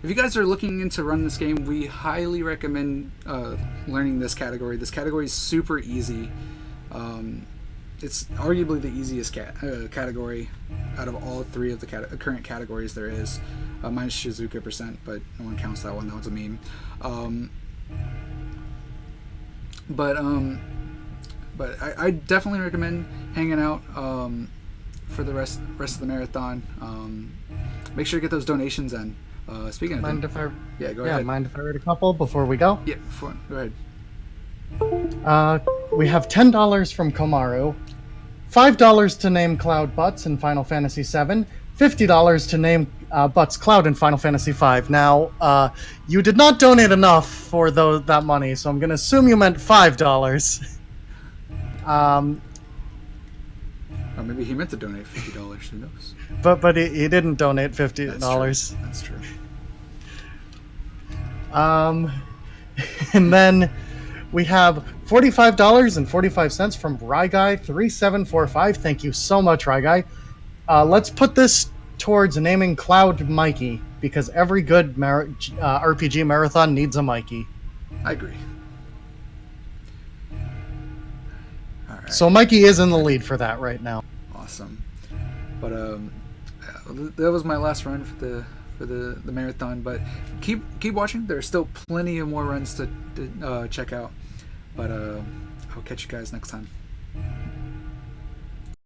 if you guys are looking into running this game, we highly recommend learning this category. This category is super easy. It's arguably the easiest category out of all three of the current categories there is, minus Shizuka percent, but no one counts that one. That was a meme. But I definitely recommend hanging out for the rest of the marathon. Make sure to get those donations in. Speaking of Mind if I? Yeah, go ahead. Mind if I read a couple before we go? Yeah, go ahead. We have $10 from Komaru, $5 to name Cloud Butts in Final Fantasy VII, $50 to name Butts Cloud in Final Fantasy V. Now, you did not donate enough for that money, so I'm going to assume you meant $5. Or maybe he meant to donate $50. Who knows? But he didn't donate $50. That's true. And then we have $45.45 from Ryguy3745. Thank you so much, Ryguy. Let's put this towards naming Cloud Mikey, because every good RPG marathon needs a Mikey. I agree. All right. So Mikey is in the lead for that right now. Awesome. But that was my last run for the marathon. But keep watching. There's still plenty of more runs to check out. But I'll catch you guys next time.